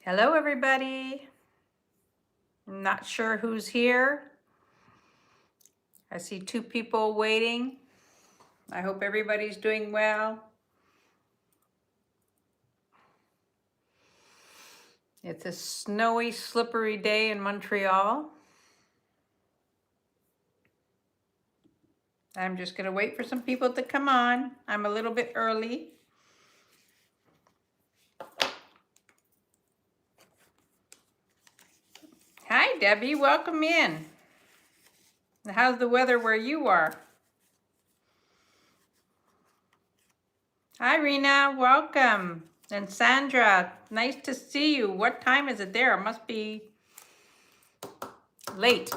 Hello, everybody. I'm not sure who's here. I see two people waiting. I hope everybody's doing well. It's a snowy, slippery day in Montreal. I'm just going to wait for some people to come on. I'm a little bit early. Hi, Debbie. Welcome in. How's the weather where you are? Hi, Rena. Welcome. And Sandra, nice to see you. What time is it there? It must be late.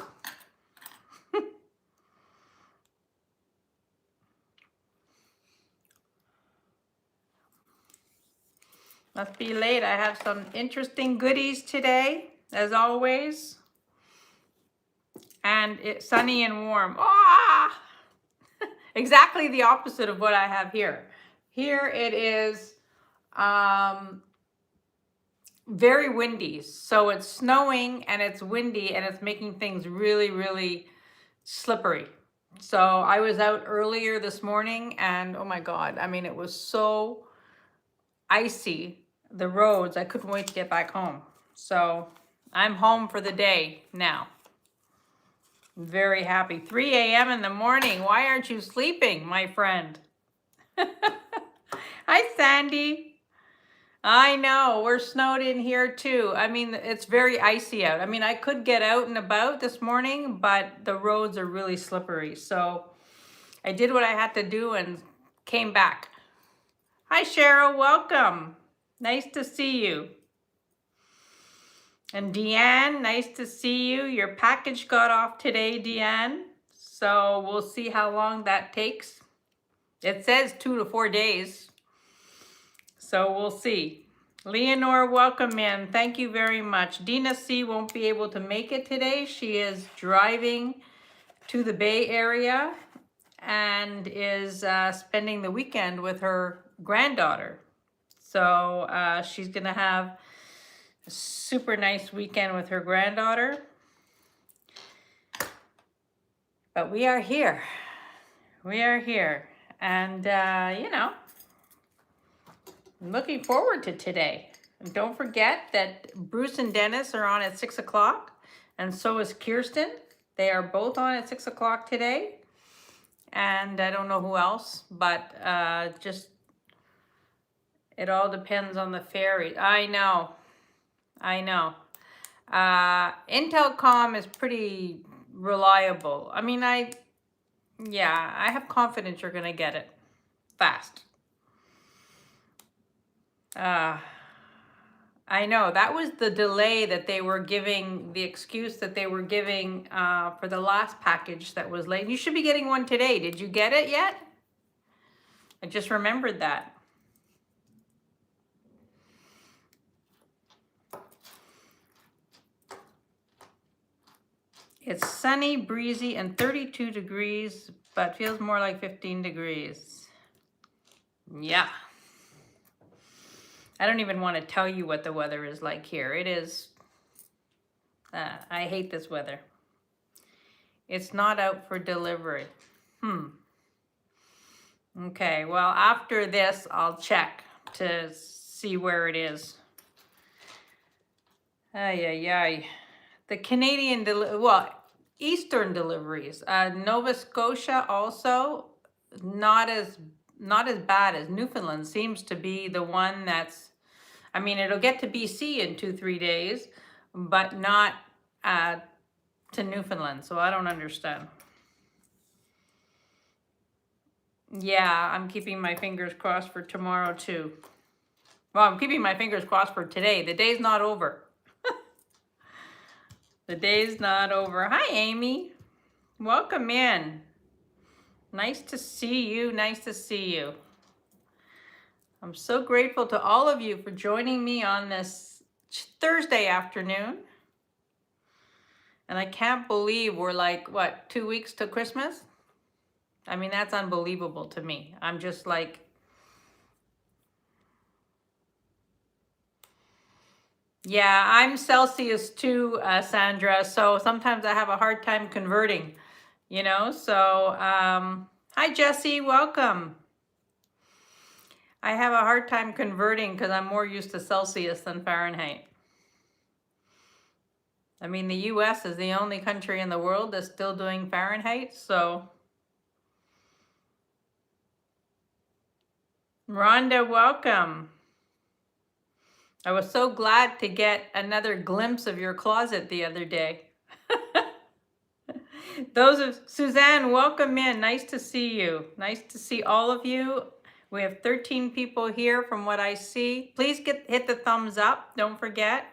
Must be late. I have some interesting goodies today, as always. And it's sunny and warm. Ah! Exactly the opposite of what I have here. Here it is very windy. So it's snowing and it's windy and it's making things really, really slippery. So I was out earlier this morning and oh my God, I mean, it was so icy, the roads. I couldn't wait to get back home. So I'm home for the day now. I'm very happy. 3 a.m. in the morning. Why aren't you sleeping, my friend? Hi, Sandy. I know, we're snowed in here too. I mean, it's very icy out. I mean, I could get out and about this morning, but the roads are really slippery. So I did what I had to do and came back. Hi, Cheryl. Welcome. Nice to see you. And Deanne, nice to see you. Your package got off today, Deanne. So we'll see how long that takes. It says 2 to 4 days. So we'll see. Leonore, welcome in. Thank you very much. Dina C won't be able to make it today. She is driving to the Bay Area and is spending the weekend with her granddaughter. So she's going to have a super nice weekend with her granddaughter. But we are here. We are here. And, you know, I'm looking forward to today. And don't forget that Bruce and Dennis are on at 6 o'clock. And so is Kirsten. They are both on at 6 o'clock today. And I don't know who else, but just, it all depends on the ferry. I know. I know. Intelcom is pretty reliable. I mean, I have confidence you're going to get it fast. I know, that was the delay that they were giving, the excuse that they were giving for the last package that was late. You should be getting one today. Did you get it yet? I just remembered that. It's sunny, breezy, and 32 degrees, but feels more like 15 degrees. Yeah. I don't even want to tell you what the weather is like here. It is, I hate this weather. It's not out for delivery. Okay, well, after this, I'll check to see where it is. The Canadian, Eastern deliveries. Nova Scotia also not as bad as Newfoundland. Seems to be the one that's, I mean, it'll get to BC in 2-3 days, but not to Newfoundland. So I don't understand. Yeah, I'm keeping my fingers crossed for tomorrow too. Well, I'm keeping my fingers crossed for today. The day's not over. The day's not over. Hi, Amy. Welcome in. Nice to see you. Nice to see you. I'm so grateful to all of you for joining me on this Thursday afternoon. And I can't believe we're like, what, 2 weeks to Christmas? I mean, that's unbelievable to me. I'm just like, Yeah, I'm Celsius too, Sandra. So sometimes I have a hard time converting, you know. So, hi, Jesse, welcome. I have a hard time converting because I'm more used to Celsius than Fahrenheit. I mean, the US is the only country in the world that's still doing Fahrenheit. So, Rhonda, welcome. I was so glad to get another glimpse of your closet the other day. Those of Suzanne, welcome in. Nice to see you. Nice to see all of you. We have 13 people here from what I see. Please hit the thumbs up. Don't forget.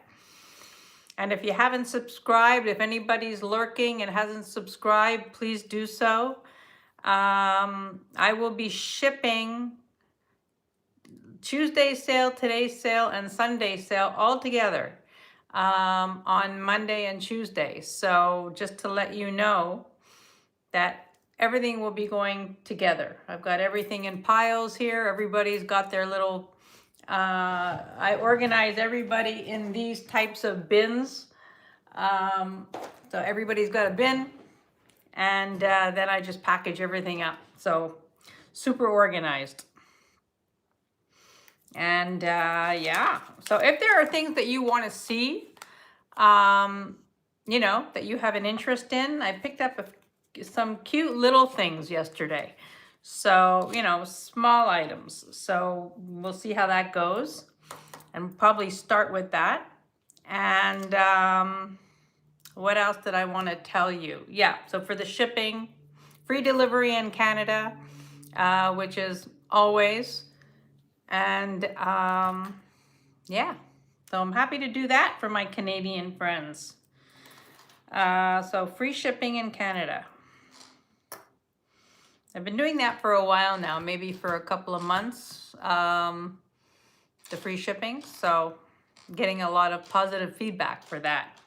And if you haven't subscribed, if anybody's lurking and hasn't subscribed, please do so. I will be shipping Tuesday sale, today's sale, and Sunday sale all together on Monday and Tuesday. So just to let you know that everything will be going together. I've got everything in piles here. Everybody's got their little, I organize everybody in these types of bins. So everybody's got a bin, and then I just package everything up. So super organized. And yeah, so if there are things that you want to see, you know, that you have an interest in, I picked up some cute little things yesterday. So, you know, small items. So we'll see how that goes and probably start with that. And what else did I want to tell you? Yeah, so for the shipping, free delivery in Canada, which is always. And yeah, so I'm happy to do that for my Canadian friends. So free shipping in Canada. I've been doing that for a while now, maybe for a couple of months, the free shipping. So I'm getting a lot of positive feedback for that.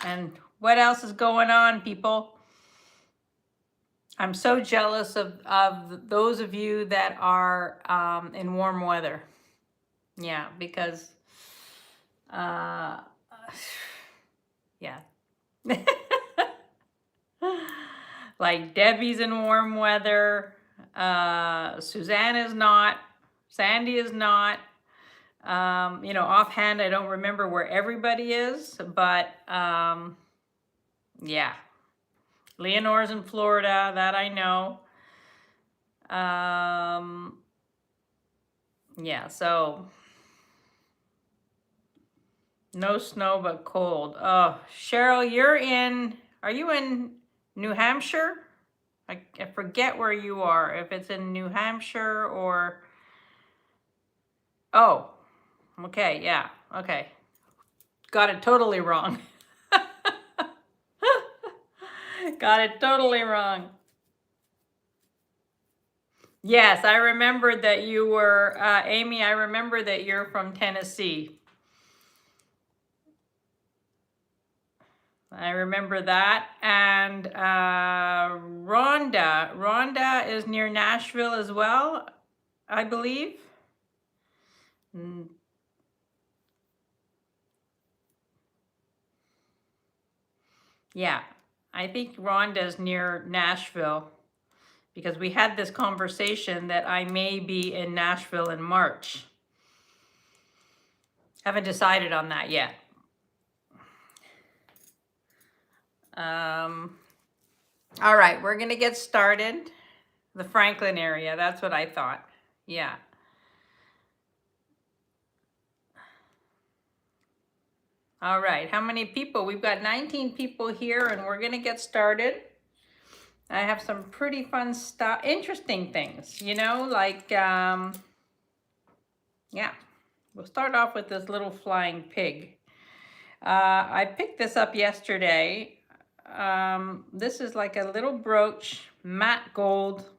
And what else is going on, people? I'm so jealous of those of you that are in warm weather. Yeah, because, yeah. Like Debbie's in warm weather. Suzanne is not. Sandy is not. You know, offhand, I don't remember where everybody is, but yeah. Leonore's in Florida, that I know. Yeah, so no snow but cold. Oh, Cheryl, are you in New Hampshire? I forget where you are, if it's in New Hampshire or, oh, okay, yeah, okay. Got it totally wrong. Got it totally wrong. Yes, I remembered that you were, Amy, I remember that you're from Tennessee. I remember that. And Rhonda is near Nashville as well, I believe. Yeah, I think Rhonda's near Nashville because we had this conversation that I may be in Nashville in March. Haven't decided on that yet. All right, we're gonna get started. The Franklin area, that's what I thought. Yeah. All right, how many people? We've got 19 people here and we're gonna get started. I have some pretty fun stuff, interesting things, you know, like, yeah. We'll start off with this little flying pig. I picked this up yesterday. This is like a little brooch, matte gold,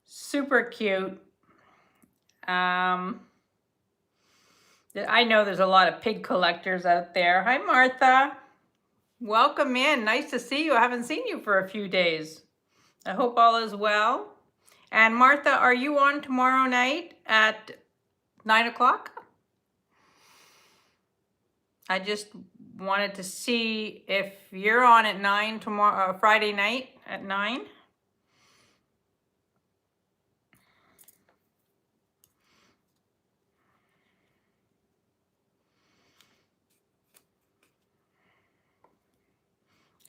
super cute. I know there's a lot of pig collectors out there. Hi, Martha. Welcome in. Nice to see you. I haven't seen you for a few days. I hope all is well. And Martha, are you on tomorrow night at 9 o'clock? I just wanted to see if you're on at 9 tomorrow, Friday night at 9.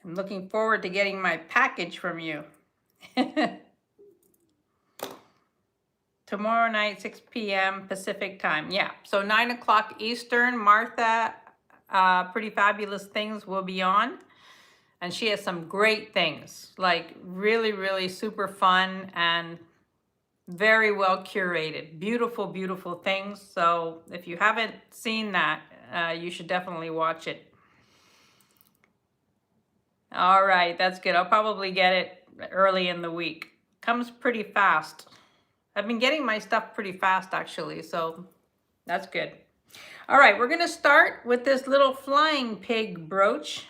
I'm looking forward to getting my package from you. Tomorrow night, 6 p.m. Pacific time. Yeah, so 9 o'clock Eastern. Martha, Pretty Fabulous Things will be on. And she has some great things, like really, really super fun and very well curated. Beautiful, beautiful things. So if you haven't seen that, you should definitely watch it. All right, that's good. I'll probably get it early in the week. Comes pretty fast. I've been getting my stuff pretty fast, actually, so that's good. All right, we're gonna start with this little flying pig brooch.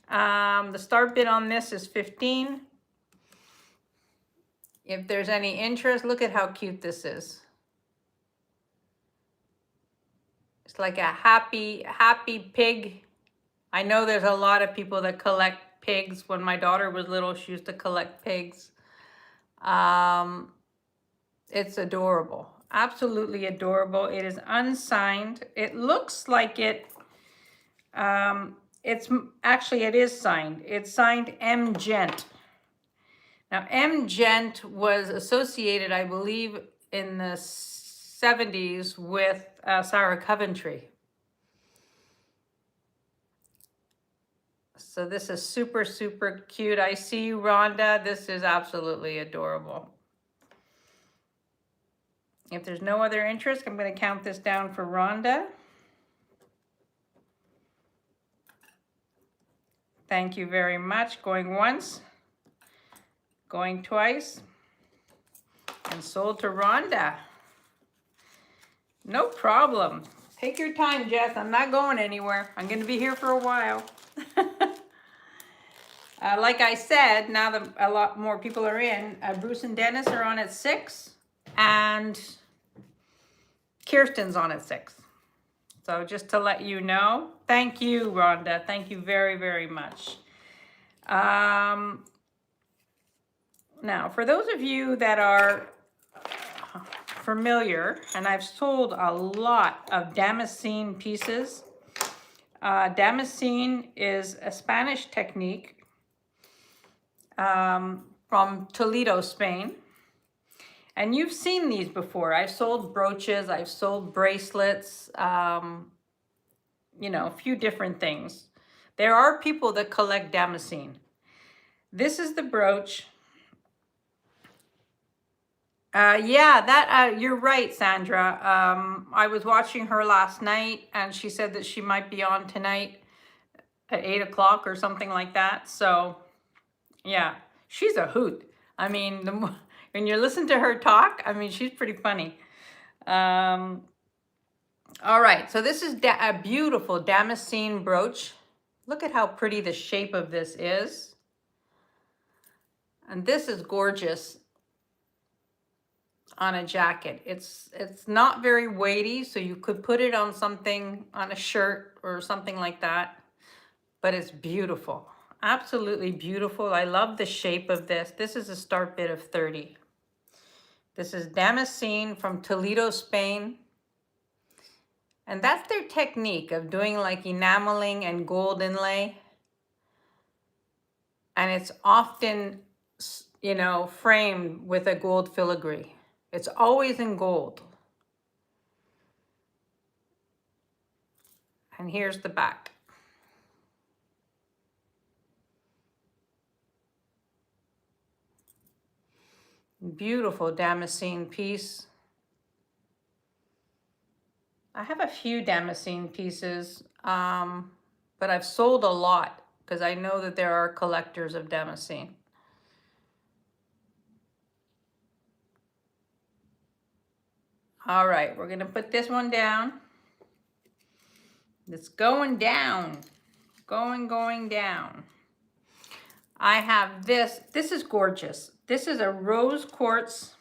The start bid on this is 15. If there's any interest, look at how cute this is. It's like a happy pig. I know there's a lot of people that collect pigs. When my daughter was little, she used to collect pigs. It's adorable. Absolutely adorable. It is unsigned. It looks like it, it is signed. It's signed M. Gent. Now, M. Gent was associated, I believe, in the 70s with Sarah Coventry. So this is super, super cute. I see you, Rhonda. This is absolutely adorable. If there's no other interest, I'm going to count this down for Rhonda. Thank you very much. Going once, going twice, and sold to Rhonda. No problem. Take your time, Jess. I'm not going anywhere. I'm going to be here for a while. Like I said, now that a lot more people are in, Bruce and Dennis are on at 6, and Kirsten's on at 6. So just to let you know, thank you, Rhonda. Thank you very, very much. Now, for those of you that are familiar, and I've sold a lot of Damascene pieces. Damascene is a Spanish technique from Toledo, Spain. And you've seen these before. I've sold brooches, I've sold bracelets, you know, a few different things. There are people that collect Damascene. This is the brooch. You're right, Sandra. I was watching her last night, and she said that she might be on tonight at 8 o'clock or something like that. So, yeah, she's a hoot. I mean, when you listen to her talk, I mean, she's pretty funny. All right, so this is a beautiful Damascene brooch. Look at how pretty the shape of this is. And this is gorgeous on a jacket. It's not very weighty, so you could put it on something, on a shirt or something like that. But it's beautiful. Absolutely beautiful. I love the shape of this. This is a start bid of 30. This is Damascene from Toledo, Spain. And that's their technique of doing like enameling and gold inlay. And it's often, you know, framed with a gold filigree. It's always in gold. And here's the back. Beautiful Damascene piece. I have a few Damascene pieces, but I've sold a lot because I know that there are collectors of Damascene. All right, we're gonna put this one down. It's going down, going down. I have this. This is gorgeous. This is a rose quartz.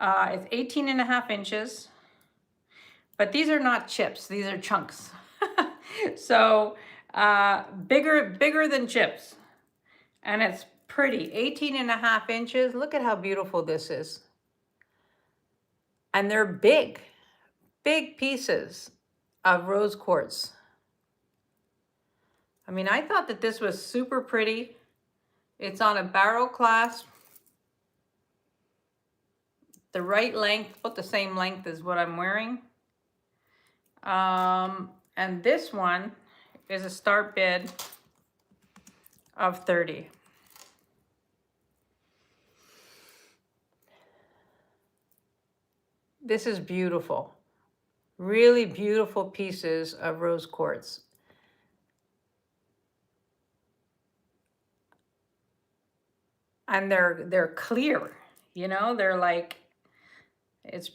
It's 18.5 inches. But these are not chips, these are chunks. So bigger than chips. And it's pretty, 18.5 inches. Look at how beautiful this is. And they're big pieces of rose quartz. I mean, I thought that this was super pretty. It's on a barrel clasp. The right length, about the same length as what I'm wearing. And this one is a start bid of 30. This is beautiful. Really beautiful pieces of rose quartz. And they're clear, you know, they're like,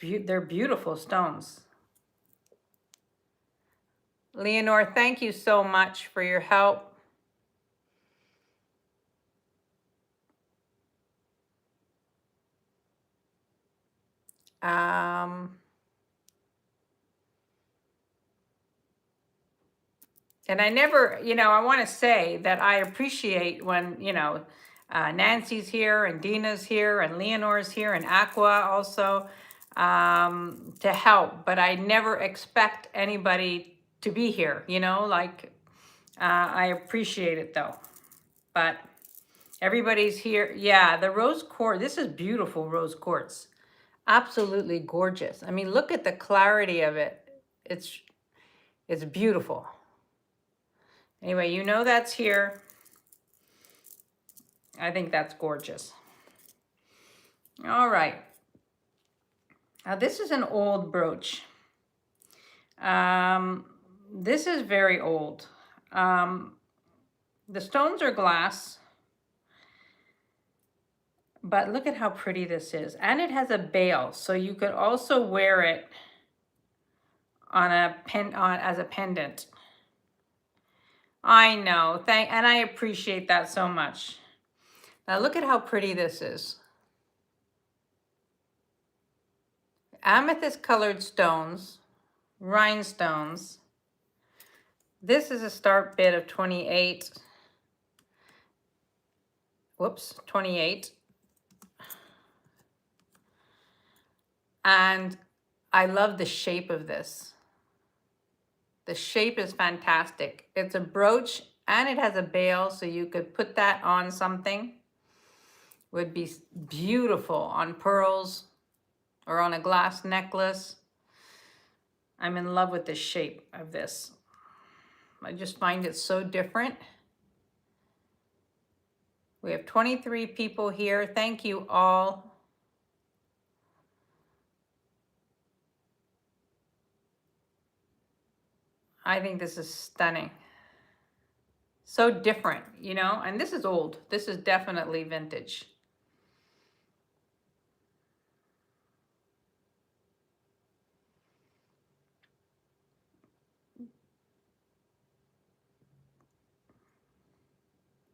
they're beautiful stones. Leonore, thank you so much for your help. And I never, you know, I want to say that I appreciate when, you know, Nancy's here and Dina's here and Leonore's here and Aqua also to help. But I never expect anybody to be here, you know, like I appreciate it though. But everybody's here. Yeah, the rose quartz, this is beautiful rose quartz. Absolutely gorgeous. I mean, look at the clarity of it. It's beautiful. Anyway, you know that's here. I think that's gorgeous. All right. Now this is an old brooch. This is very old. The stones are glass. But look at how pretty this is. And it has a bail, so you could also wear it on as a pendant. I know. And I appreciate that so much. Now look at how pretty this is. Amethyst colored stones, rhinestones. This is a start bid of 28. Whoops, 28. And I love the shape of this. The shape is fantastic. It's a brooch and it has a bail, so you could put that on something. Would be beautiful on pearls or on a glass necklace. I'm in love with the shape of this. I just find it so different. We have 23 people here. Thank you all. I think this is stunning. So different, you know, and this is old. This is definitely vintage.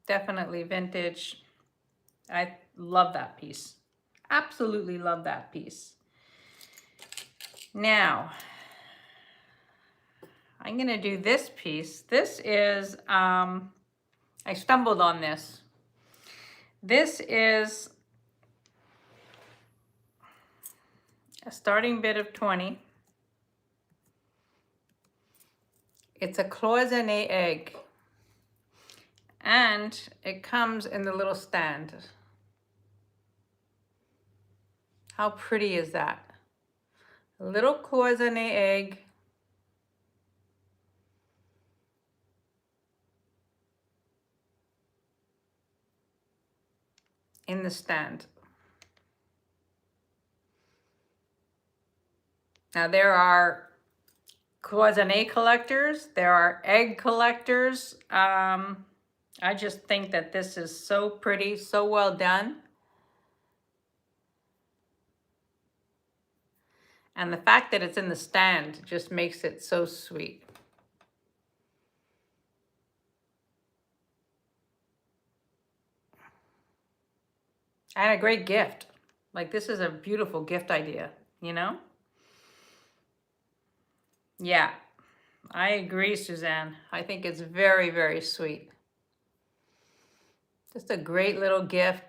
Definitely vintage. I love that piece. Absolutely love that piece. Now, I'm going to do this piece. This is, I stumbled on this. This is a starting bid of 20. It's a cloisonné egg. And it comes in the little stand. How pretty is that? A little cloisonné egg. In the stand. Now there are cloisonné collectors, there are egg collectors. I just think that this is so pretty, so well done. And the fact that it's in the stand just makes it so sweet. And a great gift. Like, this is a beautiful gift idea, you know? Yeah, I agree, Suzanne. I think it's very, very sweet. Just a great little gift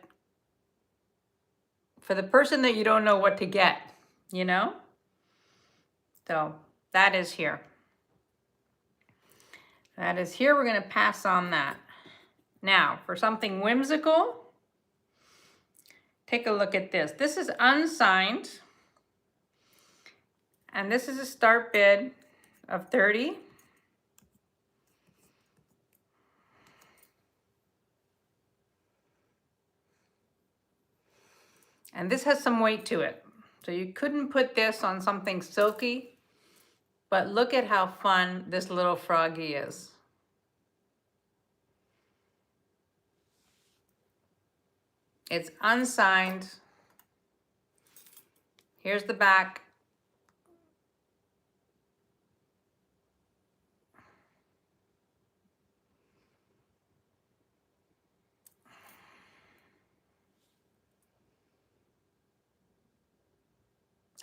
for the person that you don't know what to get, you know? So that is here. That is here. We're going to pass on that. Now, for something whimsical, take a look at this. This is unsigned. And this is a start bid of 30. And this has some weight to it. So you couldn't put this on something silky, but look at how fun this little froggy is. It's unsigned. Here's the back.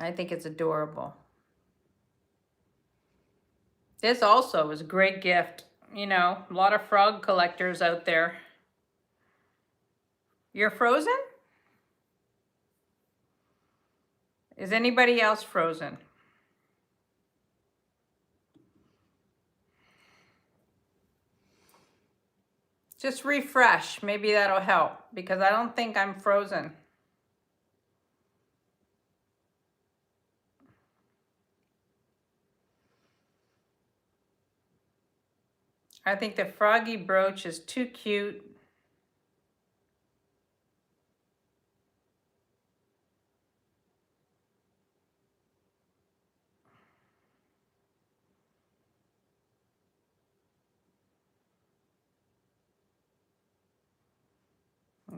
I think it's adorable. This also is a great gift. You know, a lot of frog collectors out there. You're frozen? Is anybody else frozen? Just refresh. Maybe that'll help because I don't think I'm frozen. I think the froggy brooch is too cute.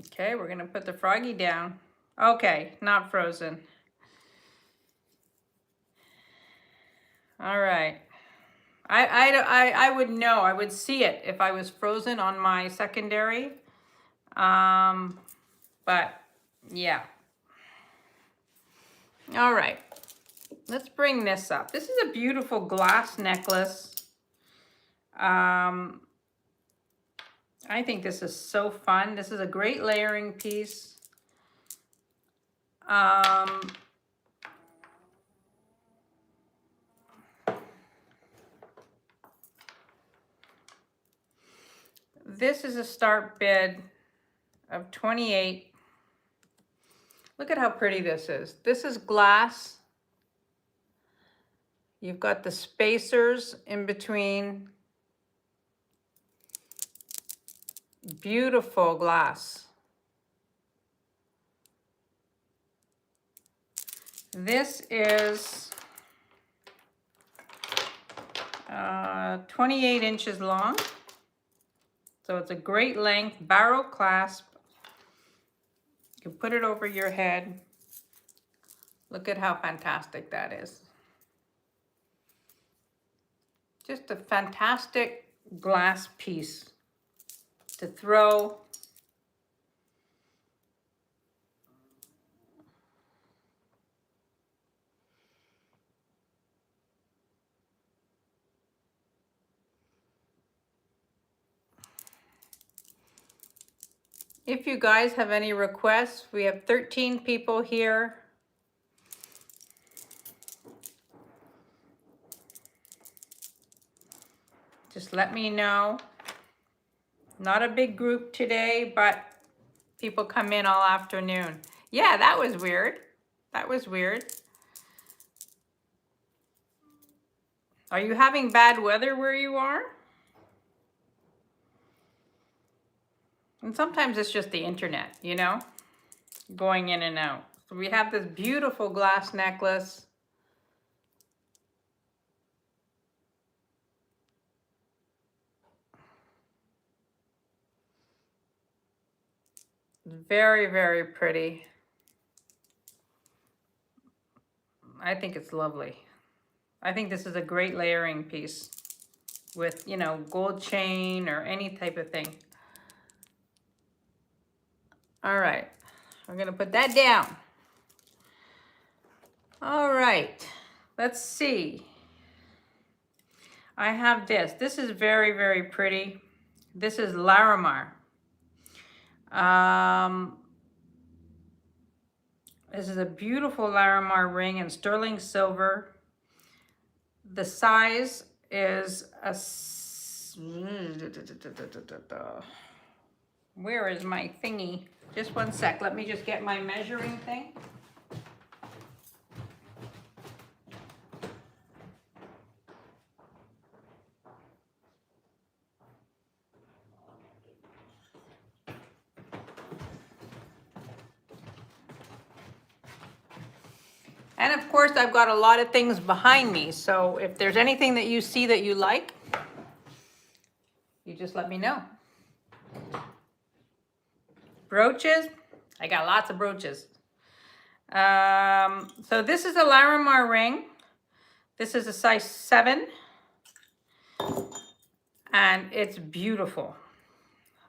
Okay, we're gonna put the froggy down. Okay, not frozen. All right. I would know. I would see it if I was frozen on my secondary. But yeah. All right. Let's bring this up. This is a beautiful glass necklace. I think this is so fun. This is a great layering piece. This is a start bid of 28. Look at how pretty this is. This is glass. You've got the spacers in between. Beautiful glass. This is 28 inches long. So it's a great length barrel clasp. You can put it over your head. Look at how fantastic that is. Just a fantastic glass piece to throw. If you guys have any requests, we have 13 people here. Just let me know. Not a big group today, but people come in all afternoon. Yeah, that was weird. That was weird. Are you having bad weather where you are? And sometimes it's just the internet, you know, going in and out. So we have this beautiful glass necklace. Very, very pretty. I think it's lovely. I think this is a great layering piece with, you know, gold chain or any type of thing. All right, I'm gonna put that down. All right, let's see. I have this. This is very, very pretty. This is Larimar. This is a beautiful Larimar ring in sterling silver. The size is a... Where is my thingy? Just one sec. Let me just get my measuring thing. And of course, I've got a lot of things behind me. So if there's anything that you see that you like, you just let me know. Brooches. I got lots of brooches. So this is a Larimar ring. This is a size 7. And it's beautiful.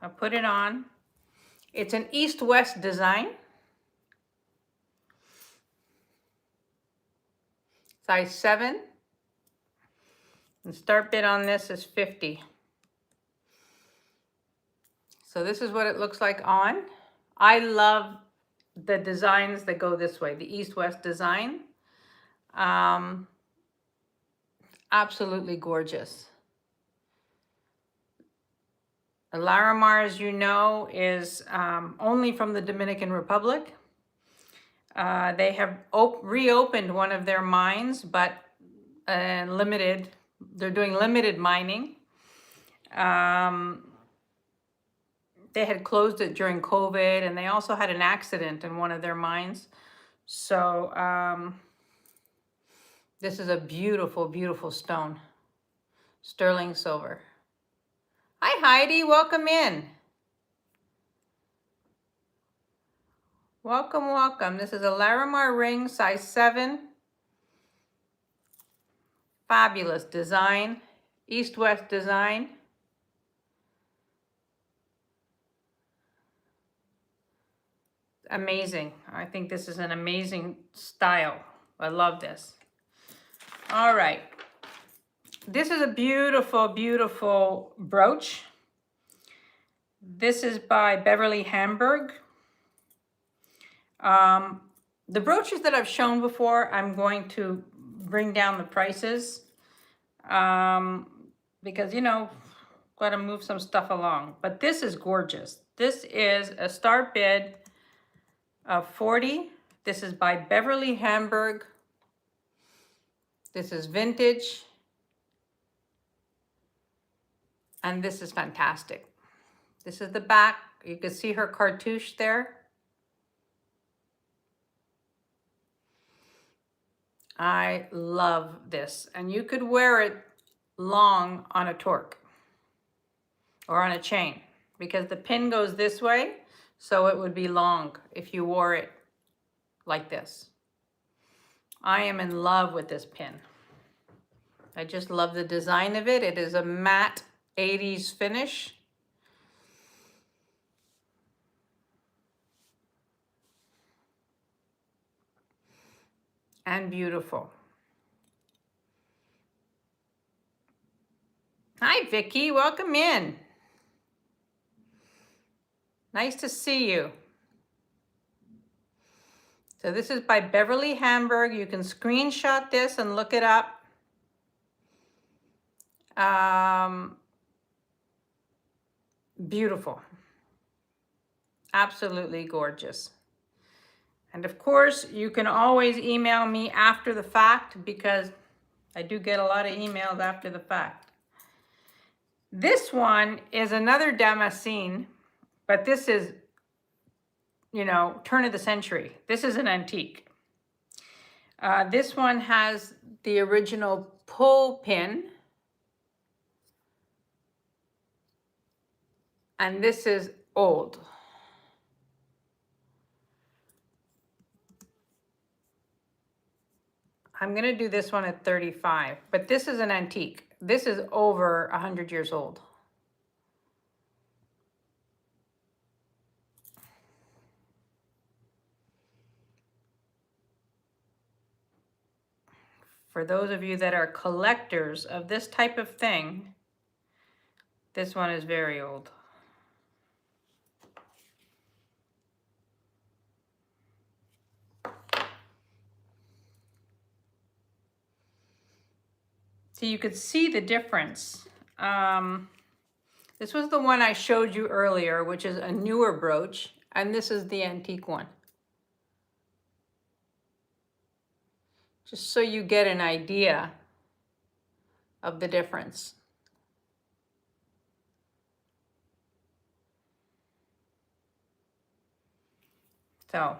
I'll put it on. It's an east-west design. Size 7. The start bid on this is 50. So this is what it looks like on. I love the designs that go this way, the east-west design. Absolutely gorgeous. Larimar, as you know, is only from the Dominican Republic. They have reopened one of their mines, but limited. They're doing limited mining. They had closed it during COVID, and they also had an accident in one of their mines. So this is a beautiful, beautiful stone. Sterling silver. Hi, Heidi. Welcome in. Welcome, welcome. This is a Larimar ring, size 7. Fabulous design. East-west design. Amazing. I think this is an amazing style. I love this. All right. This is a beautiful, beautiful brooch. This is by Beverly Hamburg. The brooches that I've shown before, I'm going to bring down the prices because, you know, got to move some stuff along. But this is gorgeous. This is a start bid of 40. This is by Beverly Hamburg. This is vintage. And this is fantastic. This is the back. You can see her cartouche there. I love this. And you could wear it long on a torque or on a chain because the pin goes this way. So it would be long if you wore it like this. I am in love with this pin. I just love the design of it. It is a matte 80s finish. And beautiful. Hi, Vicky. Welcome in. Nice to see you. So this is by Beverly Hamburg. You can screenshot this and look it up. Beautiful. Absolutely gorgeous. And of course, you can always email me after the fact because I do get a lot of emails after the fact. This one is another Damascene, but this is, you know, turn of the century. This is an antique. This one has the original pull pin. And this is old. I'm gonna do this one at 35, but this is an antique. This is over 100 years old. For those of you that are collectors of this type of thing, this one is very old. So you could see the difference. This was the one I showed you earlier, which is a newer brooch, and this is the antique one. Just so you get an idea of the difference. So,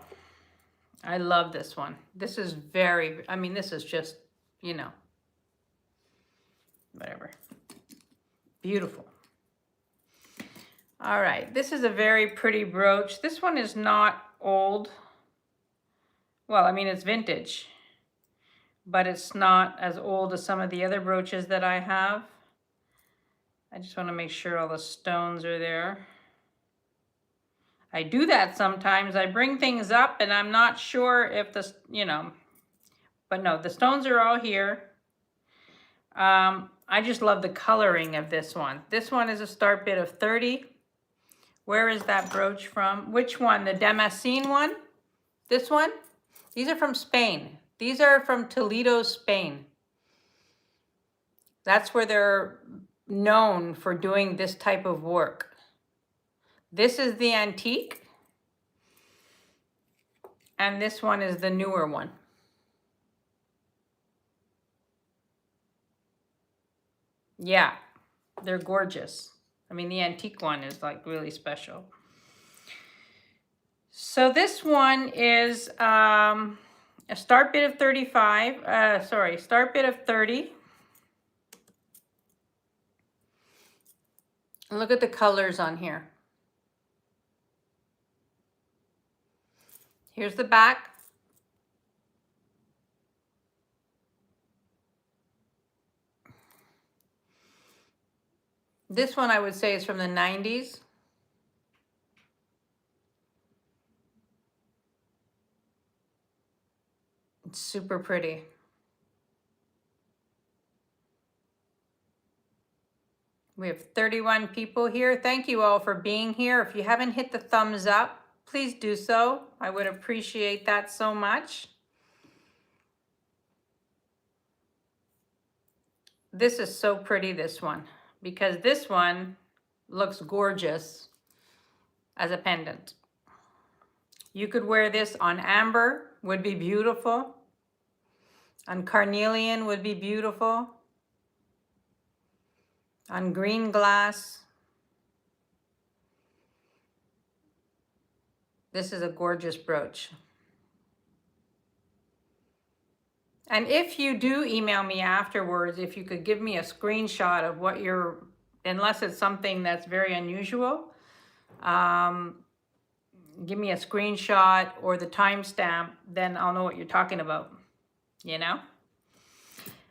I love this one. This is very, I mean, this is just, you know, whatever. Beautiful. All right, this is a very pretty brooch. This one is not old. Well, I mean, it's vintage, but it's not as old as some of the other brooches that I have. I just want to make sure all the stones are there. I do that sometimes. I bring things up and I'm not sure if the, you know, but no, the stones are all here. I just love the coloring of this one. This one is a start bid of 30. Where is that brooch from? Which one? The Damascene one? This one? These are from Spain. These are from Toledo, Spain. That's where they're known for doing this type of work. This is the antique. And this one is the newer one. Yeah, they're gorgeous. I mean, the antique one is like really special. So this one is a start bid of 35. Start bid of 30. Look at the colors on here. Here's the back. This one I would say is from the 90s. It's super pretty. We have 31 people here. Thank you all for being here. If you haven't hit the thumbs up, please do so. I would appreciate that so much. This is so pretty, this one, because this one looks gorgeous as a pendant. You could wear this on amber, would be beautiful. On carnelian would be beautiful. On green glass. This is a gorgeous brooch. And if you do email me afterwards, if you could give me a screenshot of what you're, unless it's something that's very unusual, give me a screenshot or the timestamp, then I'll know what you're talking about, you know?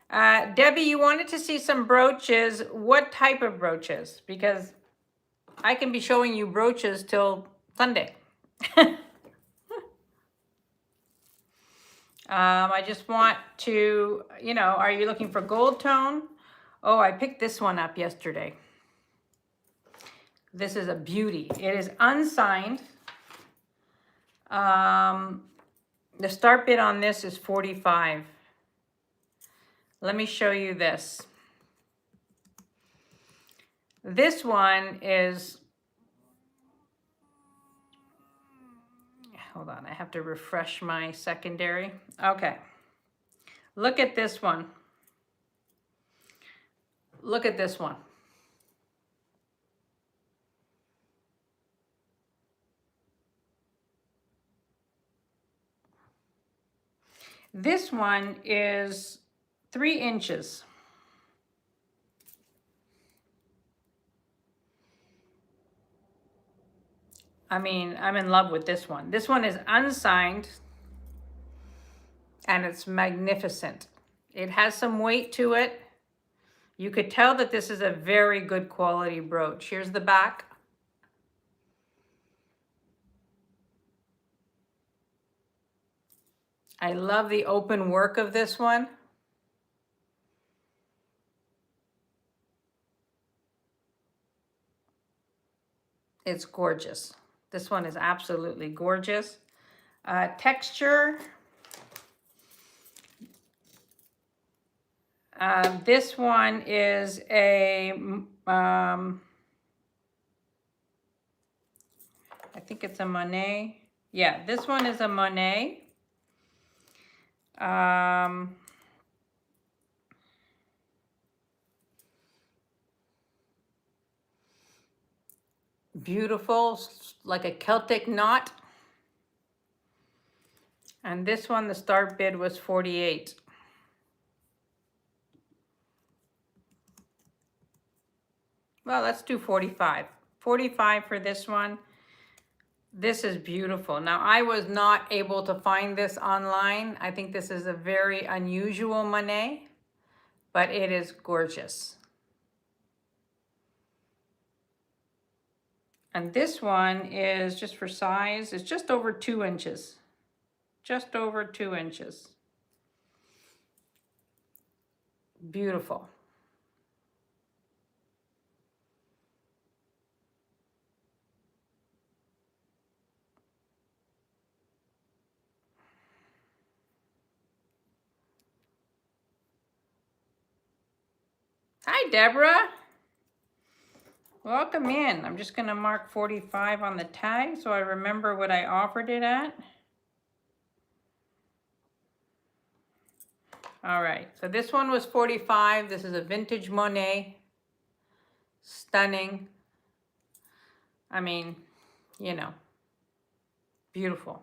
Debbie, you wanted to see some brooches. What type of brooches? Because I can be showing you brooches till Sunday. I just want to, you know, are you looking for gold tone? Oh, I picked this one up yesterday. This is a beauty. It is unsigned. The start bid on this is 45. Let me show you this. This one is, hold on, I have to refresh my secondary. Okay, look at this one. Look at this one. This one is 3 inches. I mean, I'm in love with this one. This one is unsigned and it's magnificent. It has some weight to it. You could tell that this is a very good quality brooch. Here's the back. I love the open work of this one. It's gorgeous. This one is absolutely gorgeous. Texture. This one is a, I think it's a Monet. Yeah, this one is a Monet. Beautiful, like a Celtic knot. And this one, the start bid was 48. Well, let's do 45. 45 for this one. This is beautiful. Now, I was not able to find this online. I think this is a very unusual Monet, but it is gorgeous. And this one is, just for size, it's just over 2 inches. Just over 2 inches. Beautiful. Hi, Deborah. Welcome in. I'm just going to mark 45 on the tag so I remember what I offered it at. All right, so this one was 45. This is a vintage Monet. Stunning. I mean, you know, beautiful.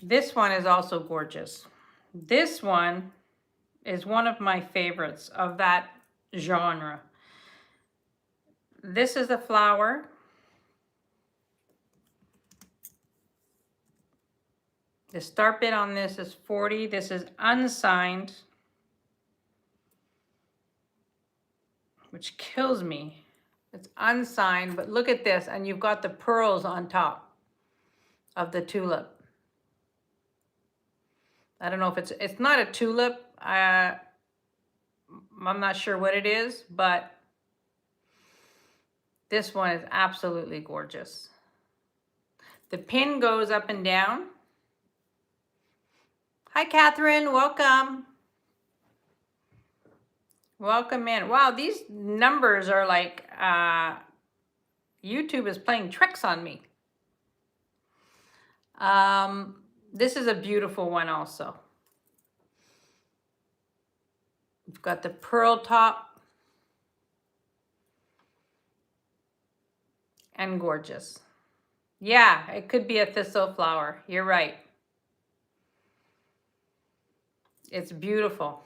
This one is also gorgeous. This one is one of my favorites of that genre. This is a flower. The start bid on this is 40. This is unsigned, which kills me. It's unsigned, but look at this, and you've got the pearls on top of the tulip. I don't know if it's not a tulip. I'm not sure what it is, but this one is absolutely gorgeous. The pin goes up and down. Hi, Catherine. Welcome. Welcome in. Wow, these numbers are like, YouTube is playing tricks on me. This is a beautiful one also. We've got the pearl top. And gorgeous. Yeah, it could be a thistle flower. You're right. It's beautiful.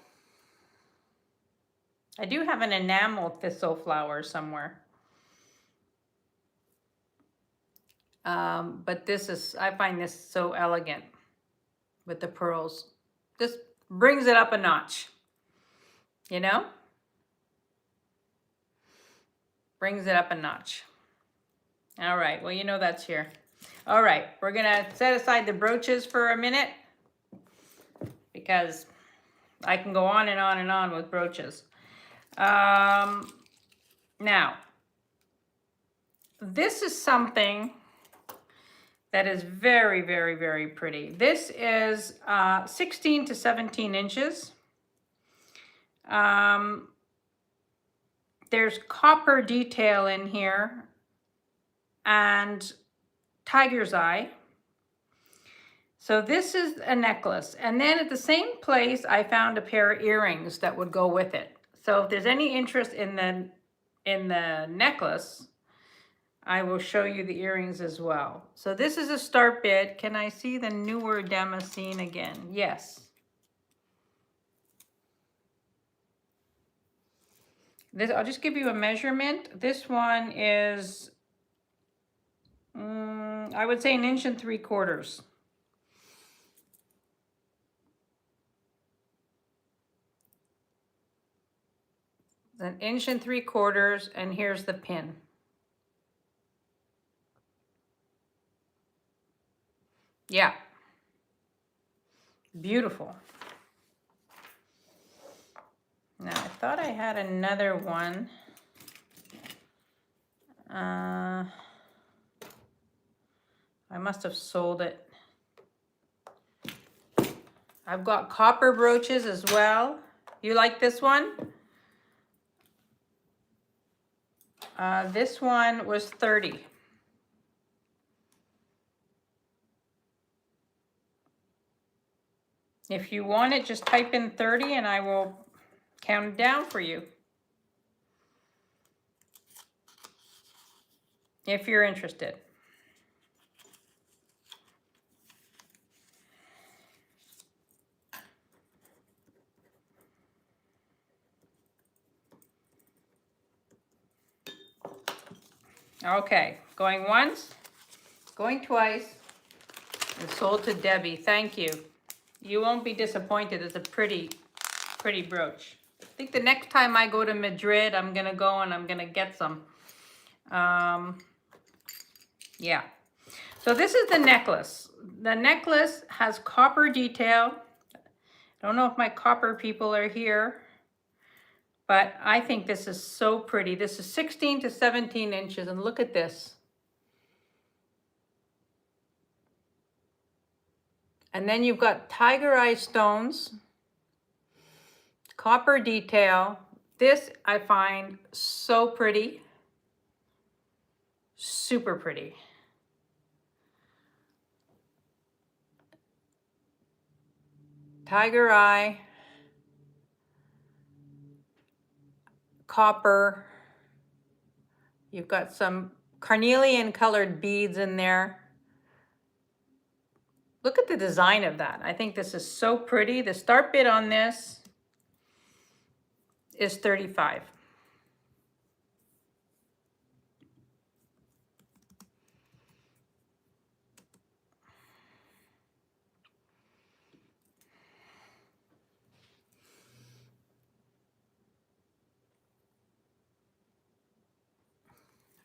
I do have an enamel thistle flower somewhere. But this is, I find this so elegant with the pearls. This brings it up a notch, you know? Brings it up a notch. All right, well, you know that's here. All right, we're gonna set aside the brooches for a minute because I can go on and on and on with brooches. Now, this is something that is very, very, very pretty. This is 16 to 17 inches. There's copper detail in here and tiger's eye. So this is a necklace. And then at the same place, I found a pair of earrings that would go with it. So if there's any interest in the necklace, I will show you the earrings as well. So this is a start bid. Can I see the newer Damascene again? Yes. This, I'll just give you a measurement. This one is, I would say 1 3/4 inches. An 1 3/4 inches, and here's the pin. Yeah. Beautiful. Now, I thought I had another one. I must have sold it. I've got copper brooches as well. You like this one? This one was 30. If you want it, just type in 30 and I will count it down for you. If you're interested. Okay, going once, going twice, and sold to Debbie. Thank you. You won't be disappointed. It's a pretty brooch. I think the next time I go to Madrid, I'm gonna go and I'm gonna get some. Yeah. So this is the necklace. The necklace has copper detail. I don't know if my copper people are here, but I think this is so pretty. This is 16 to 17 inches, and look at this. And then you've got tiger eye stones, copper detail. This I find so pretty, super pretty. Tiger eye, copper. You've got some carnelian colored beads in there. Look at the design of that. I think this is so pretty. The start bid on this is 35.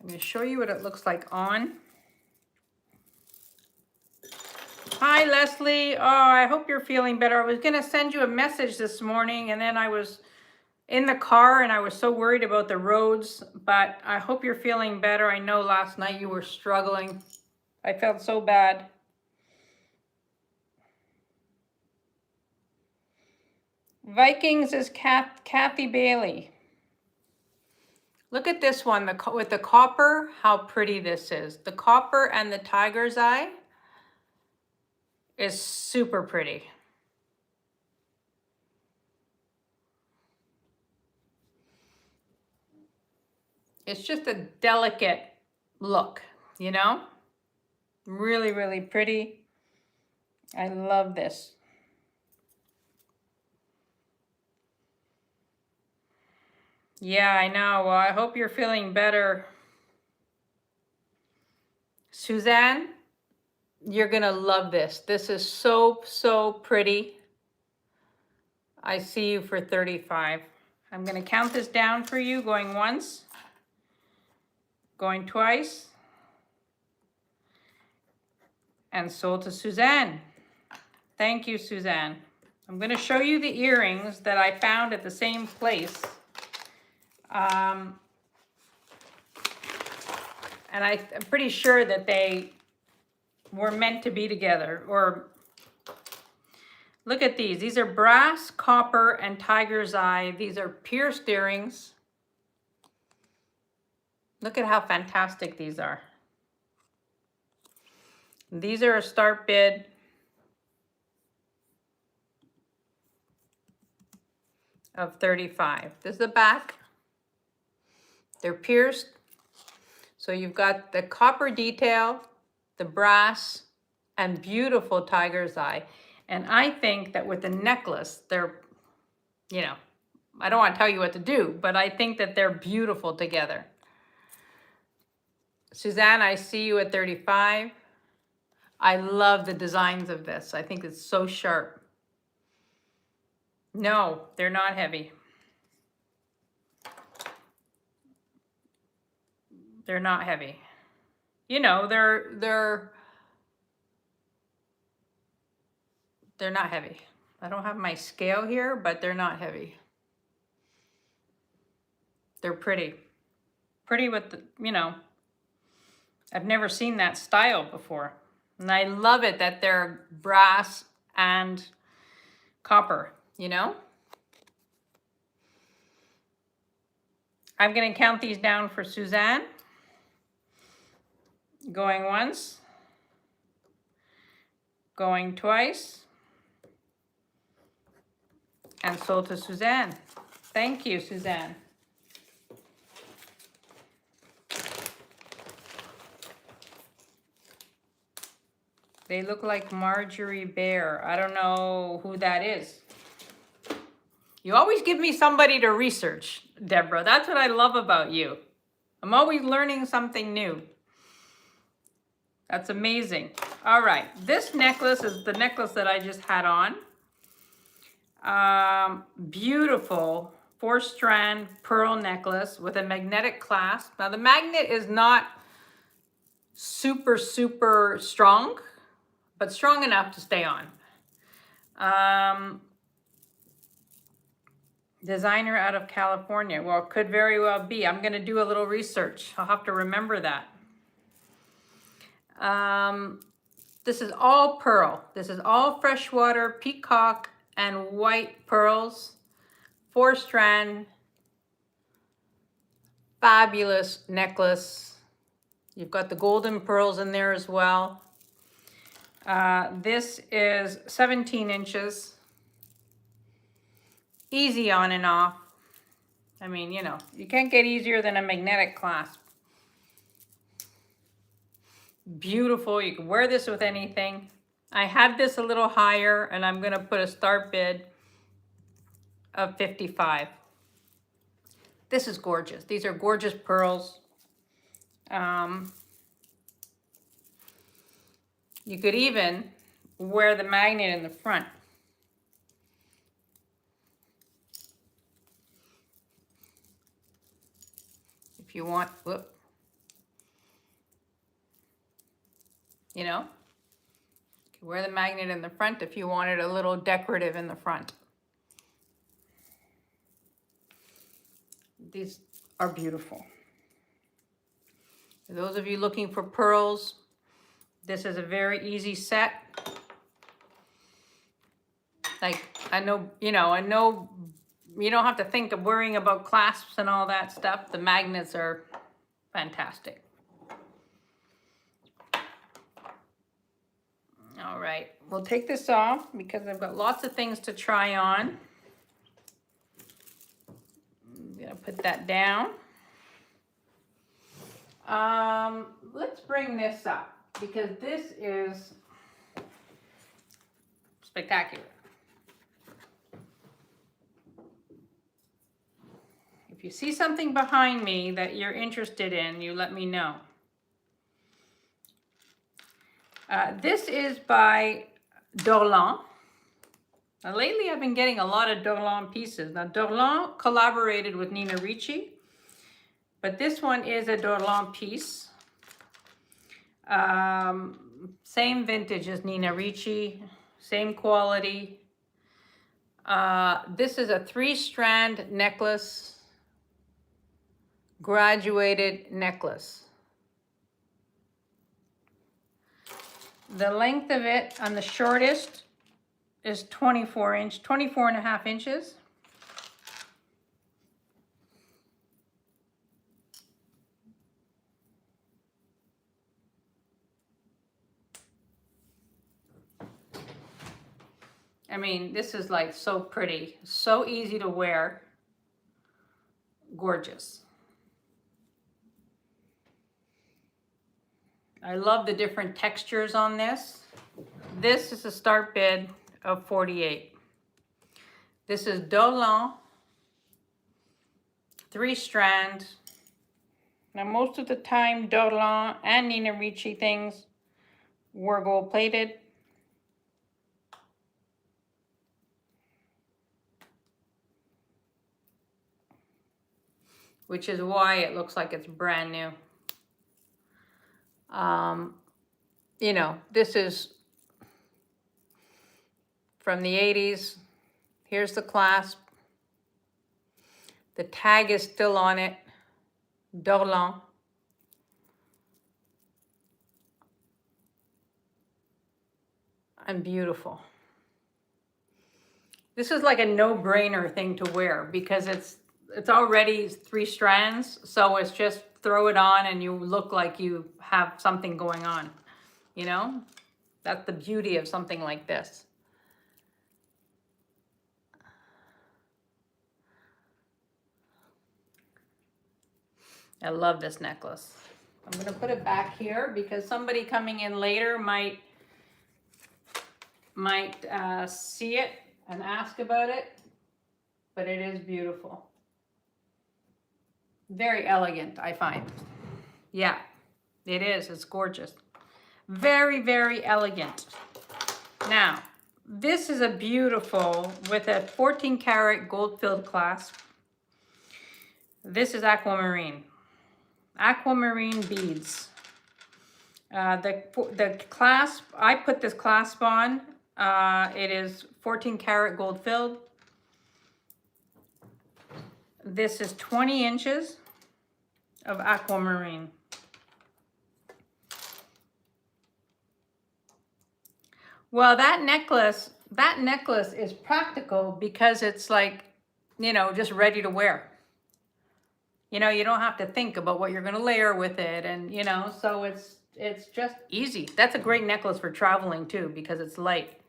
I'm going to show you what it looks like on. Hi, Leslie. Oh, I hope you're feeling better. I was going to send you a message this morning, and then I was in the car, and I was so worried about the roads, but I hope you're feeling better. I know last night you were struggling. I felt so bad. Vikings is Kathy Bailey. Look at this one with the copper, how pretty this is. The copper and the tiger's eye is super pretty. It's just a delicate look, you know? Really, really pretty. I love this. Yeah, I know. Well, I hope you're feeling better. Suzanne, you're gonna love this. This is so pretty. I see you for 35. I'm gonna count this down for you, going once, going twice, and sold to Suzanne. Thank you, Suzanne. I'm gonna show you the earrings that I found at the same place. And I'm pretty sure that they were meant to be together. Or look at these. These are brass, copper, and tiger's eye. These are pierced earrings. Look at how fantastic these are. These are a start bid of 35. This is the back. They're pierced. So you've got the copper detail, the brass, and beautiful tiger's eye. And I think that with the necklace, they're, you know, I don't want to tell you what to do, but I think that they're beautiful together. Suzanne, I see you at 35. I love the designs of this. I think it's so sharp. No, they're not heavy. They're not heavy. You know, they're not heavy. I don't have my scale here, but they're not heavy. They're pretty. Pretty with the, you know, I've never seen that style before. And I love it that they're brass and copper, you know? I'm going to count these down for Suzanne. Going once. Going twice. And so to Suzanne. Thank you, Suzanne. They look like Marjorie Bear. I don't know who that is. You always give me somebody to research, Deborah. That's what I love about you. I'm always learning something new. That's amazing. All right, this necklace is the necklace that I just had on. Beautiful 4-strand pearl necklace with a magnetic clasp. Now the magnet is not super strong, but strong enough to stay on. Designer out of California. Well, it could very well be. I'm going to do a little research. I'll have to remember that. This is all pearl. This is all freshwater peacock and white pearls. 4-strand. Fabulous necklace. You've got the golden pearls in there as well. This is 17 inches. Easy on and off. I mean, you know, you can't get easier than a magnetic clasp. Beautiful. You can wear this with anything. I had this a little higher, and I'm going to put a start bid of $55. This is gorgeous. These are gorgeous pearls. You could even wear the magnet in the front. If you want, whoop. You know, you can wear the magnet in the front if you want it a little decorative in the front. These are beautiful. For those of you looking for pearls, this is a very easy set. Like, I know you don't have to think of worrying about clasps and all that stuff. The magnets are fantastic. All right, we'll take this off because I've got lots of things to try on. I'm gonna put that down. Let's bring this up because this is spectacular. If you see something behind me that you're interested in, you let me know. This is by Dorlan. Now, lately I've been getting a lot of Dorlan pieces. Now, Dorlan collaborated with Nina Ricci, but this one is a Dorlan piece. Same vintage as Nina Ricci, same quality. This is a 3-strand necklace, graduated necklace. The length of it on the shortest is 24 and a half inches. I mean, this is like so pretty, so easy to wear, gorgeous. I love the different textures on this. This is a start bid of $48. This is Dorlan, 3-strand. Now, most of the time, Dorlan and Nina Ricci things were gold plated. Which is why it looks like it's brand new. You know, this is from the 80s. Here's the clasp. The tag is still on it. Dorlan. And beautiful. This is like a no-brainer thing to wear because it's already 3 strands, so it's just throw it on and you look like you have something going on, you know? That's the beauty of something like this. I love this necklace. I'm gonna put it back here because somebody coming in later might see it and ask about it, but it is beautiful. Very elegant, I find. Yeah, it is. It's gorgeous. Very, very elegant. Now, this is a beautiful with a 14 karat gold filled clasp. This is aquamarine. Aquamarine beads. The clasp, I put this clasp on. It is 14 karat gold filled. This is 20 inches of aquamarine. Well, that necklace is practical because it's like, you know, just ready to wear. You know, you don't have to think about what you're going to layer with it, and you know, so it's just easy. That's a great necklace for traveling too because it's light.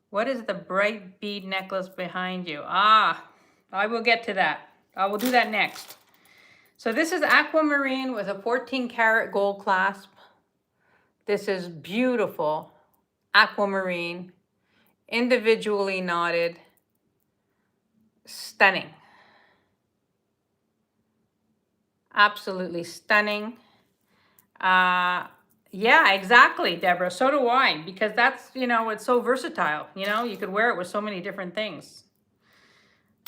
What is the bright bead necklace behind you? Ah, I will get to that. I will do that next. So this is aquamarine with a 14 karat gold clasp. This is beautiful aquamarine, individually knotted, stunning. Absolutely stunning. Yeah, exactly, Deborah. So do I, because that's, you know, it's so versatile. You know, you could wear it with so many different things.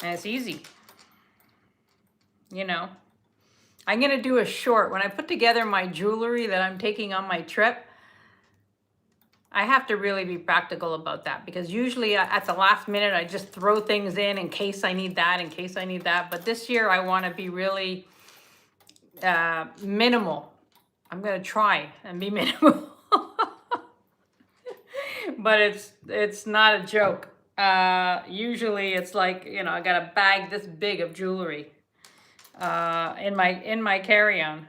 And it's easy. You know, I'm going to do a short. When I put together my jewelry that I'm taking on my trip, I have to really be practical about that because usually at the last minute, I just throw things in case I need that, in case I need that. But this year I want to be really minimal. I'm going to try and be minimal. But it's not a joke. Usually it's like, you know, I got a bag this big of jewelry in my carry-on.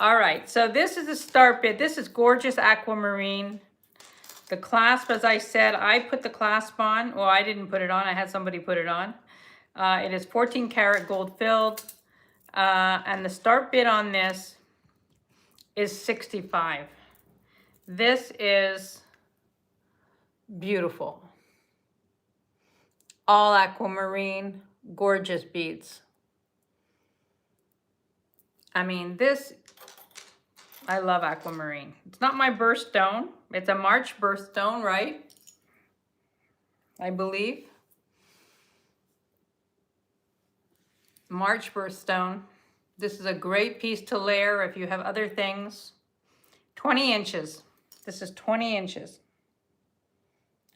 All right, so this is a start bit. This is gorgeous aquamarine. The clasp, as I said, I put the clasp on. Well, I didn't put it on. I had somebody put it on. It is 14 karat gold filled. And the start bid on this is 65. This is beautiful. All aquamarine, gorgeous beads. I mean, this, I love aquamarine. It's not my birthstone. It's a March birthstone, right? I believe. March birthstone. This is a great piece to layer if you have other things. 20 inches. This is 20 inches.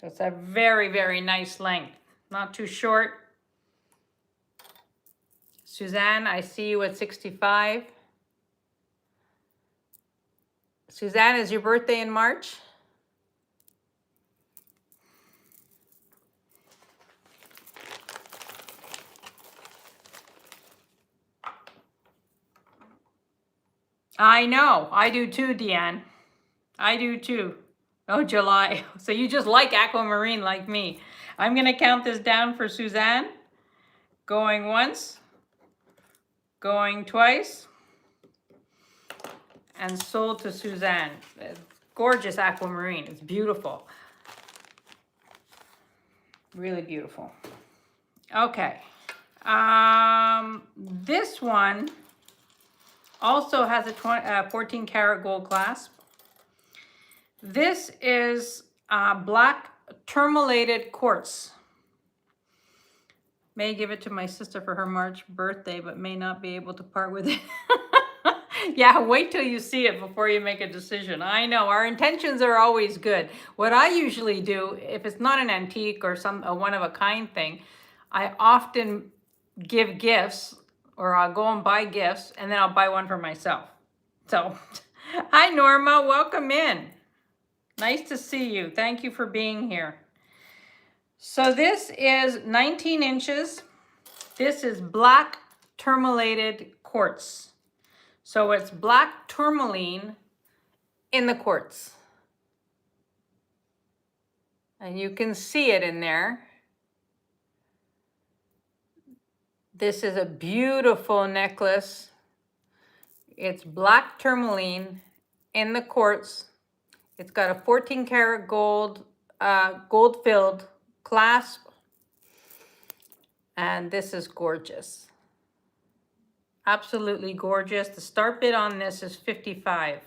So it's a very, very nice length. Not too short. Suzanne, I see you at 65. Suzanne, is your birthday in March? I know. I do too, Deanne. I do too. Oh, July. So you just like aquamarine like me. I'm going to count this down for Suzanne. Going once. Going twice. And sold to Suzanne. Gorgeous aquamarine. It's beautiful. Really beautiful. Okay. This one also has a 14 karat gold clasp. This is black tourmalated quartz. May give it to my sister for her March birthday, but may not be able to part with it. Yeah, wait till you see it before you make a decision. I know, our intentions are always good. What I usually do, if it's not an antique or some one of a kind thing, I often give gifts, or I'll go and buy gifts, and then I'll buy one for myself. So, hi Norma, welcome in. Nice to see you. Thank you for being here. So this is 19 inches. This is black tourmalated quartz. So it's black tourmaline in the quartz. And you can see it in there. This is a beautiful necklace. It's black tourmaline in the quartz. It's got a 14 karat gold, gold-filled clasp. And this is gorgeous. Absolutely gorgeous. The start bid on this is $55.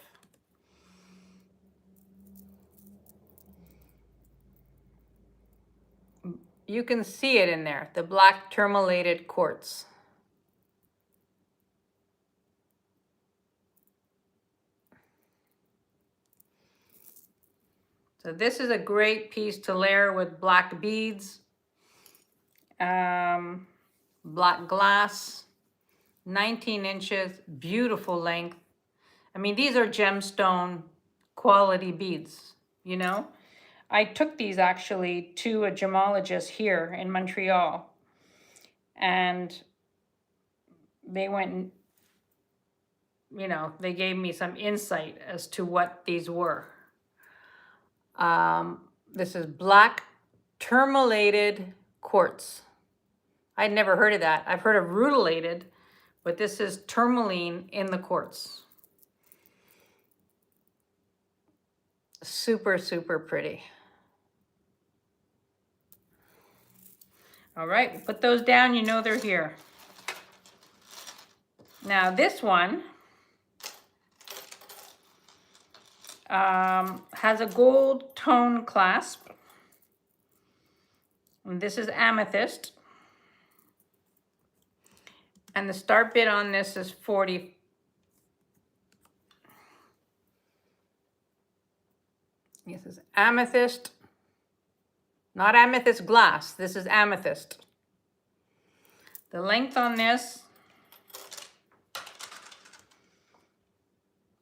You can see it in there, the black tourmalated quartz. So this is a great piece to layer with black beads, black glass, 19 inches, beautiful length. I mean, these are gemstone quality beads, you know? I took these actually to a gemologist here in Montreal, and they went, you know, they gave me some insight as to what these were. This is black tourmalated quartz. I'd never heard of that. I've heard of rutilated, but this is tourmaline in the quartz. Super, super pretty. All right, put those down, you know they're here. Now this one has a gold tone clasp. And this is amethyst. And the start bid on this is $40. This is amethyst. Not amethyst glass, this is amethyst. The length on this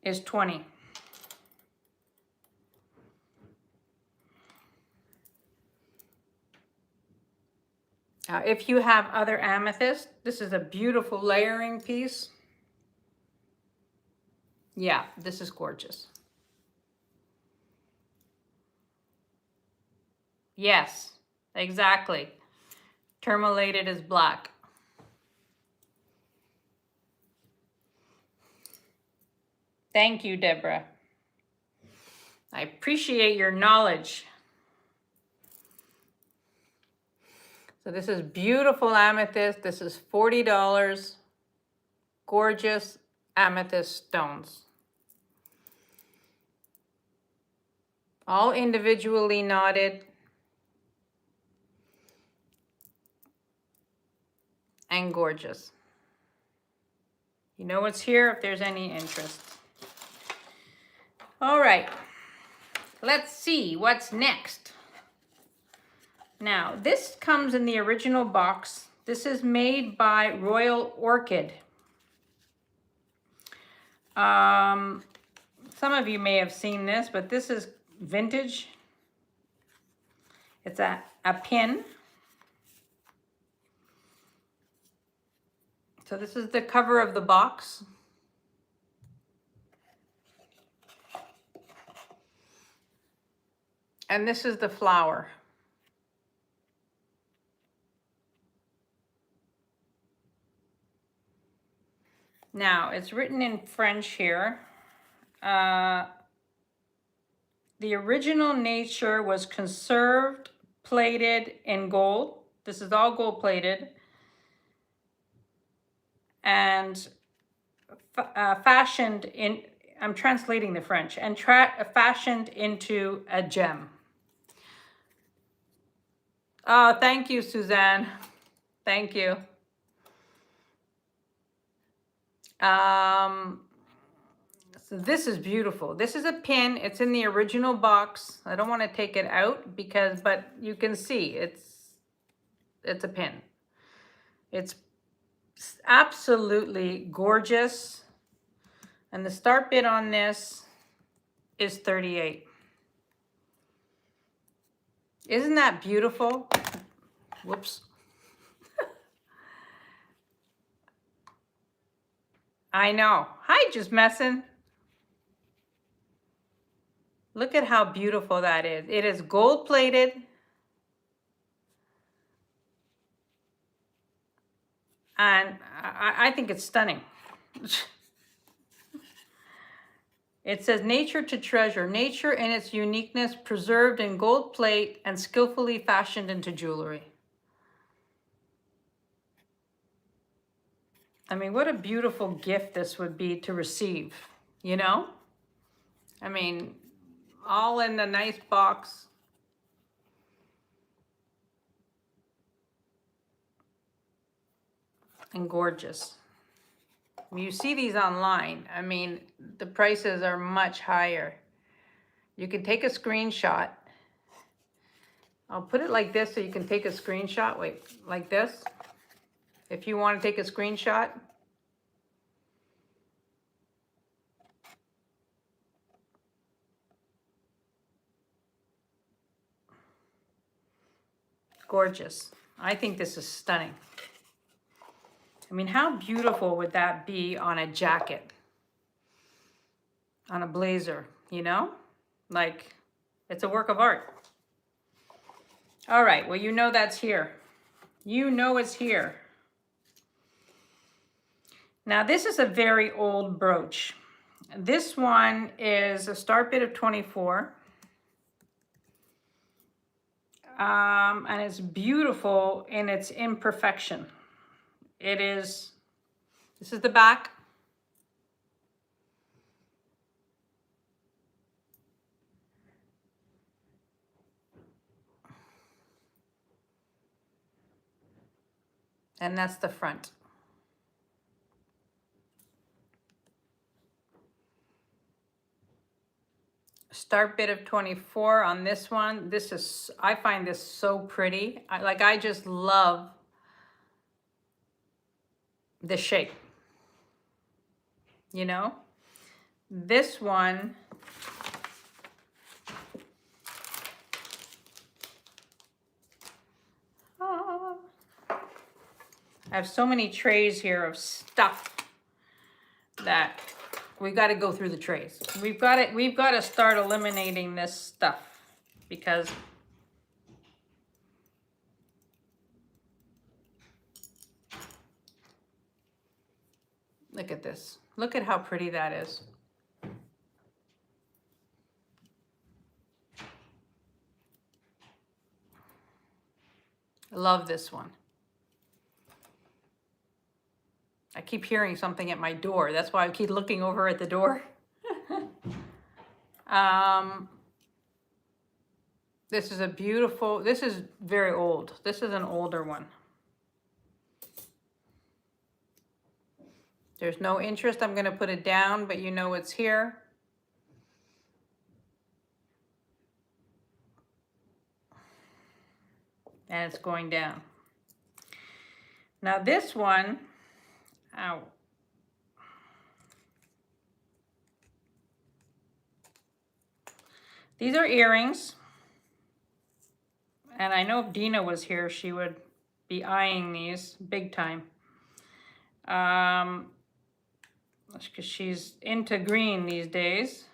is 20. If you have other amethyst, this is a beautiful layering piece. Yeah, this is gorgeous. Yes, exactly. Tourmalated is black. Thank you, Deborah. I appreciate your knowledge. So this is beautiful amethyst. This is $40. Gorgeous amethyst stones. All individually knotted. And gorgeous. You know what's here if there's any interest. All right, let's see what's next. Now, this comes in the original box. This is made by Royal Orchid. Some of you may have seen this, but this is vintage. It's a pin. So this is the cover of the box. And this is the flower. Now, it's written in French here. The original nature was conserved, plated in gold. This is all gold plated. And fashioned in, I'm translating the French, and fashioned into a gem. Oh, thank you, Suzanne. Thank you. So this is beautiful. This is a pin. It's in the original box. I don't want to take it out because, but you can see it's a pin. It's It's absolutely gorgeous. And the start bid on this is 38. Isn't that beautiful? Whoops. I know. Hi, just messing. Look at how beautiful that is. It is gold plated. And I think it's stunning. It says nature to treasure. Nature in its uniqueness preserved in gold plate and skillfully fashioned into jewelry. I mean, what a beautiful gift this would be to receive, you know? I mean, all in the nice box. And gorgeous. You see these online. I mean, the prices are much higher. You can take a screenshot. I'll put it like this so you can take a screenshot. Wait, like this. If you want to take a screenshot. Gorgeous. I think this is stunning. I mean, how beautiful would that be on a jacket? On a blazer, you know? Like, it's a work of art. All right, well, you know that's here. You know it's here. Now, this is a very old brooch. This one is a start bid of 24. And it's beautiful in its imperfection. It is, this is the back. And that's the front. Start bid of 24 on this one. This is, I find this so pretty. I just love the shape. You know? This one, I have so many trays here of stuff that we've got to go through the trays. We've got to start eliminating this stuff because look at this. Look at how pretty that is. I love this one. I keep hearing something at my door. That's why I keep looking over at the door. This is a beautiful, this is very old. This is an older one. There's no interest. I'm going to put it down, but you know it's here. And it's going down. Now this one, ow. These are earrings. And I know if Dina was here, she would be eyeing these big time. That's because she's into green these days.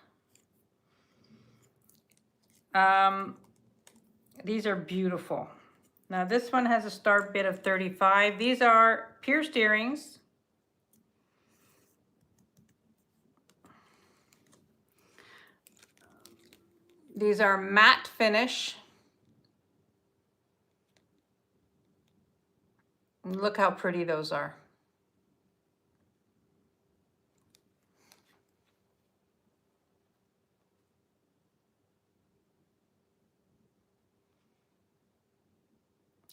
These are beautiful. Now this one has a start bid of 35. These are pierced earrings. These are matte finish. Look how pretty those are.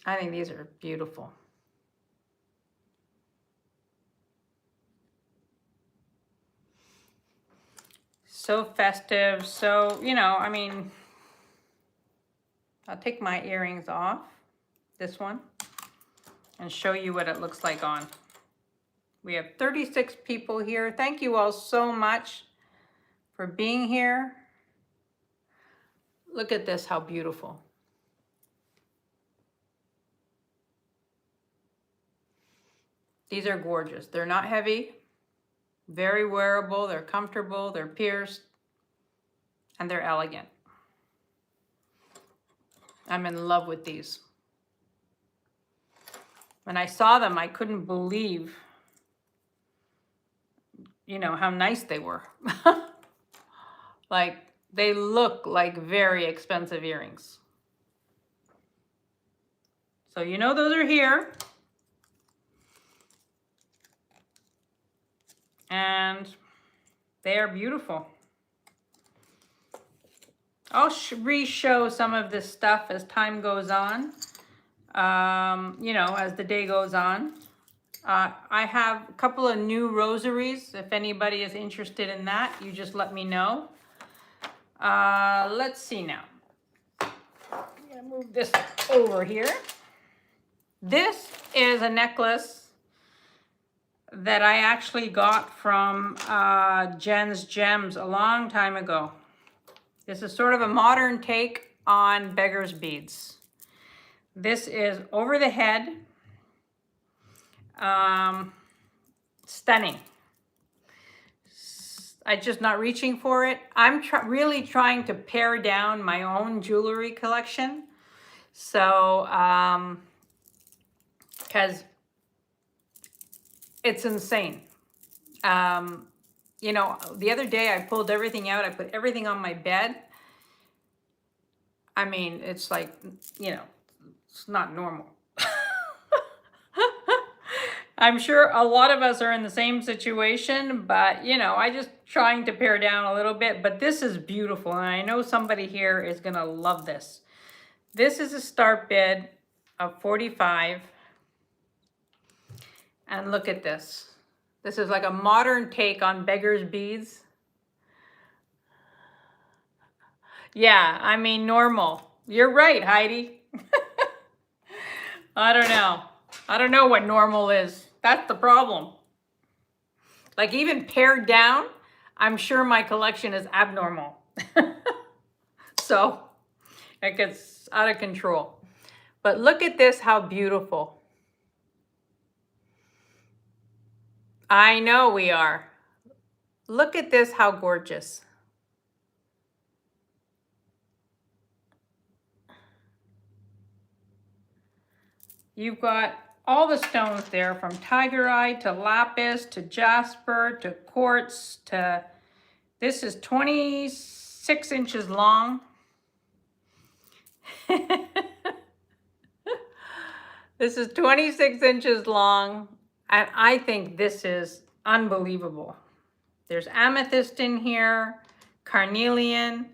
I think these are beautiful. So festive. So, you know, I mean, I'll take my earrings off, this one, and show you what it looks like on. We have 36 people here. Thank you all so much for being here. Look at this, how beautiful. These are gorgeous. They're not heavy, very wearable, they're comfortable, they're pierced, and they're elegant. I'm in love with these. When I saw them, I couldn't believe, you know, how nice they were. Like, they look like very expensive earrings. So you know those are here. And they are beautiful. I'll re-show some of this stuff as time goes on, you know, as the day goes on. I have a couple of new rosaries. If anybody is interested in that, you just let me know. Let's see now. I'm gonna move this over here. This is a necklace that I actually got from Jen's Gems a long time ago. This is sort of a modern take on beggar's beads. This is over the head. Stunning. I'm just not reaching for it. I'm really trying to pare down my own jewelry collection. So, because it's insane. You know, the other day I pulled everything out. I put everything on my bed. I mean, it's like, you know, it's not normal. I'm sure a lot of us are in the same situation, but, you know, I just trying to pare down a little bit. But this is beautiful, and I know somebody here is going to love this. This is a start bid of 45. And look at this. This is like a modern take on beggar's beads. Yeah, I mean, normal. You're right, Heidi. I don't know. I don't know what normal is. That's the problem. Like, even pared down, I'm sure my collection is abnormal. So it gets out of control. But look at this, how beautiful. I know we are. Look at this, how gorgeous. You've got all the stones there, from tigerite to lapis to jasper to quartz to, this is 26 inches long. This is 26 inches long, and I think this is unbelievable. There's amethyst in here, carnelian.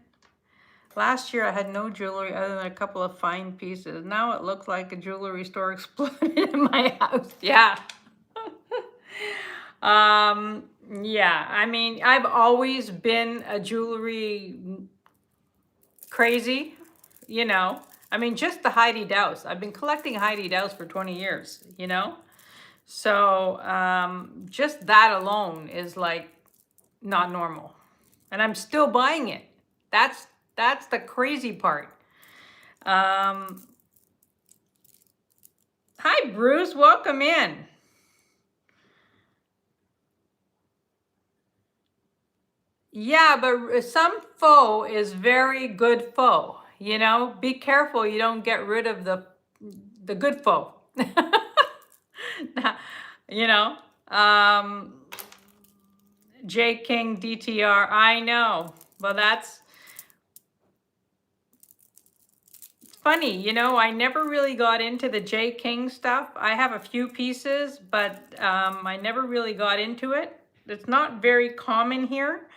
Last year I had no jewelry other than a couple of fine pieces. Now it looks like a jewelry store exploded in my house. Yeah. Yeah, I mean, I've always been a jewelry crazy, you know. I mean, just the Heidi Daus. I've been collecting Heidi Daus for 20 years, you know. So just that alone is like not normal. And I'm still buying it. That's the crazy part. Hi, Bruce. Welcome in. Yeah, but some faux is very good faux. You know, be careful you don't get rid of the good faux. You know, J King DTR. I know. Well, that's funny. You know, I never really got into the J King stuff. I have a few pieces, but I never really got into it. It's not very common here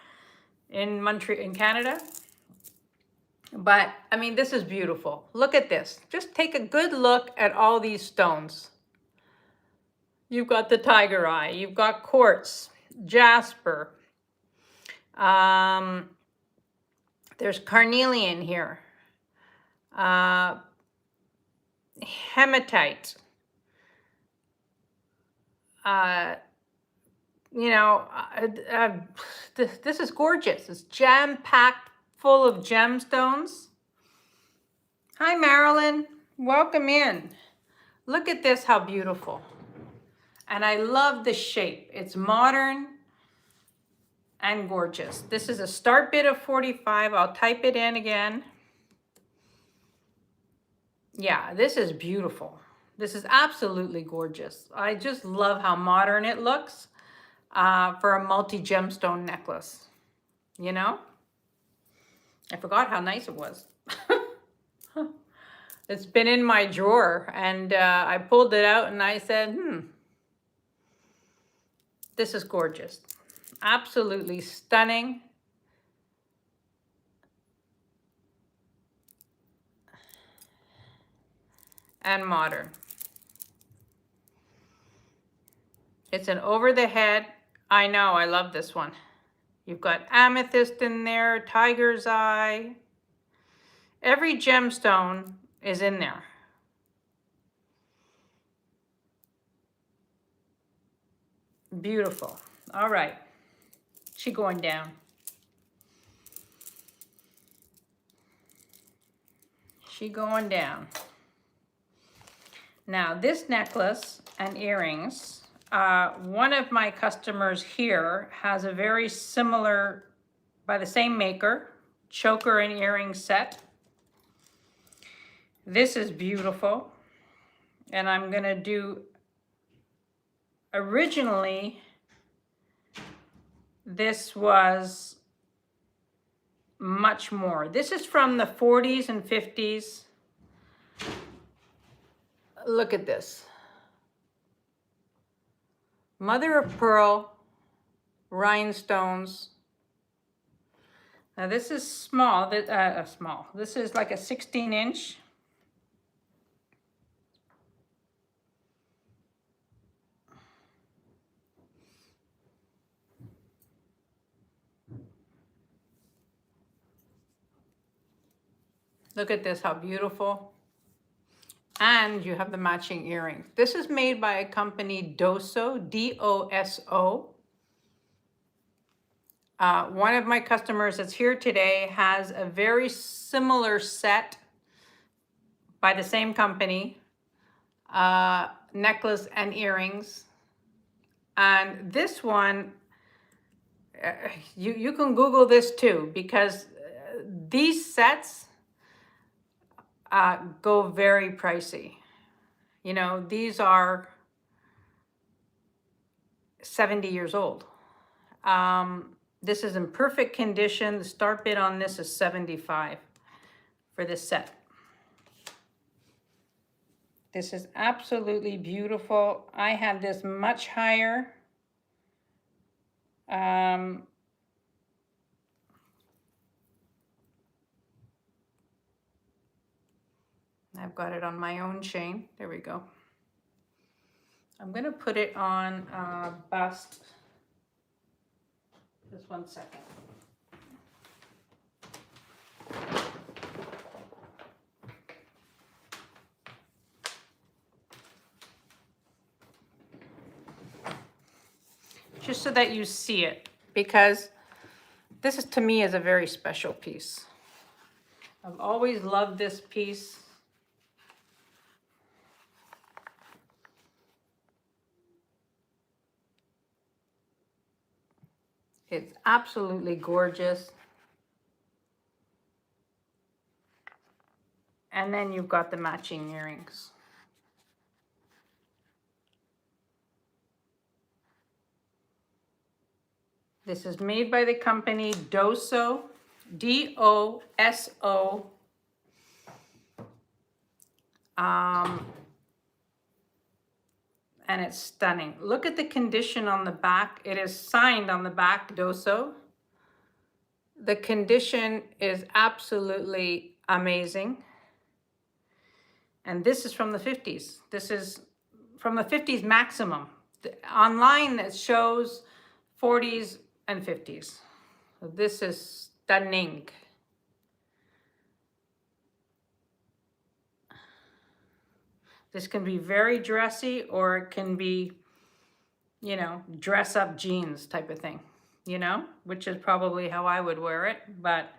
in Montreal, in Canada. But I mean, this is beautiful. Look at this. Just take a good look at all these stones. You've got the tiger eye, you've got quartz, jasper. There's carnelian here. Hematite. you know, this is gorgeous. It's jam-packed full of gemstones. Hi, Marilyn. Welcome in. Look at this, how beautiful. And I love the shape. It's modern and gorgeous. This is a start bid of 45. I'll type it in again. Yeah, this is beautiful. This is absolutely gorgeous. I just love how modern it looks for a multi-gemstone necklace. You know? I forgot how nice it was. It's been in my drawer, and I pulled it out and I said, this is gorgeous. Absolutely stunning. And modern. It's an over the head. I know, I love this one. You've got amethyst in there, tiger's eye. Every gemstone is in there. Beautiful. All right. She going down. She going down. Now this necklace and earrings, one of my customers here has a very similar, by the same maker, choker and earring set. This is beautiful. And I'm gonna do, originally, this was much more. This is from the 40s and 50s. Look at this. Mother of pearl, rhinestones. Now this is small, small. This is like a 16-inch. Look at this, how beautiful. And you have the matching earrings. This is made by a company, Doso, D-O-S-O. One of my customers that's here today has a very similar set by the same company, necklace and earrings. And this one, you can Google this too, because these sets go very pricey. You know, these are 70 years old. This is in perfect condition. The start bid on this is 75 for this set. This is absolutely beautiful. I had this much higher. I've got it on my own chain. There we go. I'm gonna put it on bust. Just 1 second. Just so that you see it, because this is, to me, is a very special piece. I've always loved this piece. It's absolutely gorgeous. And then you've got the matching earrings. This is made by the company Doso, D-O-S-O. And it's stunning. Look at the condition on the back. It is signed on the back, Doso. The condition is absolutely amazing. And this is from the 50s. This is from the 50s maximum. Online it shows 40s and 50s. So this is stunning. This can be very dressy, or it can be, you know, dress up jeans type of thing, you know, which is probably how I would wear it, but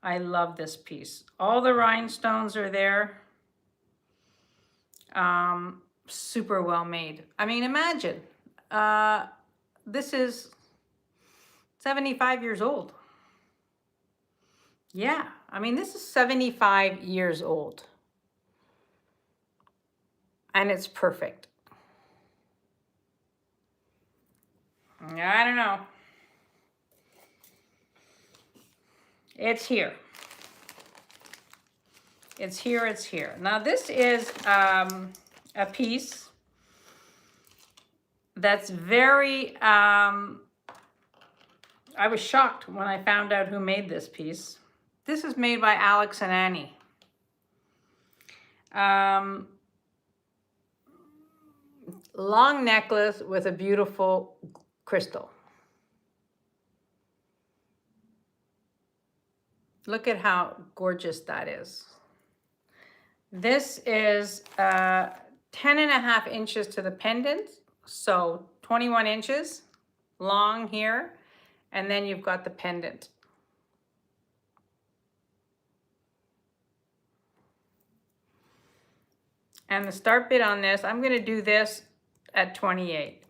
I love this piece. All the rhinestones are there. Super well made. I mean, imagine, this is 75 years old. Yeah, I mean, this is 75 years old. And it's perfect. I don't know. It's here. It's here, it's here. Now this is a piece that's very, I was shocked when I found out who made this piece. This is made by Alex and Annie. Long necklace with a beautiful crystal. Look at how gorgeous that is. This is 10.5 inches to the pendant, so 21 inches long here, and then you've got the pendant. And the start bid on this, I'm gonna do this at 28.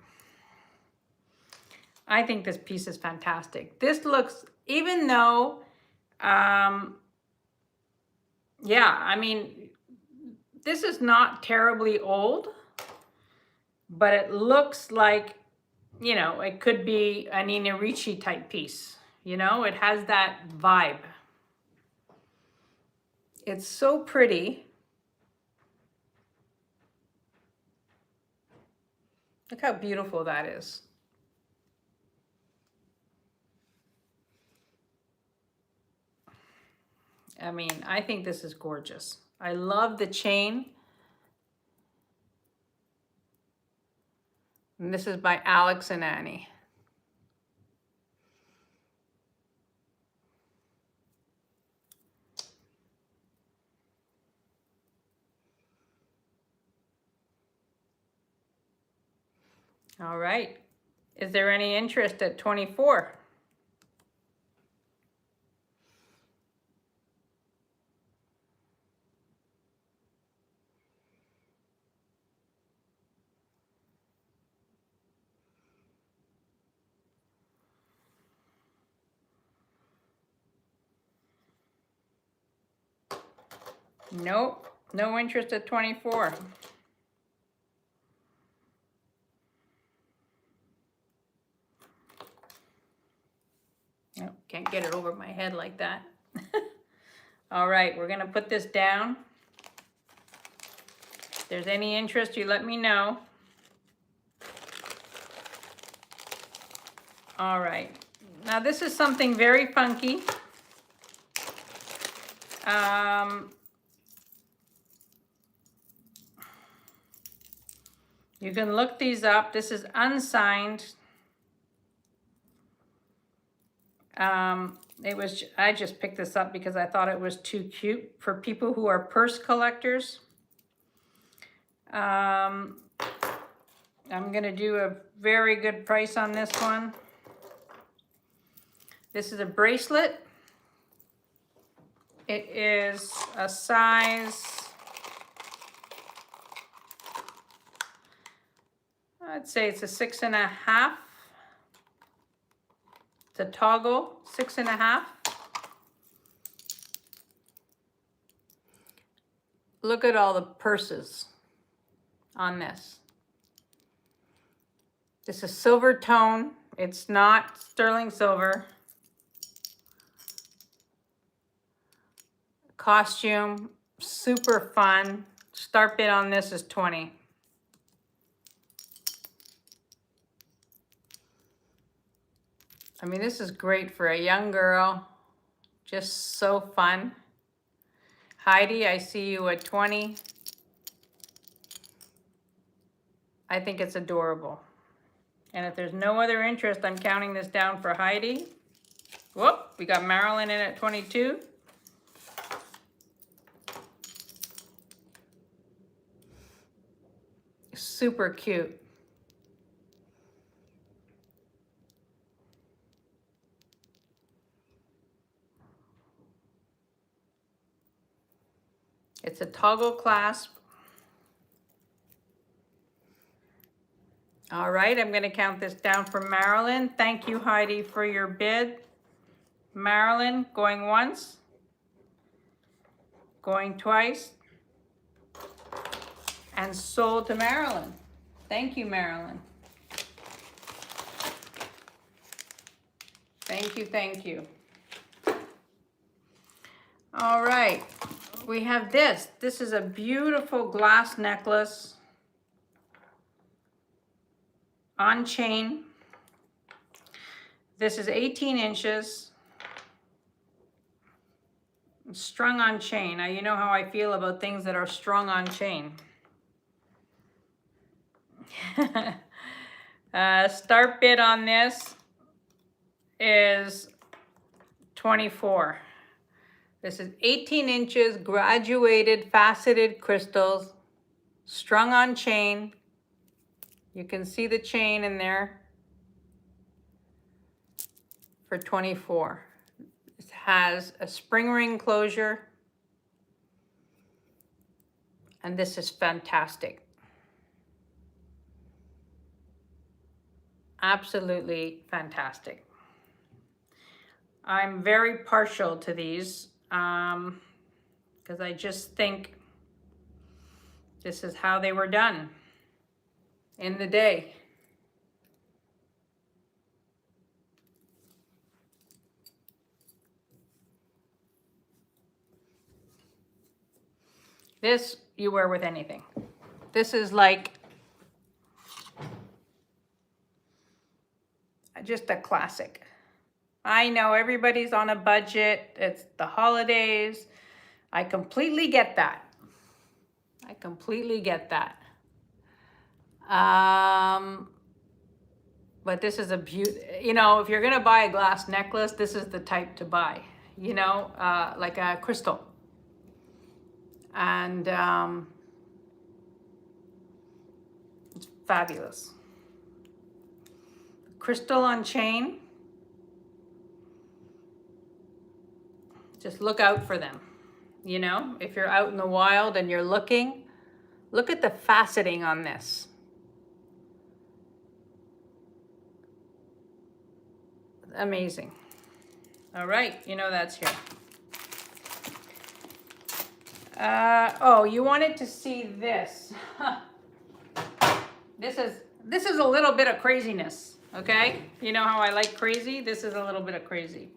I think this piece is fantastic. This looks, even though, yeah, I mean, this is not terribly old, but it looks like, you know, it could be a Nina Ricci type piece. You know, it has that vibe. It's so pretty. Look how beautiful that is. I mean, I think this is gorgeous. I love the chain. And this is by Alex and Annie. All right. Is there any interest at 24? Nope, no interest at 24. Nope, can't get it over my head like that. All right, we're gonna put this down. If there's any interest, you let me know. All right, now this is something very funky. You can look these up. This is unsigned. I just picked this up because I thought it was too cute for people who are purse collectors. I'm gonna do a very good price on this one. This is a bracelet. It is a size, I'd say it's a 6.5. It's a toggle, 6.5. Look at all the purses on this. This is silver tone. It's not sterling silver. Costume, super fun. Start bid on this is 20. I mean, this is great for a young girl. Just so fun. Heidi, I see you at 20. I think it's adorable. And if there's no other interest, I'm counting this down for Heidi. Whoop, we got Marilyn in at 22. Super cute. It's a toggle clasp. All right, I'm going to count this down for Marilyn. Thank you, Heidi, for your bid. Marilyn, going once, going twice, and sold to Marilyn. Thank you, Marilyn. Thank you, thank you. All right, we have this. This is a beautiful glass necklace on chain. This is 18 inches, strung on chain. Now, you know how I feel about things that are strung on chain. Start bid on this is 24. This is 18 inches, graduated, faceted crystals, strung on chain. You can see the chain in there for 24. It has a spring ring closure, and this is fantastic. Absolutely fantastic. I'm very partial to these because I just think this is how they were done in the day. This you wear with anything. This is like just a classic. I know everybody's on a budget. It's the holidays. I completely get that. I completely get that. But this is a you know, if you're gonna buy a glass necklace, this is the type to buy, you know, like a crystal. And it's fabulous. Crystal on chain. Just look out for them. You know, if you're out in the wild and you're looking, look at the faceting on this. Amazing. All right, you know that's here. Oh, you wanted to see this. This is a little bit of craziness, okay? You know how I like crazy? This is a little bit of crazy.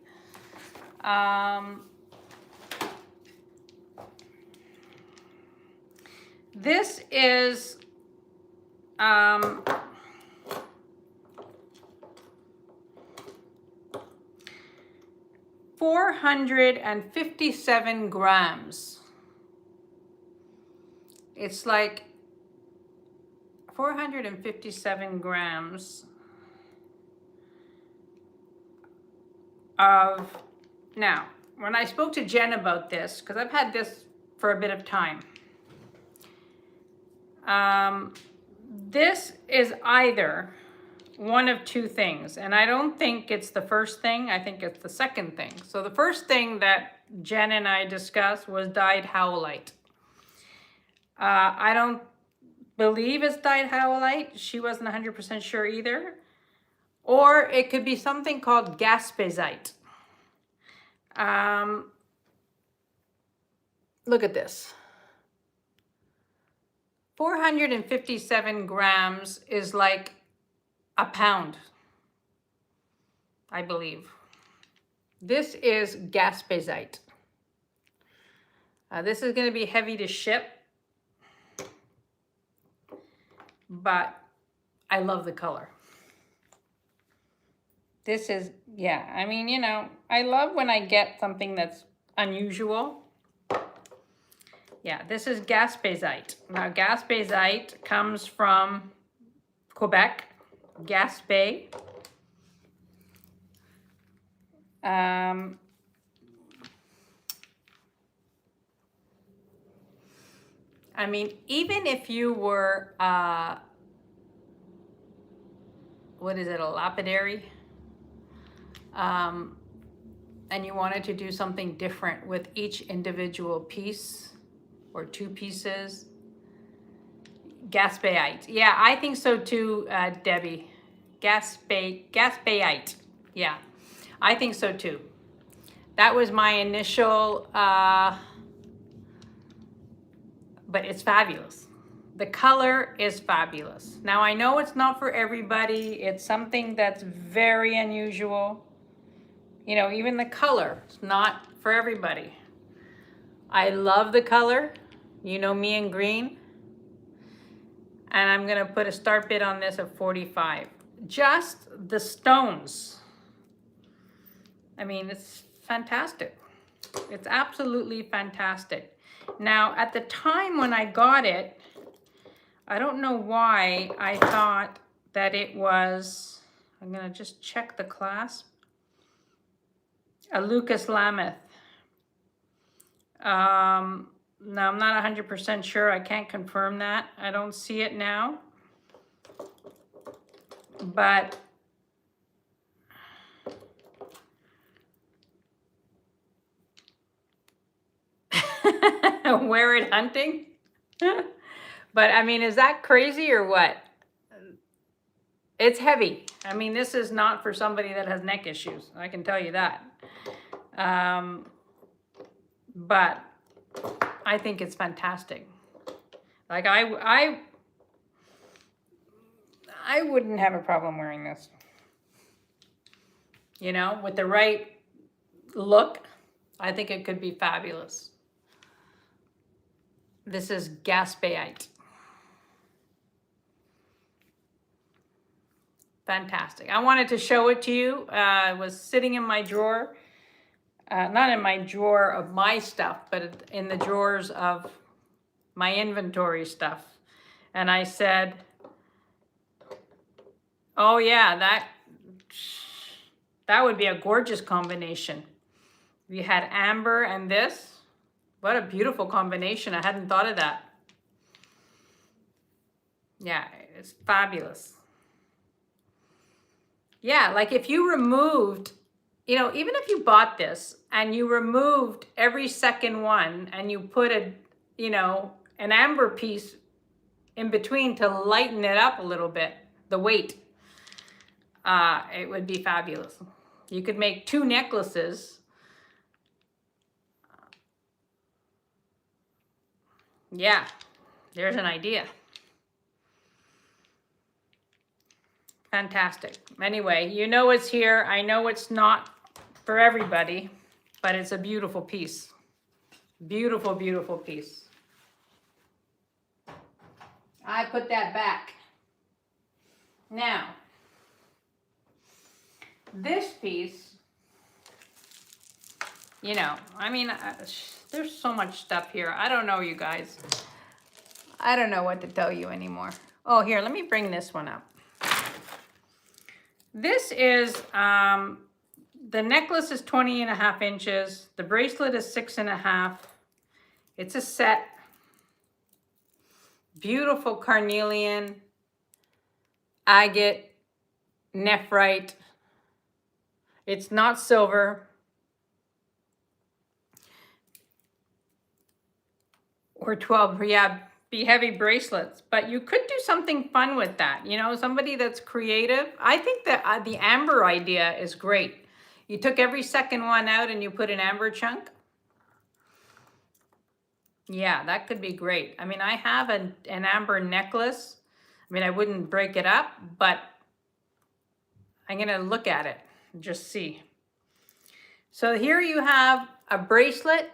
This is $457 grams. It's like 457 grams of, now, when I spoke to Jen about this, because I've had this for a bit of time, this is either one of two things, and I don't think it's the first thing, I think it's the second thing. So the first thing that Jen and I discussed was dyed howlite. I don't believe it's dyed howlite. She wasn't 100% sure either. Or it could be something called gaspesite. Look at this. 457 grams is like a pound, I believe. This is gaspesite. This is going to be heavy to ship, but I love the color. This is, yeah, I mean, you know, I love when I get something that's unusual. Yeah, this is gaspesite. Now, gaspesite comes from Quebec, Gaspé. I mean, even if you were, what is it, a lapidary? And you wanted to do something different with each individual piece, or 2 pieces. Gaspéite. Yeah, I think so too, Debbie. Gaspéite. Yeah, I think so too. That was my initial, but it's fabulous. The color is fabulous. Now I know it's not for everybody. It's something that's very unusual. You know, even the color, it's not for everybody. I love the color. You know me in green. And I'm gonna put a start bid on this of 45. Just the stones. I mean, it's fantastic. It's absolutely fantastic. Now, at the time when I got it, I don't know why I thought that it was, I'm gonna just check the clasp, a Lucas Lameth. No, I'm not 100% sure. I can't confirm that. I don't see it now. But wear it hunting? But I mean, is that crazy or what? It's heavy. I mean, this is not for somebody that has neck issues. I can tell you that. But I think it's fantastic. Like I wouldn't have a problem wearing this. You know, with the right look, I think it could be fabulous. This is Gaspéite. Fantastic. I wanted to show it to you. It was sitting in my drawer. Not in my drawer of my stuff, but in the drawers of my inventory stuff. And I said, oh yeah, that would be a gorgeous combination. If you had amber and this, what a beautiful combination. I hadn't thought of that. Yeah, it's fabulous. Yeah, like if you removed, you know, even if you bought this and you removed every second one and you put a, you know, an amber piece in between to lighten it up a little bit, the weight, it would be fabulous. You could make 2 necklaces. Yeah, there's an idea. Fantastic. Anyway, you know it's here. I know it's not for everybody, but it's a beautiful piece. Beautiful, beautiful piece. I put that back. Now, this piece, you know, I mean, there's so much stuff here. I don't know, you guys. I don't know what to tell you anymore. Oh, here, let me bring this one up. This is, the necklace is 20.5 inches. The bracelet is 6.5. It's a set. Beautiful carnelian, agate, nephrite. It's not silver. Or 12, yeah, be heavy bracelets. But you could do something fun with that. You know, somebody that's creative. I think that the amber idea is great. You took every second one out and you put an amber chunk. Yeah, that could be great. I mean, I have an amber necklace. I mean, I wouldn't break it up, but I'm going to look at it and just see. So here you have a bracelet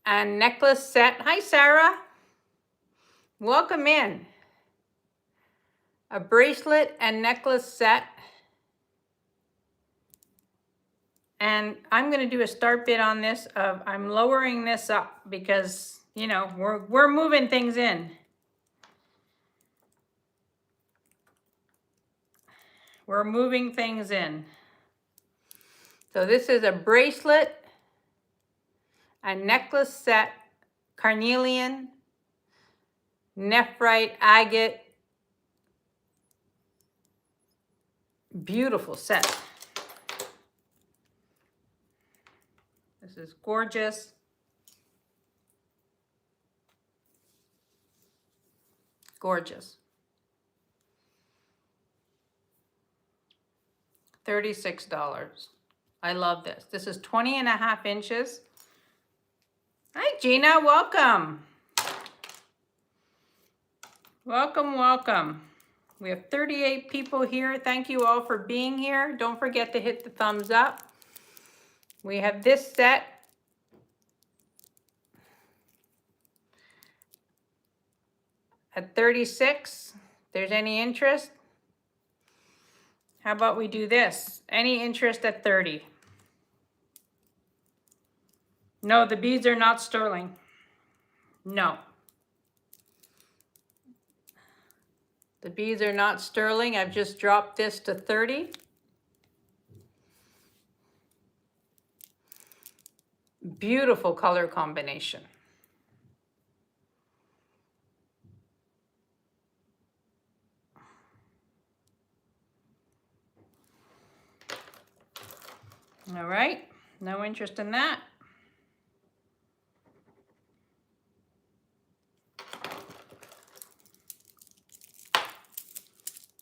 and necklace set. Hi, Sarah. Welcome in. A bracelet and necklace set. And I'm going to do a start bid on this of, I'm lowering this up because, you know, we're moving things in. We're moving things in. So this is a bracelet, a necklace set, carnelian, nephrite, agate. Beautiful set. This This is gorgeous. Gorgeous. $36. I love this. This is 20.5 inches. Hi, Gina. Welcome. Welcome, welcome. We have 38 people here. Thank you all for being here. Don't forget to hit the thumbs up. We have this set. At 36. If there's any interest. How about we do this? Any interest at 30? No, the beads are not sterling. No. The beads are not sterling. I've just dropped this to 30. Beautiful color combination. All right, no interest in that.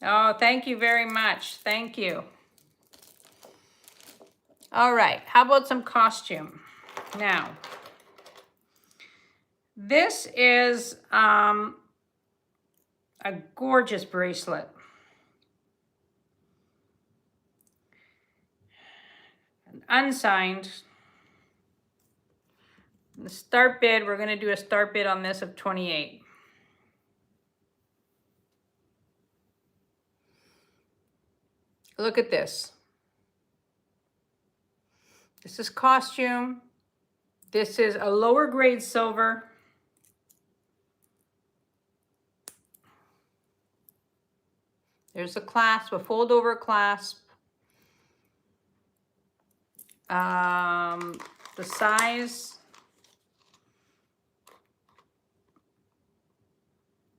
Oh, thank you very much. Thank you. All right, how about some costume? Now, this is a gorgeous bracelet. Unsigned. The start bid, we're going to do a start bid on this of 28. Look at this. This is costume. This is a lower grade silver. There's a clasp, a fold over clasp. The size,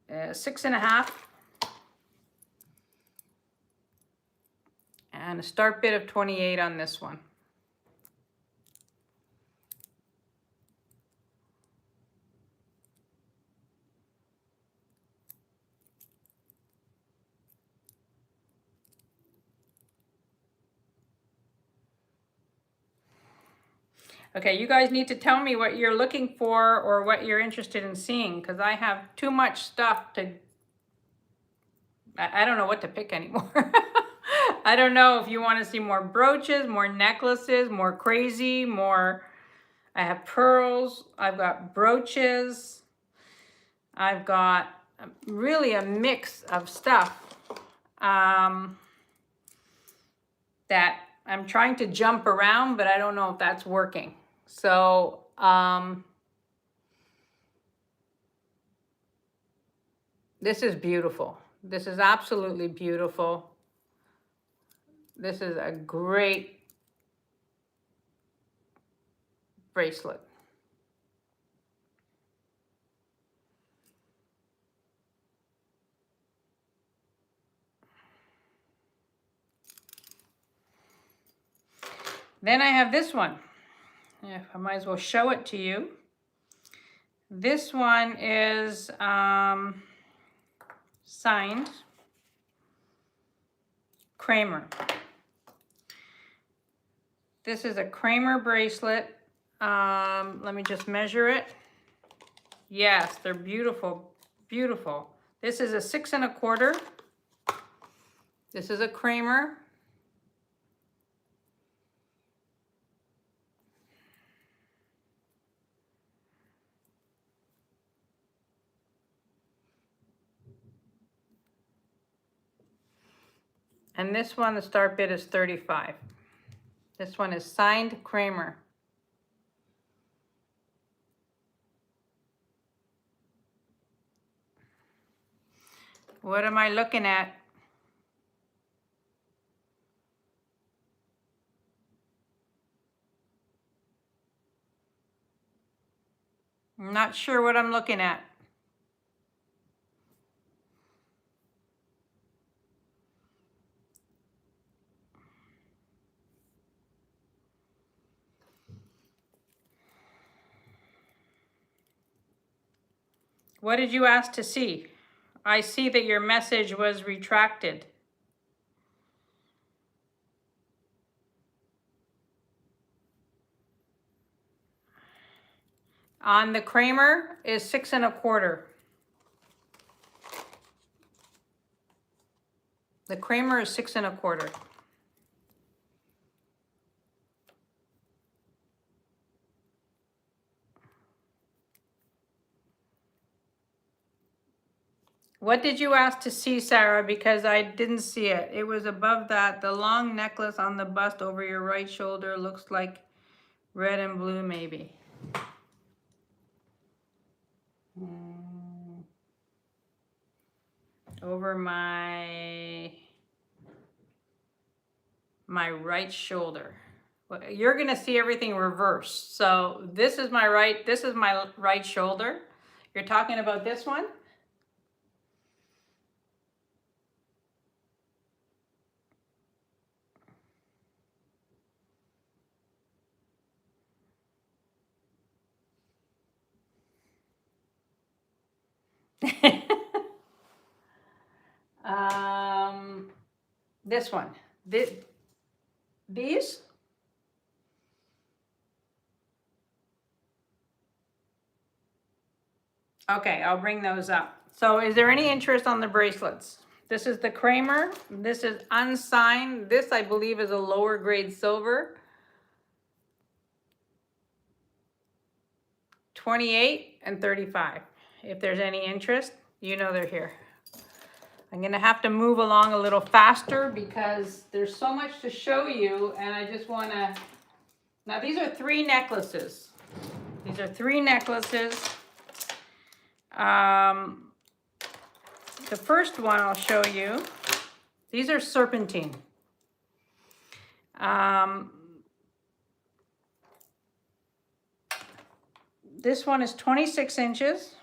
6.5. And a start bid of 28 on this one. Okay, you guys need to tell me what you're looking for or what you're interested in seeing, because I have too much stuff to, I don't know what to pick anymore. I don't know if you want to see more brooches, more necklaces, more crazy, more, I have pearls, I've got brooches, I've got really a mix of stuff that I'm trying to jump around, but I don't know if that's working. So, this is beautiful. This is absolutely beautiful. This is a great bracelet. Then I have this one. Yeah, I might as well show it to you. This one is signed Kramer. This is a Kramer bracelet. Let me just measure it. Yes, they're beautiful, beautiful. This is a 6 1/4. This is a Kramer. And this one, the start bid is 35. This one is signed Kramer. What am I looking at? I'm not sure what I'm looking at. What did you ask to see? I see that your message was retracted. On the Kramer is 6 1/4. The Kramer is 6 1/4. What did you ask to see, Sarah? Because I didn't see it. It was above that. The long necklace on the bust over your right shoulder looks like red and blue, maybe. Over my right shoulder. You're gonna see everything reversed. So this is my right shoulder. You're talking about this one? This one. These? Okay, I'll bring those up. So is there any interest on the bracelets? This is the Kramer. This is unsigned. This, I believe, is a lower grade silver. 28 and 35. If there's any interest, you know they're here. I'm gonna have to move along a little faster because there's so much to show you, and I just wanna, now these are 3 necklaces. These are 3 necklaces. The first one I'll show you, these are serpentine. This one is 26 inches.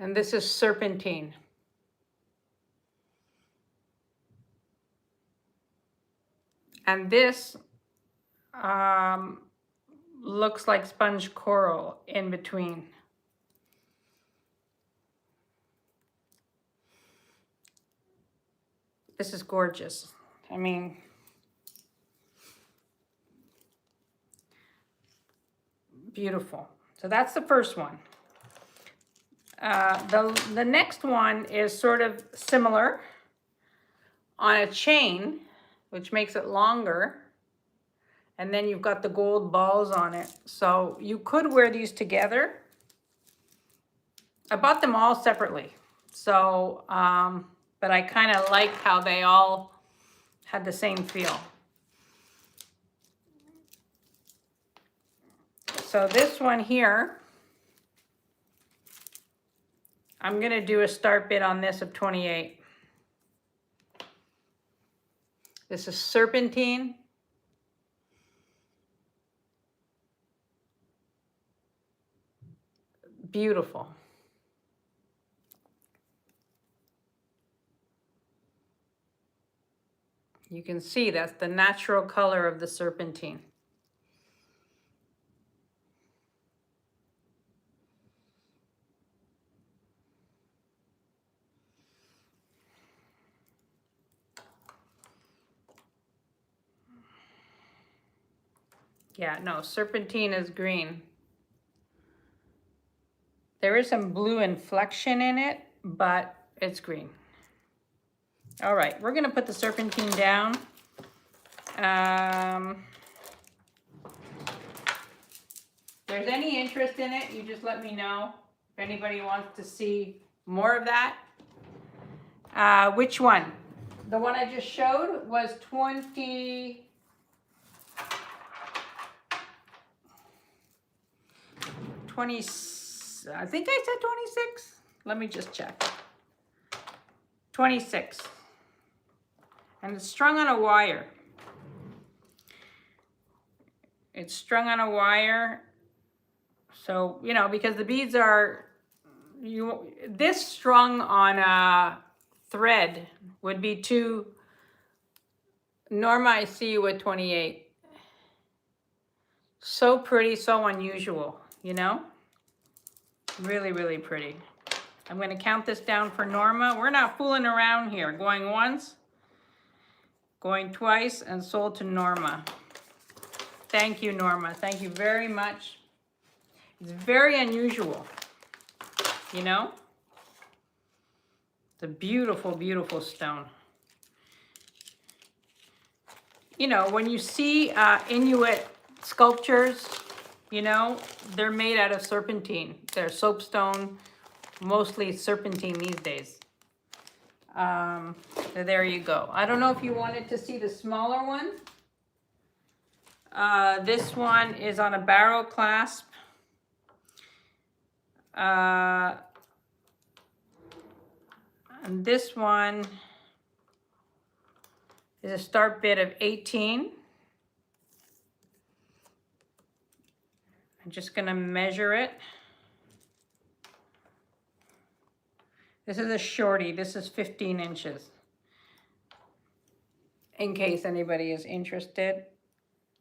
And this is serpentine. And this looks like sponge coral in between. This is gorgeous. I mean, beautiful. So that's the first one. The next one is sort of similar on a chain, which makes it longer. And then you've got the gold balls on it. So you could wear these together. I bought them all separately. So, but I kind of liked how they all had the same feel. So this one here, I'm gonna do a start bid on this of 28. This is serpentine. Beautiful. You can see that's the natural color of the serpentine. Yeah, no, serpentine is green. There is some blue inflection in it, but it's green. All right, we're gonna put the serpentine down. If there's any interest in it, you just let me know. If anybody wants to see more of that. Which one? The one I just showed was 20. I think I said 26. Let me just check. 26. And it's strung on a wire. It's strung on a wire. So, you know, because the beads are, this strung on a thread would be too, Norma, I see you at 28. So pretty, so unusual, you know? Really, really pretty. I'm going to count this down for Norma. We're not fooling around here. Going once, going twice, and sold to Norma. Thank you, Norma. Thank you very much. It's very unusual, you know? It's a beautiful, beautiful stone. You know, when you see Inuit sculptures, you know, they're made out of serpentine. They're soapstone, mostly serpentine these days. So there you go. I don't know if you wanted to see the smaller one. This one is on a barrel clasp. And this one is a start bid of 18. I'm just gonna measure it. This is a shorty. This is 15 inches. In case anybody is interested.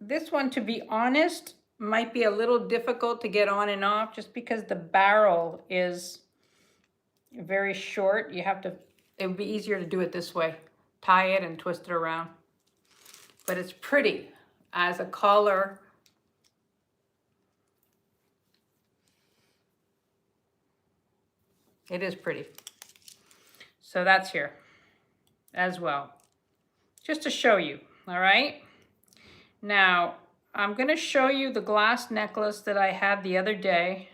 This one, to be honest, might be a little difficult to get on and off just because the barrel is very short. You have to, it would be easier to do it this way. Tie it and twist it around. But it's pretty as a collar. It is pretty. So that's here as well. Just to show you, all right? Now, I'm gonna show you the glass necklace that I had the other day.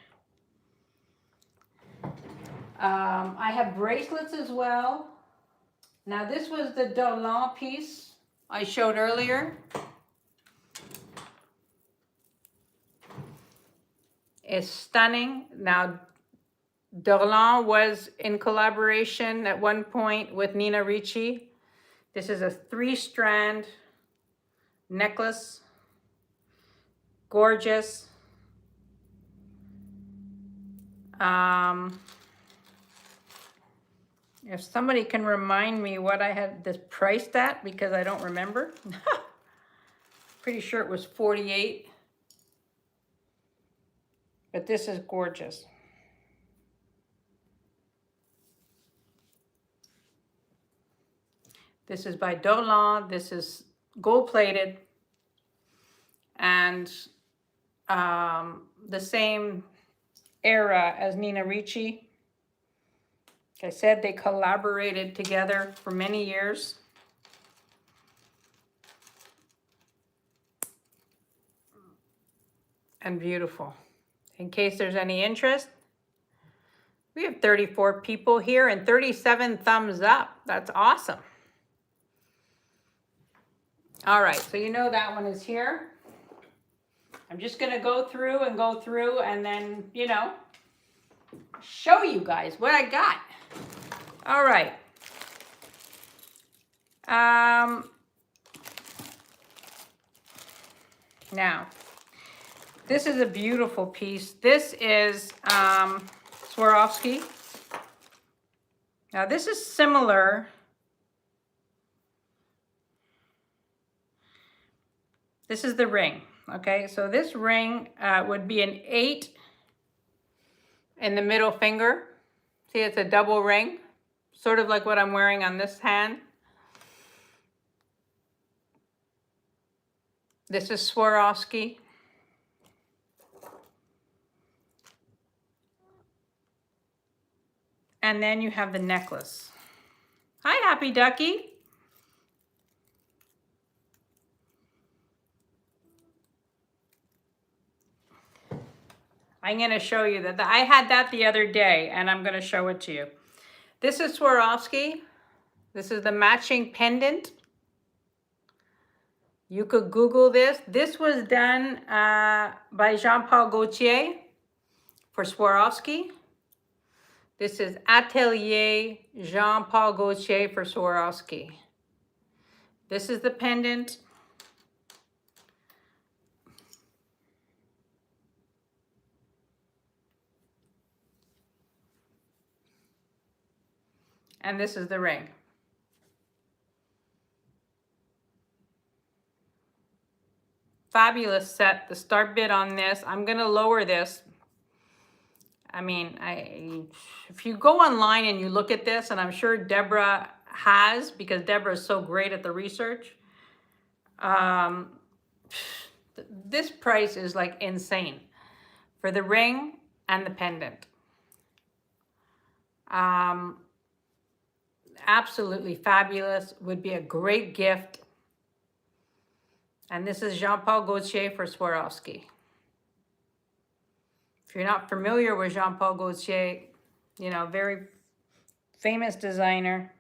I have bracelets as well. Now this was the Dolan piece I showed earlier. It's stunning. Now, Dolan was in collaboration at one point with Nina Ricci. This is a 3-strand necklace. Gorgeous. If somebody can remind me what I had this priced at, because I don't remember. Pretty sure it was 48. But this is gorgeous. This is by Dolan. This is gold plated. And the same era as Nina Ricci. Like I said, they collaborated together for many years. And beautiful. In case there's any interest, we have 34 people here and 37 thumbs up. That's awesome. All right, so you know that one is here. I'm just gonna go through and then, you know, show you guys what I got. All right. Now, this is a beautiful piece. This is Swarovski. Now this is similar. This is the ring, okay? So this ring would be an 8 in the middle finger. See, it's a double ring, sort of like what I'm wearing on this hand. This is Swarovski. And then you have the necklace. Hi, Happy Ducky. I'm gonna show you that. I had that the other day and I'm gonna show it to you. This is Swarovski. This is the matching pendant. You could Google this. This was done by Jean-Paul Gaultier for Swarovski. This is Atelier Jean-Paul Gaultier for Swarovski. This is the pendant. And this is the ring. fabulous set. The start bid on this, I'm going to lower this. I mean, if you go online and you look at this, and I'm sure Deborah has, because Deborah is so great at the research, this price is like insane for the ring and the pendant. Absolutely fabulous. Would be a great gift. And this is Jean-Paul Gaultier for Swarovski. If you're not familiar with Jean-Paul Gaultier, you know, very famous designer.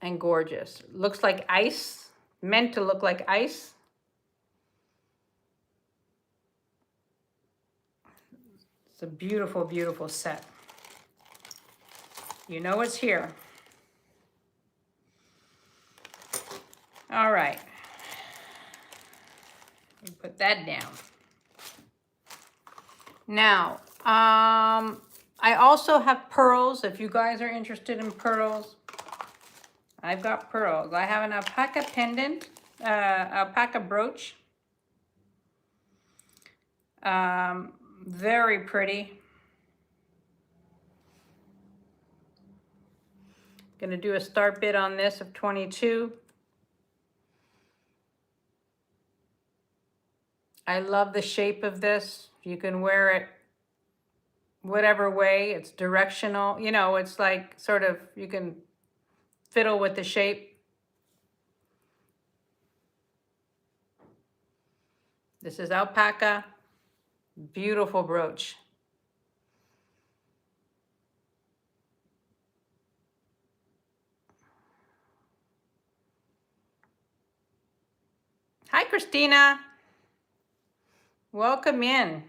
And gorgeous. Looks like ice, meant to look like ice. It's a beautiful, beautiful set. You know it's here. All right. Put that down. Now, I also have pearls. If you guys are interested in pearls, I've got pearls. I have an alpaca pendant, alpaca brooch. Very pretty. Gonna do a start bid on this of 22. I love the shape of this. You can wear it whatever way. It's directional. You know, it's like sort of, you can fiddle with the shape. This is alpaca. Beautiful brooch. Hi, Christina. Welcome in.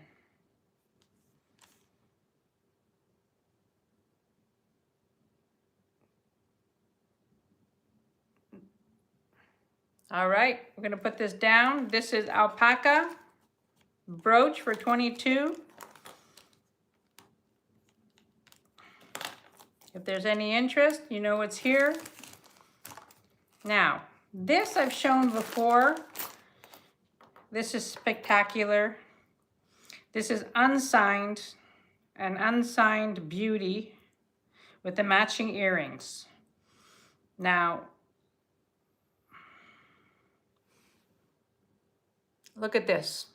All right, we're gonna put this down. This is alpaca brooch for 22. If there's any interest, you know it's here. Now, this I've shown before. This is spectacular. This is unsigned, an unsigned beauty with the matching earrings. Now, look at this.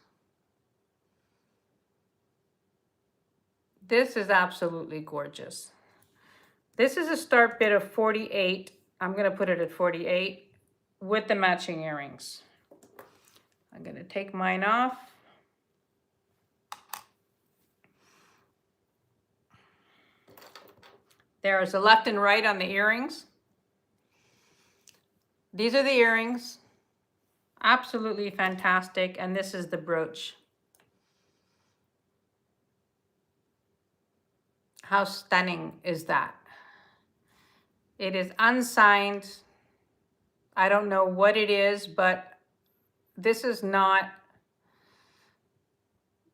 This is absolutely gorgeous. This is a start bid of 48. I'm gonna put it at 48 with the matching earrings. I'm gonna take mine off. There's a left and right on the earrings. These are the earrings. Absolutely fantastic. And this is the brooch. How stunning is that? It is unsigned. I don't know what it is, but this is not,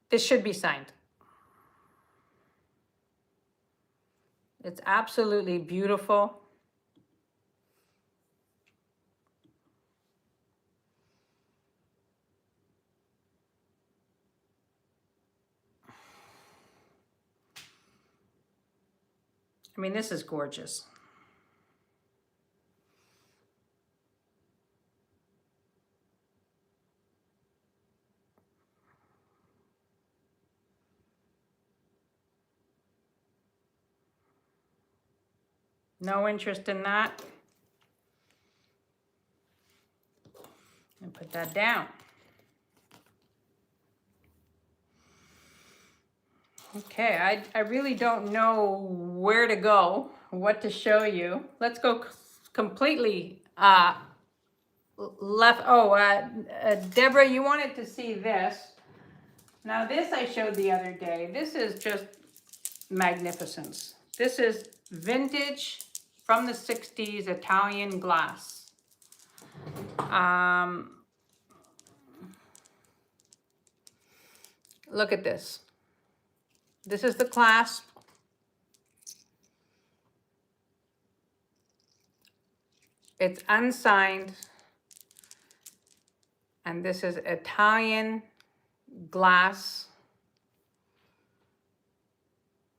this should be signed. It's absolutely beautiful. I mean, this is gorgeous. No interest in that. And put that down. Okay, I really don't know where to go, what to show you. Let's go completely left. Oh, Deborah, you wanted to see this. Now this I showed the other day. This is just magnificence. This is vintage from the 60s Italian glass. Look at this. This is the clasp. It's unsigned. And this is Italian glass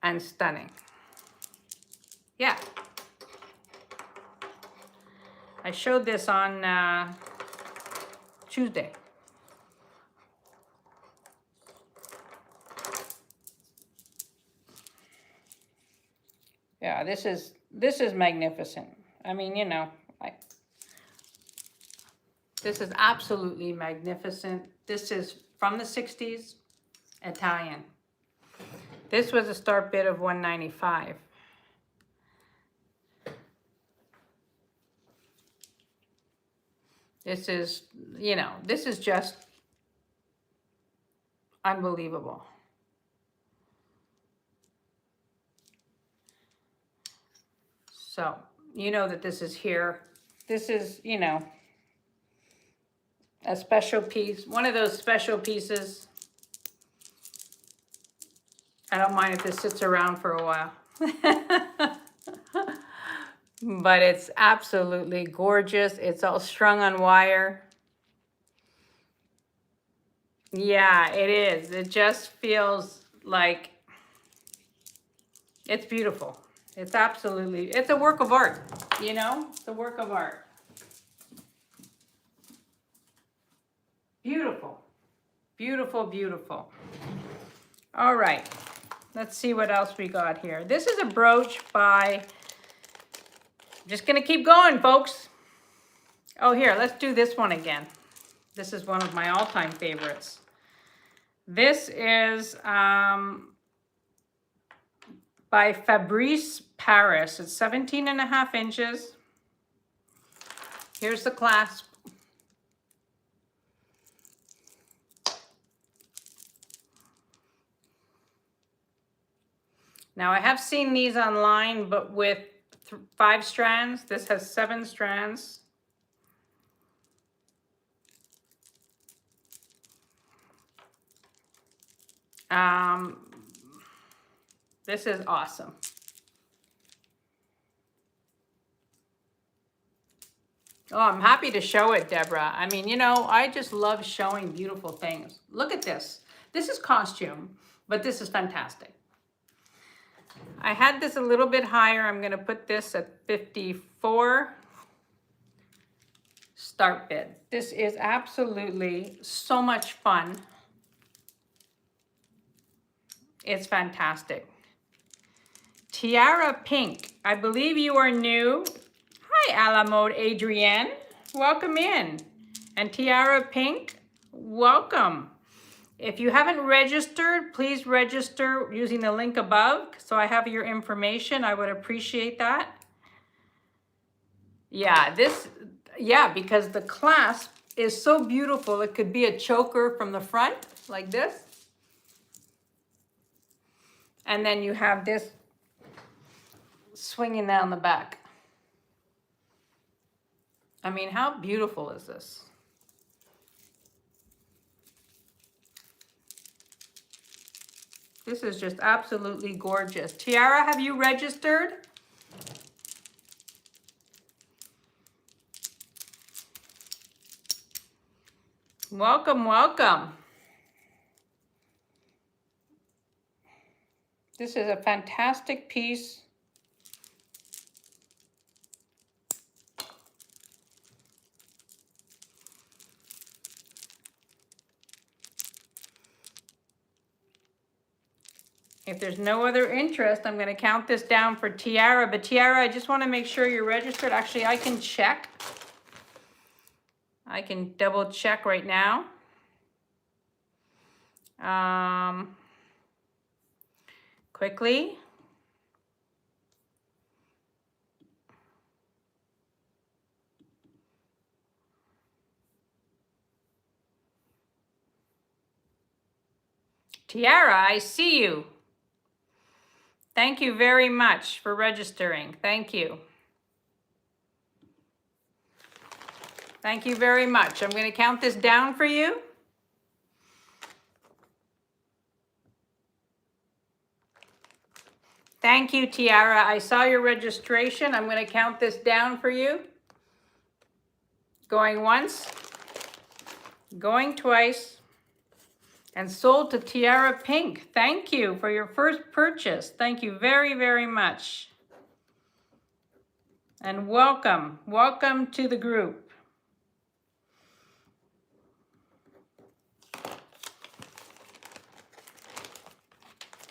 and stunning. Yeah. I showed this on Tuesday. Yeah, this is magnificent. I mean, you know, this is absolutely magnificent. This is from the 60s, Italian. This was a start bid of $195. This is, you know, this is just unbelievable. So, you know that this is here. This is, you know, a special piece, one of those special pieces. I don't mind if this sits around for a while. But it's absolutely gorgeous. It's all strung on wire. Yeah, it is. It just feels like it's beautiful. It's absolutely, it's a work of art, you know? It's a work of art. Beautiful. Beautiful, beautiful. All right. Let's see what else we got here. This is a brooch by, just gonna keep going, folks. Oh, here, let's do this one again. This is one of my all-time favorites. This is by Fabrice Paris. It's 17.5 inches. Here's the clasp. Now I have seen these online, but with 5 strands. This has 7 strands. This is awesome. Oh, I'm happy to show it, Deborah. I mean, you know, I just love showing beautiful things. Look at this. This is costume, but this is fantastic. I had this a little bit higher. I'm going to put this at 54. Start bid. This is absolutely so much fun. It's fantastic. Tiara Pink. I believe you are new. Hi, a la mode Adrienne. Welcome in. And Tiara Pink, welcome. If you haven't registered, please register using the link above so I have your information. I would appreciate that. Yeah, because the clasp is so beautiful. It could be a choker from the front like this. And then you have this swinging down the back. I mean, how beautiful is this? This is just absolutely gorgeous. Tiara, have you registered? Welcome, welcome. This is a fantastic piece. If there's no other interest, I'm going to count this down for Tiara. But Tiara, I just want to make sure you're registered. Actually, I can check. I can double check right now. Quickly. Tiara, I see you. Thank you very much for registering. Thank you. Thank you very much. I'm going to count this down for you. Thank you, Tiara. I saw your registration. I'm going to count this down for you. Going once, going twice, and sold to Tiara Pink. Thank you for your first purchase. Thank you very, very much. And welcome, welcome to the group.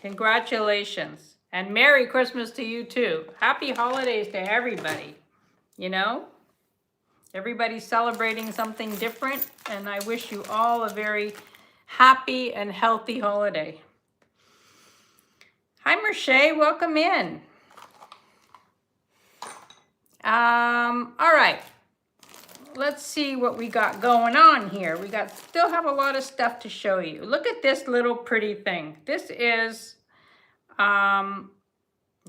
Congratulations. And Merry Christmas to you too. Happy holidays to everybody. You know, everybody's celebrating something different, and I wish you all a very happy and healthy holiday. Hi, Merche, welcome in. All right, let's see what we got going on here. We still have a lot of stuff to show you. Look at this little pretty thing. This is,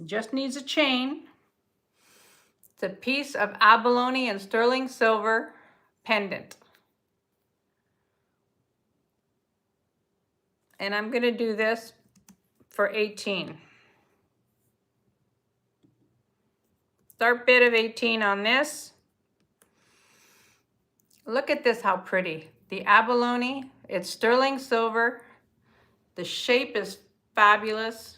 just needs a chain. It's a piece of abalone and sterling silver pendant. And I'm gonna do this for 18. Start bid of 18 on this. Look at this, how pretty. The abalone, it's sterling silver. The shape is fabulous.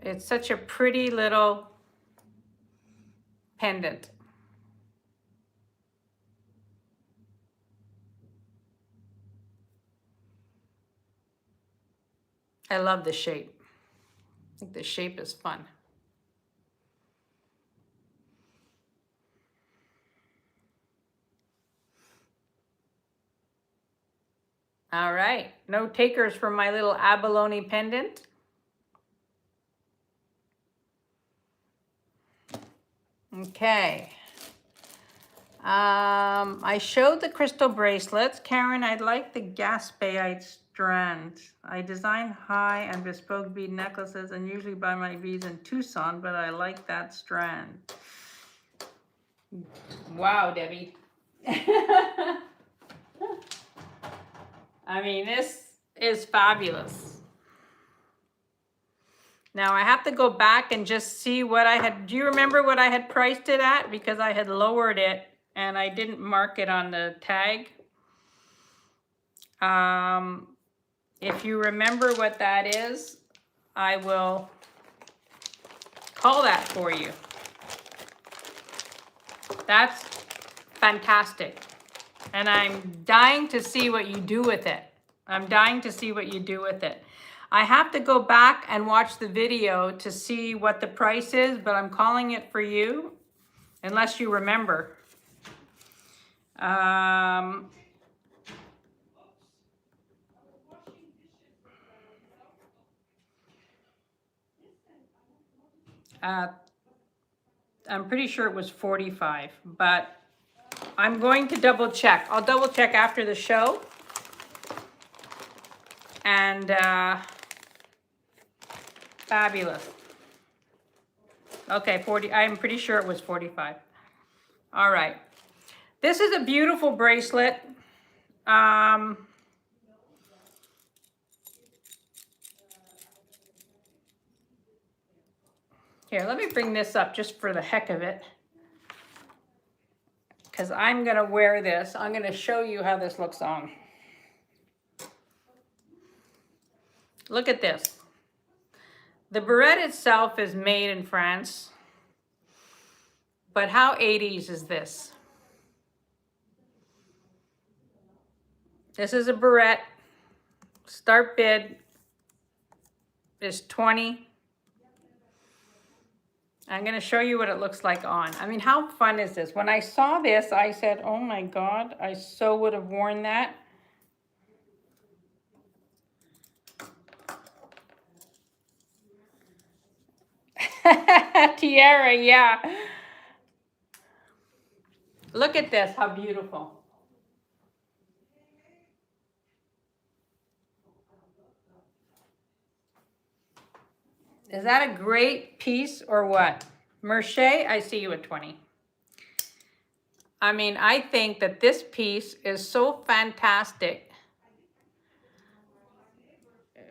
It's such a pretty little pendant. I love the shape. I think the shape is fun. All right, no takers for my little abalone pendant. Okay. I showed the crystal bracelets. Karen, I'd like the Gaspéite strand. I design high and bespoke bead necklaces and usually buy my beads in Tucson, but I like that strand. Wow, Debbie. I mean, this is fabulous. Now I have to go back and just see what I had, do you remember what I had priced it at? Because I had lowered it and I didn't mark it on the tag. If you remember what that is, I will call that for you. That's fantastic. And I'm dying to see what you do with it. I'm dying to see what you do with it. I have to go back and watch the video to see what the price is, but I'm calling it for you, unless you remember. I'm pretty sure it was 45, but I'm going to double check. I'll double check after the show. And fabulous. Okay, 40, I'm pretty sure it was 45. All right. This is a beautiful bracelet. Here, let me bring this up just for the heck of it. Because I'm going to wear this. I'm going to show you how this looks on. Look at this. The barrette itself is made in France. But how 80s is this? This is a barrette. Start bid is 20. I'm going to show you what it looks like on. I mean, how fun is this? When I saw this, I said, oh my God, I so would have worn that. Tiara, yeah. Look at this, how beautiful. Is that a great piece or what? Merche, I see you at 20. I mean, I think that this piece is so fantastic.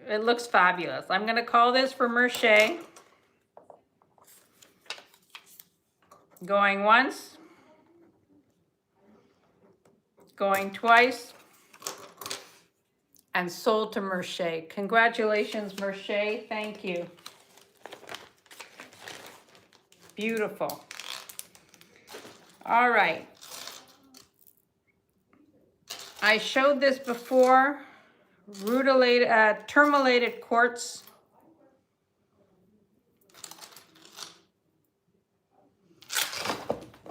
It looks fabulous. I'm going to call this for Merche. Going once, going twice, and sold to Merche. Congratulations, Merche. Thank you. Beautiful. All right. I showed this before. Tourmalated quartz.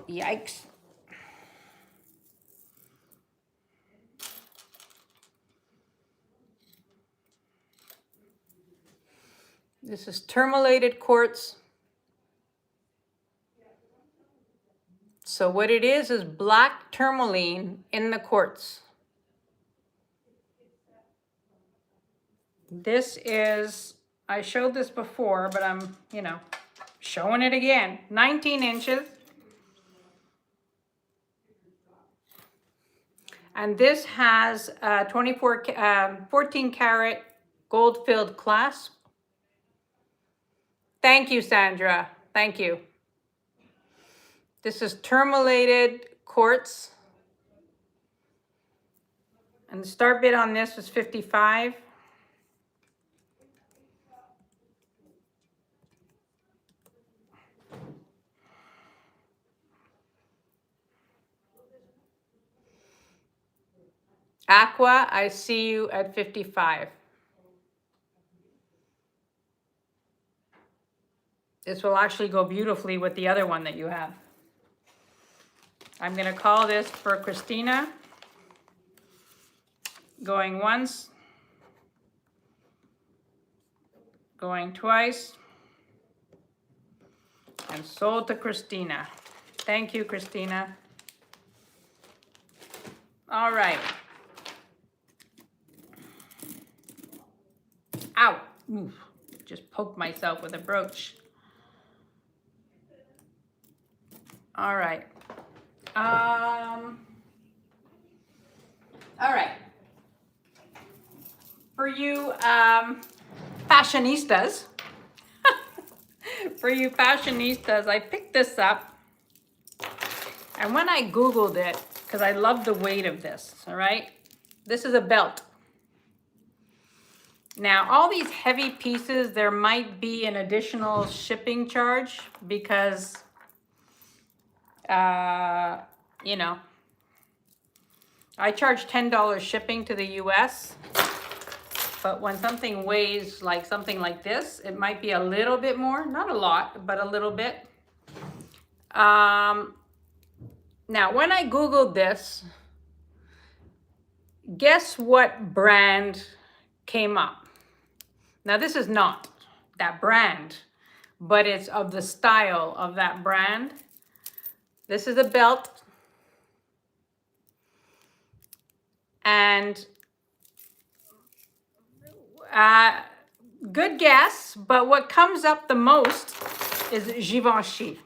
Yikes. This is tourmalated quartz. So what it is black tourmaline in the quartz. This is, I showed this before, but I'm, showing it again. 19 inches. And this has 14 karat gold filled clasp. Thank you, Sandra. Thank you. This is tourmalated quartz. And the start bid on this was $55. Aqua, I see you at 55. This will actually go beautifully with the other one that you have. I'm going to call this for Christina. Going once. Going twice. And sold to Christina. Thank you, Christina. All right. Ow. Oof. Just poked myself with a brooch. All right. All right. For you fashionistas, I picked this up. And when I Googled it, because I love the weight of this, all right? This is a belt. Now, all these heavy pieces, there might be an additional shipping charge because, I charge $10 shipping to the US, but when something weighs like something like this, it might be a little bit more, not a lot, but a little bit. Now, when I Googled this, guess what brand came up? Now, this is not that brand, but it's of the style of that brand. This is a belt. And good guess, but what comes up the most is Givenchy.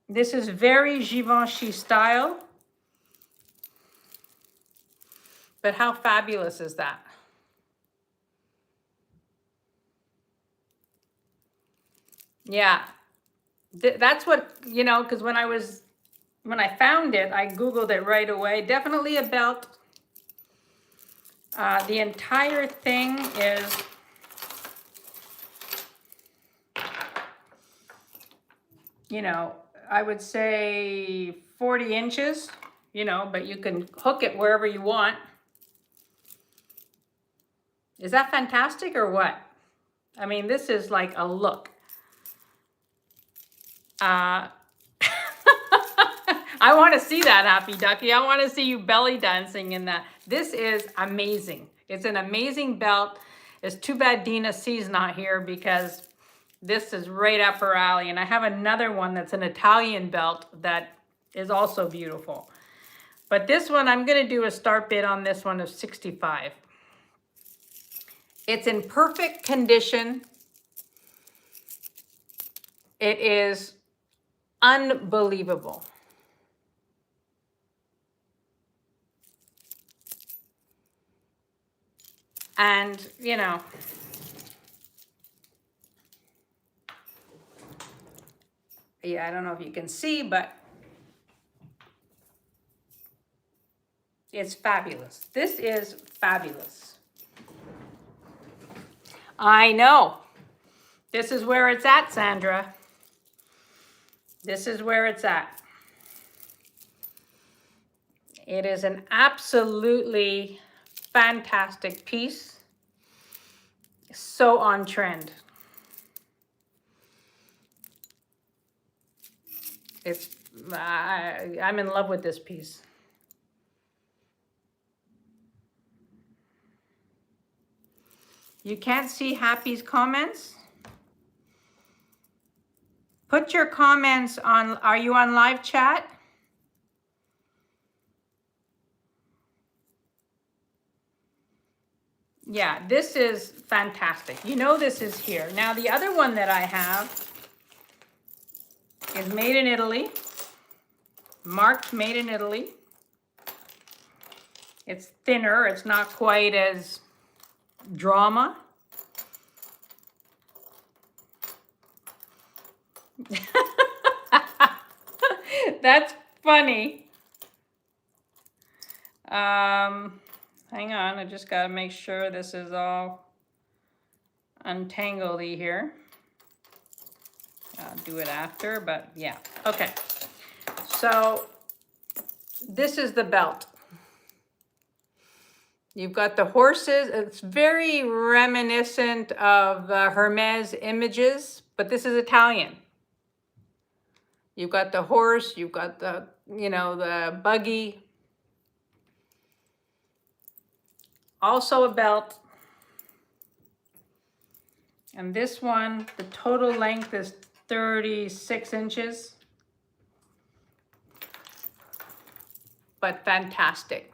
This is very Givenchy style. But how fabulous is that? Yeah, that's what, because when I found it, I Googled it right away. Definitely a belt. The entire thing is, I would say 40 inches, but you can hook it wherever you want. Is that fantastic or what? I mean, this is like a look. I want to see that, Happy Ducky. I want to see you belly dancing in that. This is amazing. It's an amazing belt. It's too bad Dina C's not here because this is right up her alley. And I have another one that's an Italian belt that is also beautiful. But this one, I'm going to do a start bid on this one of 65. It's in perfect condition. It is unbelievable. And, Yeah, I don't know if you can see, but it's fabulous. This is fabulous. I know. This is where it's at, Sandra. This is where it's at. It is an absolutely fantastic piece. So on trend. It's, I'm in love with this piece. You can't see Happy's comments? Put your comments on, are you on live chat? Yeah, this is fantastic. You know this is here. Now the other one that I have is made in Italy. Marked made in Italy. It's thinner, it's not quite as drama. That's funny. Hang on, I just gotta make sure this is all untangled here. I'll do it after, but yeah. Okay, so this is the belt. You've got the horses. It's very reminiscent of Hermes images, but this is Italian. You've got the horse, you've got the, you know, the buggy. Also a belt. And this one, the total length is 36 inches. But fantastic.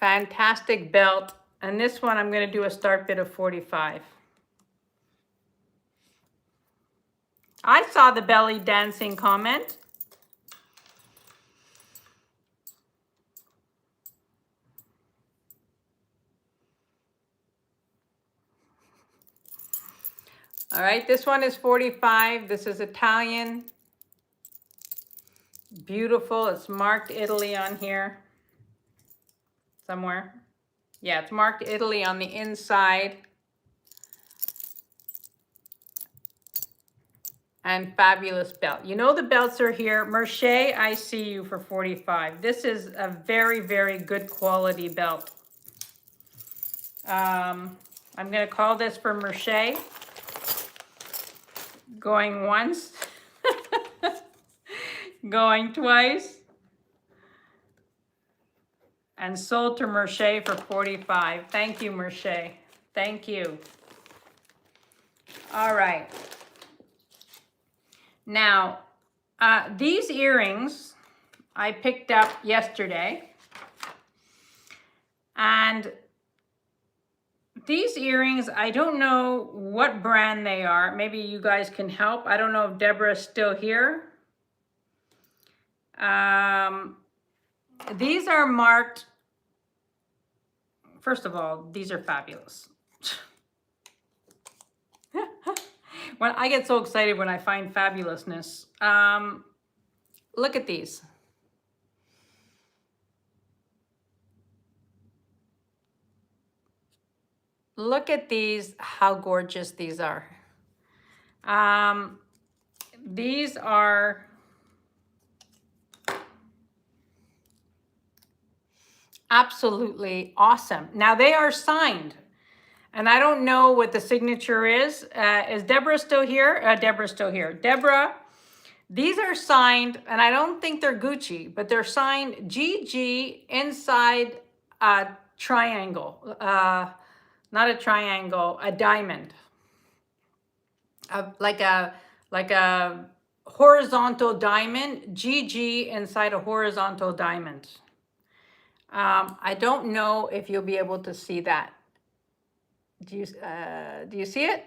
Fantastic belt. And this one, I'm going to do a start bid of 45. I saw the belly dancing comment. All right, this one is 45. This is Italian. Beautiful. It's marked Italy on here somewhere. Yeah, it's marked Italy on the inside. And fabulous belt. You know the belts are here. Merce, I see you for 45. This is a very, very good quality belt. I'm going to call this for Merce. Going once. Going twice. And sold to Merce for 45. Thank you, Merce. Thank you. All right. Now, these earrings I picked up yesterday. And these earrings, I don't know what brand they are. Maybe you guys can help. I don't know if Deborah's still here. These are marked. First of all, these are fabulous. When I get so excited when I find fabulousness. Look at these. Look at these, how gorgeous these are. These are absolutely awesome. Now they are signed. And I don't know what the signature is. Is Deborah still here? Deborah's still here. Deborah, these are signed, and I don't think they're Gucci, but they're signed GG inside a triangle. Not a triangle, a diamond. Like a horizontal diamond, GG inside a horizontal diamond. I don't know if you'll be able to see that. Do you see it?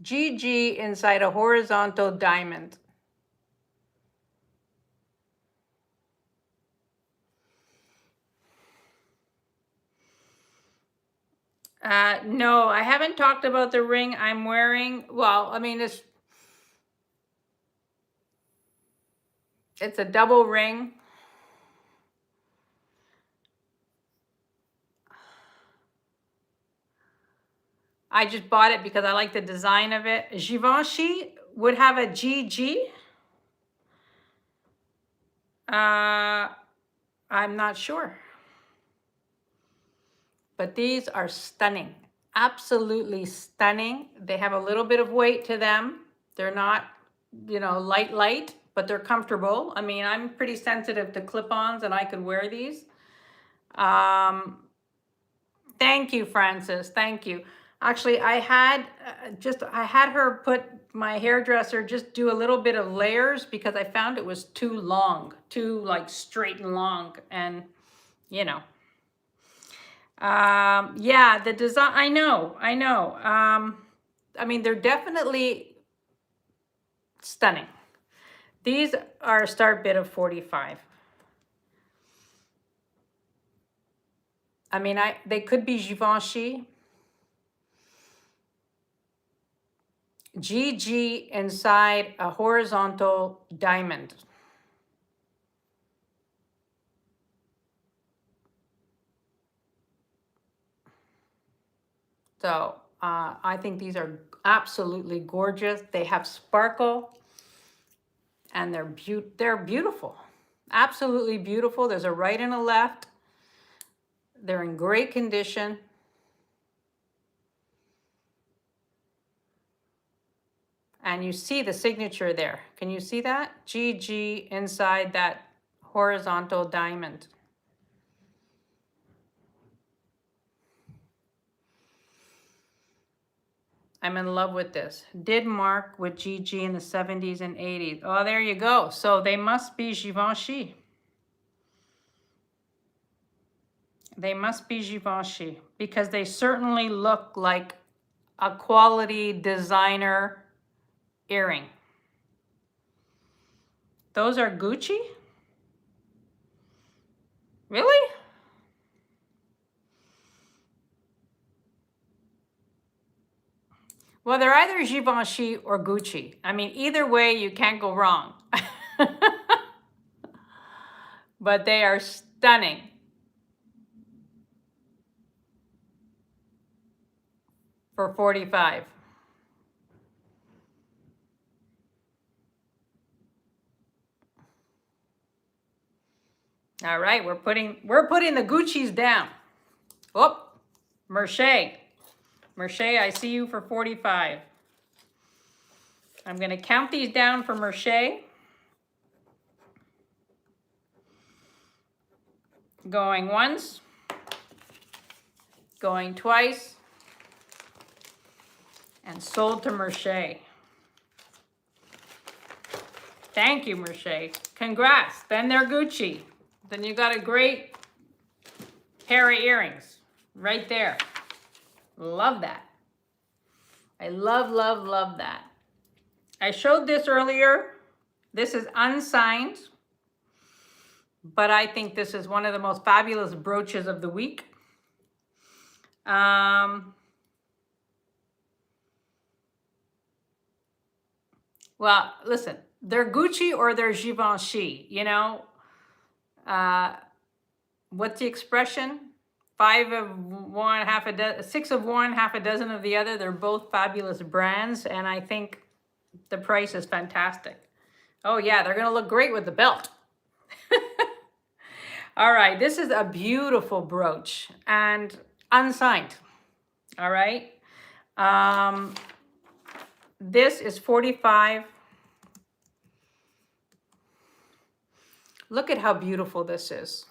GG inside a horizontal diamond. No, I haven't talked about the ring I'm wearing. Well, I mean, it's a double ring. I just bought it because I like the design of it. Givenchy would have a GG. I'm not sure. But these are stunning. Absolutely stunning. They have a little bit of weight to them. They're not, light, but they're comfortable. I mean, I'm pretty sensitive to clip-ons and I could wear these. Thank you, Francis. Thank you. Actually, I had her put my hairdresser just do a little bit of layers because I found it was too long, too like straight and long, and yeah, the design. I know. I mean, they're definitely stunning. These are a start bid of 45. I mean, they could be Givenchy. GG inside a horizontal diamond. So I think these are absolutely gorgeous. They have sparkle and they're beautiful. Absolutely beautiful. There's a right and a left. They're in great condition. And you see the signature there. Can you see that? GG inside that horizontal diamond. I'm in love with this. Did mark with GG in the 70s and 80s. Oh, there you go. So they must be Givenchy. They must be Givenchy because they certainly look like a quality designer earring. Those are Gucci? Really? Well, they're either Givenchy or Gucci. I mean, either way, you can't go wrong. But they are stunning. For 45. All right, we're putting the Gucci's down. Oh, Mercier, I see you for 45. I'm going to count these down for Mercier. Going once, going twice, and sold to Mercier. Thank you, Mercier. Congrats. Then they're Gucci. Then you got a great pair of earrings right there. Love that. I love, love, love that. I showed this earlier. This is unsigned, but I think this is one of the most fabulous brooches of the week. Well, listen, they're Gucci or they're Givenchy, what's the expression? 5 of one, half a dozen, 6 of one, half a dozen of the other. They're both fabulous brands, and I think the price is fantastic. Oh yeah, they're gonna look great with the belt. All right, this is a beautiful brooch and unsigned. All right. This is 45. Look at how beautiful this is.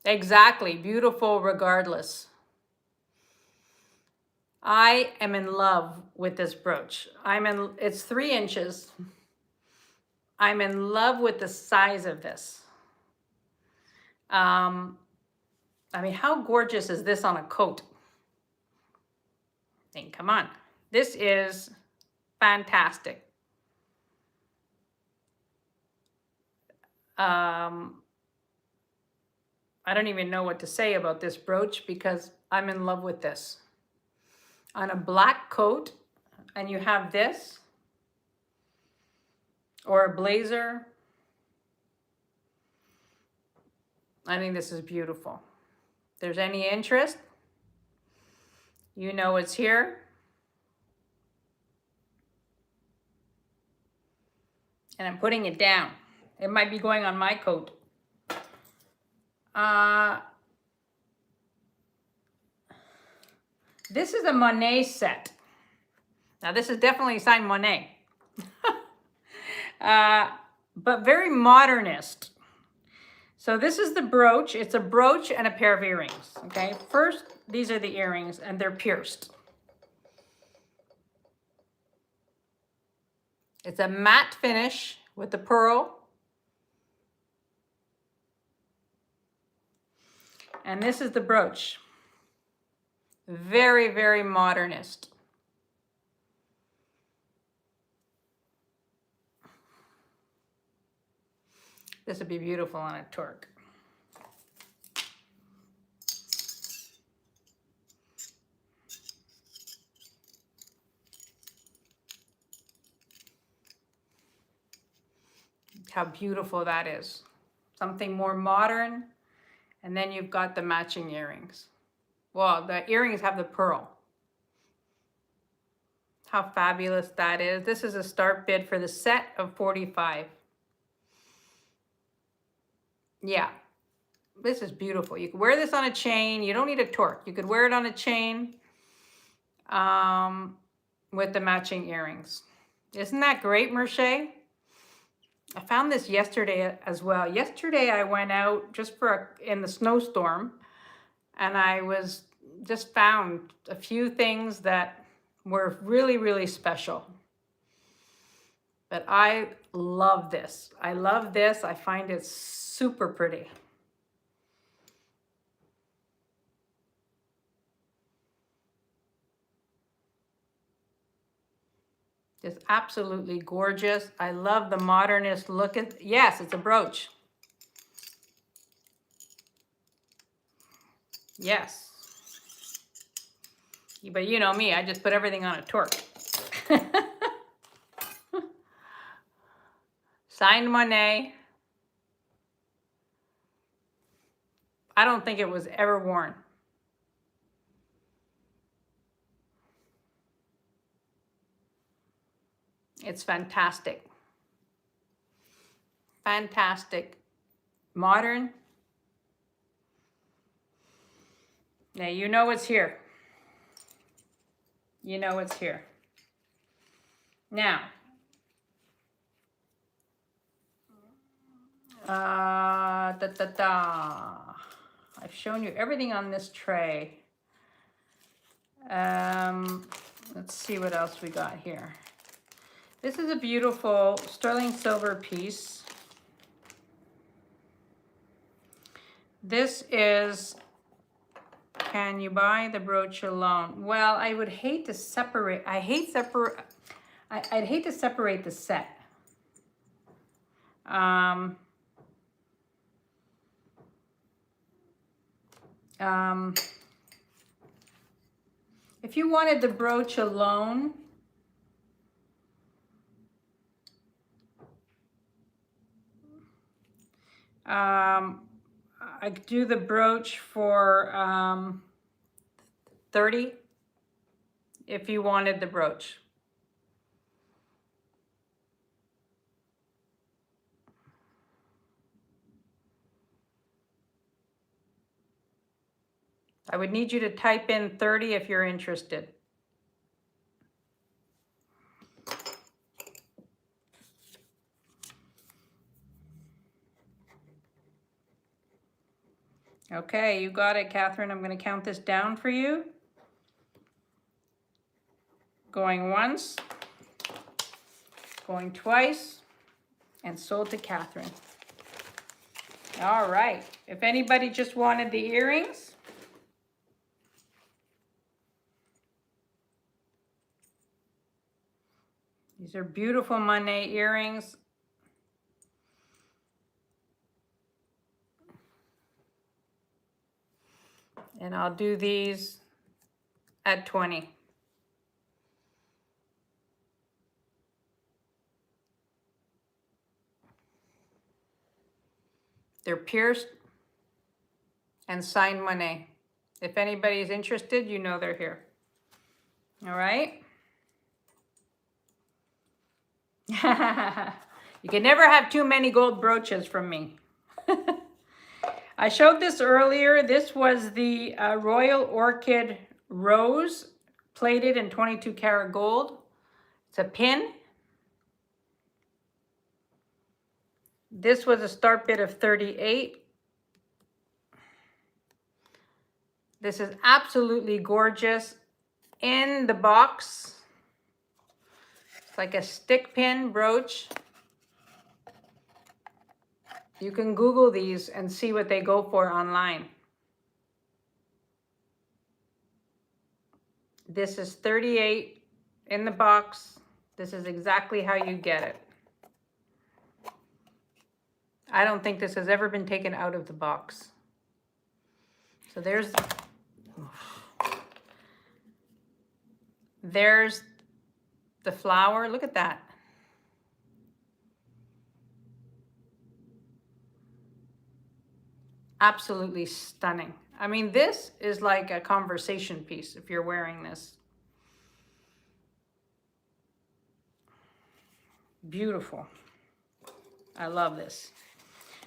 Exactly, beautiful regardless. I am in love with this brooch. It's 3 inches. I'm in love with the size of this. I mean, how gorgeous is this on a coat? I mean, come on. This is fantastic. I don't even know what to say about this brooch because I'm in love with this. On a black coat, and you have this, or a blazer. I think this is beautiful. If there's any interest, you know it's here. And I'm putting it down. It might be going on my coat. This is a Monet set. Now this is definitely signed Monet. But very modernist. So this is the brooch. It's a brooch and a pair of earrings, okay? First, these are the earrings and they're pierced. It's a matte finish with the pearl. And this is the brooch. Very, very modernist. This would be beautiful on a torque. How beautiful that is. Something more modern. And then you've got the matching earrings. Well, the earrings have the pearl. How fabulous that is. This is a start bid for the set of 45. Yeah, this is beautiful. You could wear this on a chain. You don't need a torque. You could wear it on a chain with the matching earrings. Isn't that great, Merche? I found this yesterday as well. Yesterday I went out just in the snowstorm, and I just found a few things that were really, really special. But I love this. I love this. I find it super pretty. Just absolutely gorgeous. I love the modernist look. Yes, it's a brooch. Yes. But you know me, I just put everything on a torque. Signed Monet. I don't think it was ever worn. It's fantastic. Fantastic. Modern. Now you know it's here. You know it's here. Now, I've shown you everything on this tray. Let's see what else we got here. This is a beautiful sterling silver piece. This is, can you buy the brooch alone? Well, I would hate to separate. I'd hate to separate the set. If you wanted the brooch alone, I could do the brooch for 30 if you wanted the brooch. I would need you to type in 30 if you're interested. Okay, you got it, Catherine. I'm going to count this down for you. Going once, going twice, and sold to Catherine. All right. If anybody just wanted the earrings, these are beautiful Monet earrings. And I'll do these at 20. They're pierced and signed Monet. If anybody's interested, you know they're here. All right. You can never have too many gold brooches from me. I showed this earlier. This was the Royal Orchid Rose, plated in 22 karat gold. It's a pin. This was a start bid of 38. This is absolutely gorgeous. In the box, it's like a stick pin brooch. You can Google these and see what they go for online. This is 38 in the box. This is exactly how you get it. I don't think this has ever been taken out of the box. So there's the flower. Look at that. Absolutely stunning. I mean, this is like a conversation piece if you're wearing this. Beautiful. I love this.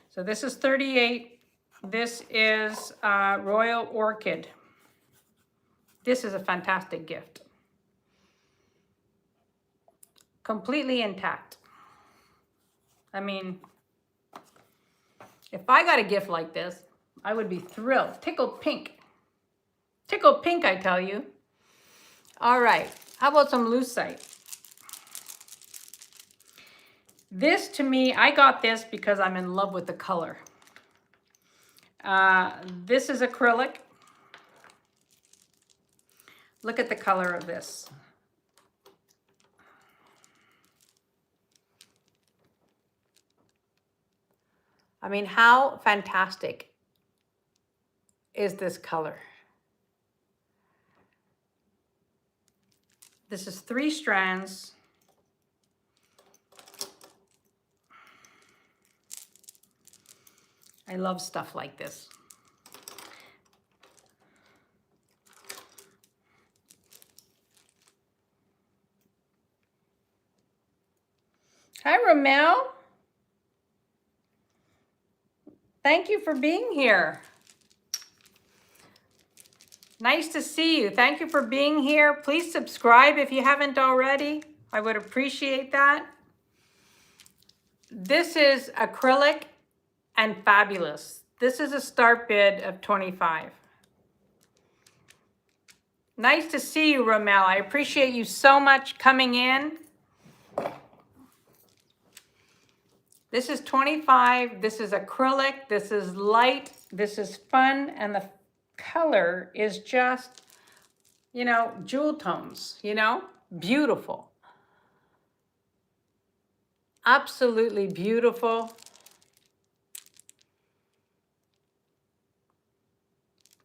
So this is 38. This is Royal Orchid. This is a fantastic gift. Completely intact. I mean, if I got a gift like this, I would be thrilled. Tickled pink. Tickled pink, I tell you. All right. How about some lucite? This, to me, I got this because I'm in love with the color. This is acrylic. Look at the color of this. I mean, how fantastic is this color? This is 3 strands. I love stuff like this. Hi, Ramel. Thank you for being here. Nice to see you. Thank you for being here. Please subscribe if you haven't already. I would appreciate that. This is acrylic and fabulous. This is a start bid of 25. Nice to see you, Ramel. I appreciate you so much coming in. This is 25. This is acrylic. This is light. This is fun. And the color is just, you know, jewel tones, you know, beautiful. Absolutely beautiful.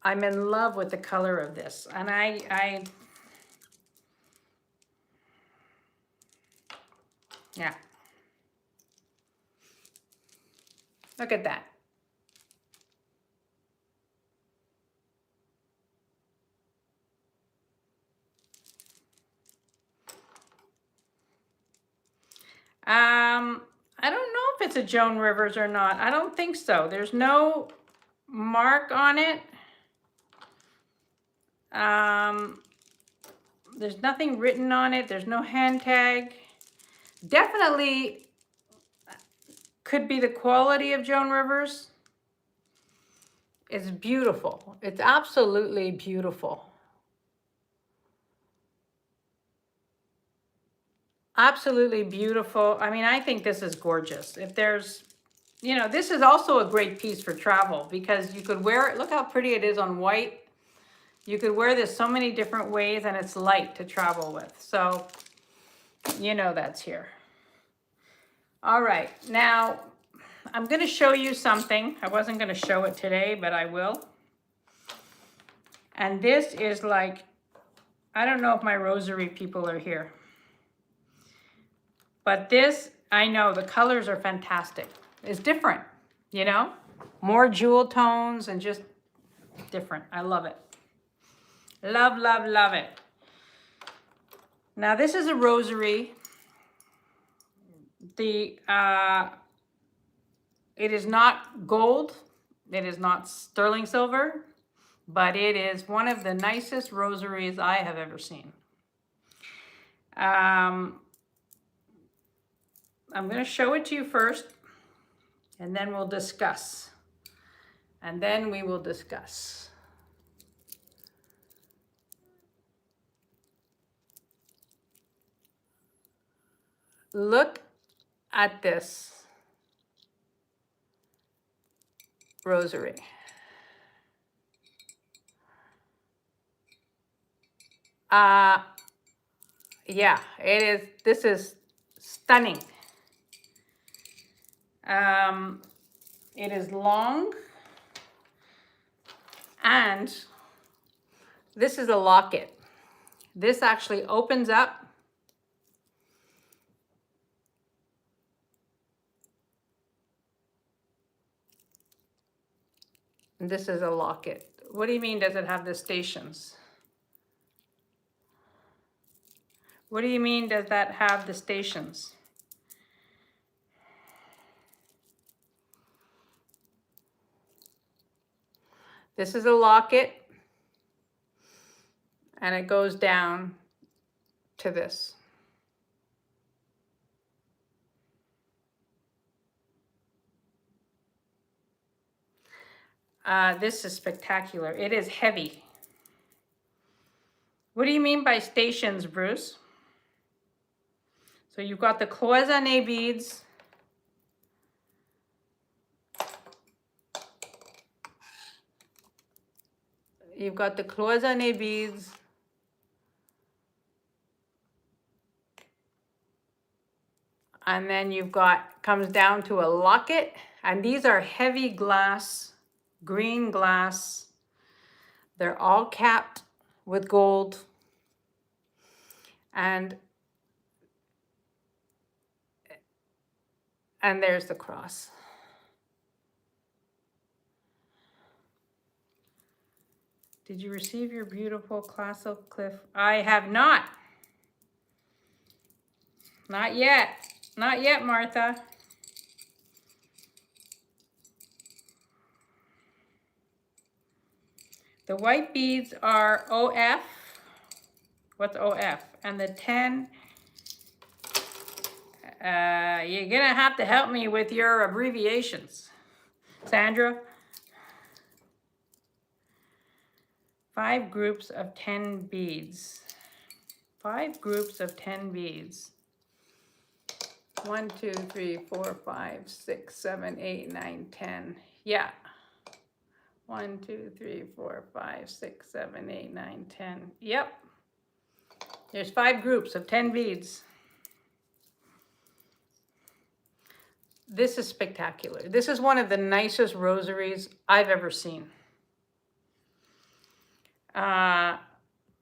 I'm in love with the color of this. And yeah. Look at that. I don't know if it's a Joan Rivers or not. I don't think so. There's no mark on it. There's nothing written on it. There's no hand tag. Definitely could be the quality of Joan Rivers. It's beautiful. It's absolutely beautiful. Absolutely beautiful. I mean, I think this is gorgeous. If there's, you know, this is also a great piece for travel because you could wear it. Look how pretty it is on white. You could wear this so many different ways and it's light to travel with. So, you know that's here. All right, now I'm going to show you something. I wasn't going to show it today, but I will. And this is like, I don't know if my rosary people are here. But this, I know the colors are fantastic. It's different, you know? More jewel tones and just different. I love it. Love, love, love it. Now this is a rosary. It is not gold. It is not sterling silver, but it is one of the nicest rosaries I have ever seen. I'm going to show it to you first, and then we'll discuss. And then we will discuss. Look at this rosary. Yeah, it is. This is stunning. It is long, and this is a locket. This actually opens up. This is a locket. What do you mean, does it have the stations? What do you mean, does that have the stations? This is a locket, and it goes down to this. This is spectacular. It is heavy. What do you mean by stations, Bruce? So you've got the cloisonné beads. You've got the cloisonné beads. And then you've got, comes down to a locket. And these are heavy glass, green glass. They're all capped with gold. And there's the cross. Did you receive your beautiful classical cliff? I have not. Not yet. Not yet, Martha. The white beads are OF. What's OF? And the 10, you're gonna have to help me with your abbreviations, Sandra. 5 groups of 10 beads. 5 groups of 10 beads. 1, 2, 3, 4, 5, 6, 7, 8, 9, 10. Yeah. 1, 2, 3, 4, 5, 6, 7, 8, 9, 10. Yep. There's 5 groups of 10 beads. This is spectacular. This is one of the nicest rosaries I've ever seen.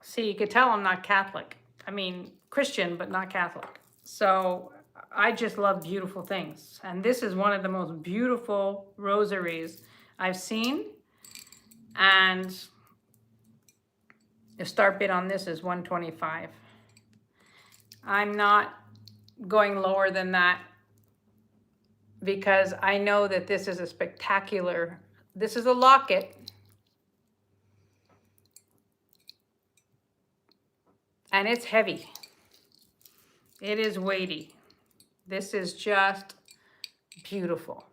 See, you could tell I'm not Catholic. I mean, Christian, but not Catholic. So I just love beautiful things. And this is one of the most beautiful rosaries I've seen. And the start bid on this is $125. I'm not going lower than that because I know that this is a spectacular, this is a locket. And it's heavy. It is weighty. This is just beautiful.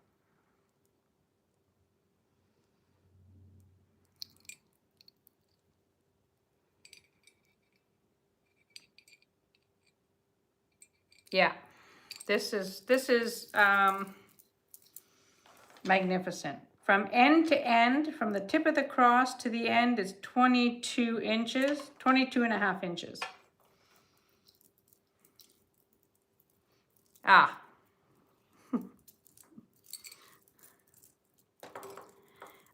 Yeah, this is magnificent. From end to end, from the tip of the cross to the end is 22 inches, 22 and a half inches. Ah.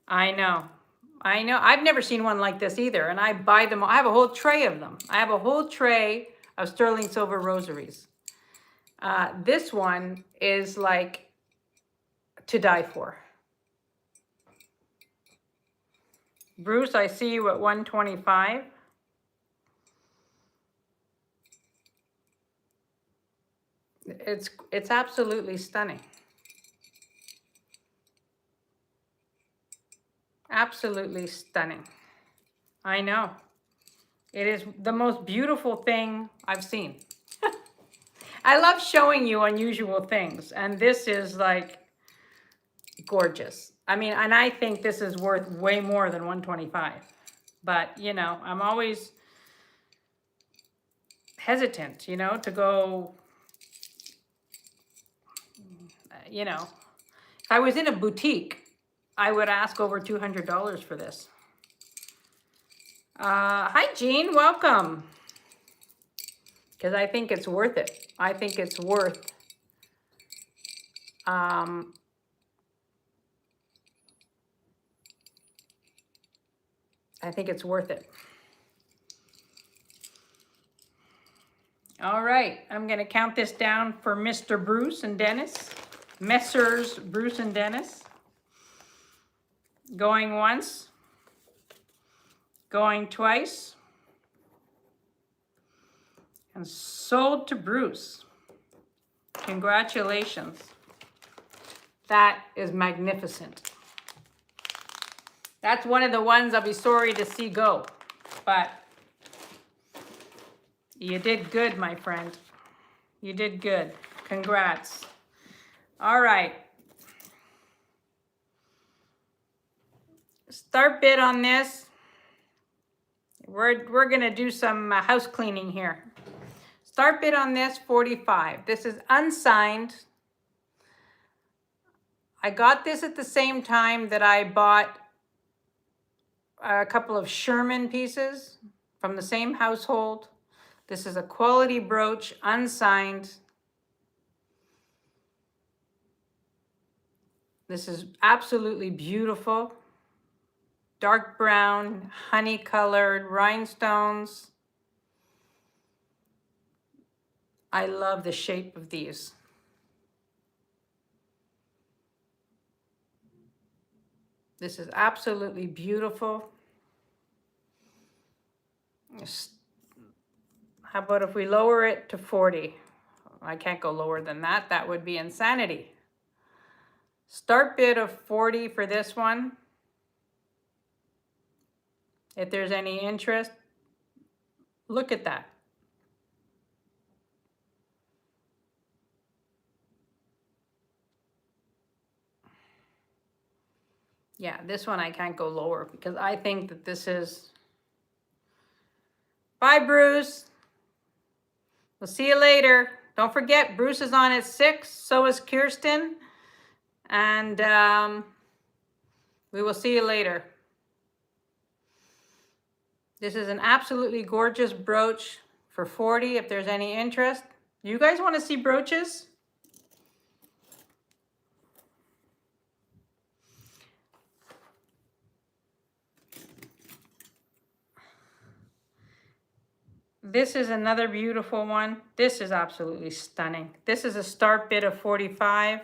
I know. I know. I've never seen one like this either, and I buy them. I have a whole tray of them. I have a whole tray of sterling silver rosaries. This one is like to die for. Bruce, I see you at 125. It's absolutely stunning. Absolutely stunning. I know. It is the most beautiful thing I've seen. I love showing you unusual things, and this is like gorgeous. I mean, and I think this is worth way more than 125. But, you know, I'm always hesitant, you know, to go, you know, if I was in a boutique, I would ask over $200 for this. Hi, Jean, welcome. Because I think it's worth it. I think it's worth I think it's worth it. All right, I'm going to count this down for Mr. Bruce and Dennis. Messrs. Bruce and Dennis. Going once. Going twice. And sold to Bruce. Congratulations. That is magnificent. That's one of the ones I'll be sorry to see go. But you did good, my friend. You did good. Congrats. All right. Start bid on this. We're going to do some house cleaning here. Start bid on this, 45. This is unsigned. I got this at the same time that I bought a couple of Sherman pieces from the same household. This is a quality brooch, unsigned. This is absolutely beautiful. Dark brown, honey colored rhinestones. I love the shape of these. This is absolutely beautiful. How about if we lower it to 40? I can't go lower than that. That would be insanity. Start bid of 40 for this one. If there's any interest, look at that. Yeah, this one I can't go lower because I think that this is... Bye, Bruce. We'll see you later. Don't forget, Bruce is on at 6. So is Kirsten. And we will see you later. This is an absolutely gorgeous brooch for 40 if there's any interest. You guys want to see brooches? This is another beautiful one. This is absolutely stunning. This is a start bid of 45.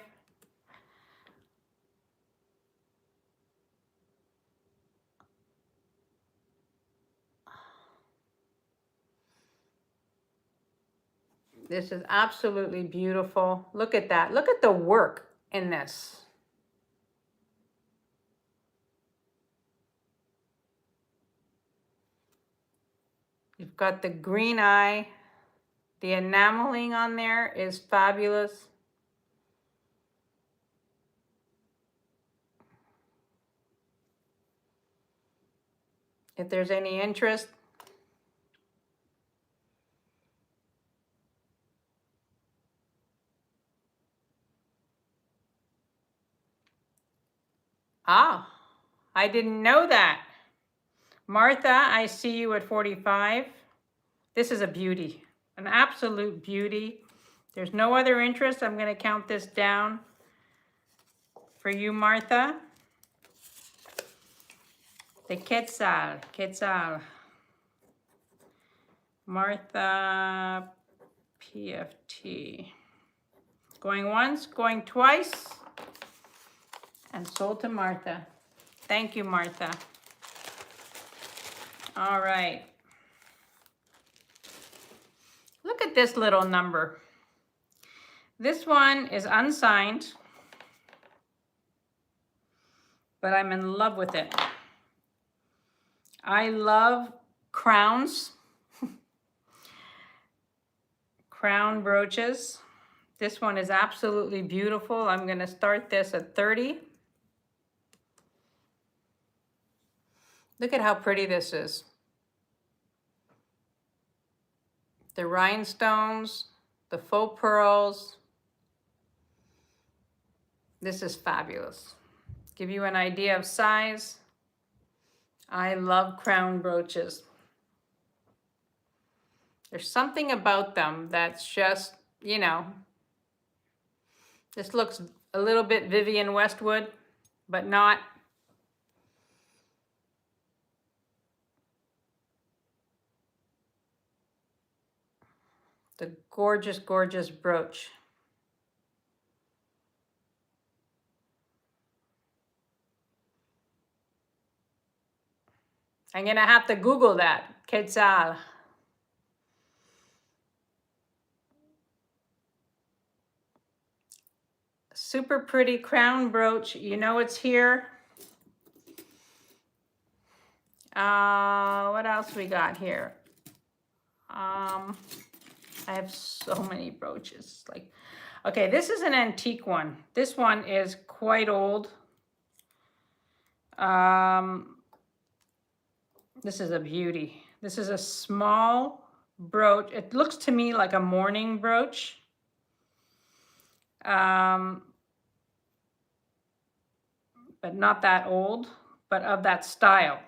This is absolutely beautiful. Look at that. Look at the work in this. You've got the green eye. The enameling on there is fabulous. If there's any interest, I didn't know that. Martha, I see you at 45. This is a beauty, an absolute beauty. There's no other interest. I'm going to count this down for you, Martha. The Quetzal. Martha PFT. Going once, going twice, and sold to Martha. Thank you, Martha. All right. Look at this little number. This one is unsigned, but I'm in love with it. I love crowns, crown brooches. This one is absolutely beautiful. I'm going to start this at 30. Look at how pretty this is. The rhinestones, the faux pearls. This is fabulous. Give you an idea of size. I love crown brooches. There's something about them that's just, you know, this looks a little bit Vivienne Westwood, but not. The gorgeous, gorgeous brooch. I'm gonna have to Google that, Quetzal. Super pretty crown brooch. You know it's here. What else we got here? I have so many brooches. Like, okay, this is an antique one. This one is quite old. This is a beauty. This is a small brooch. It looks to me like a mourning brooch. But not that old, but of that style.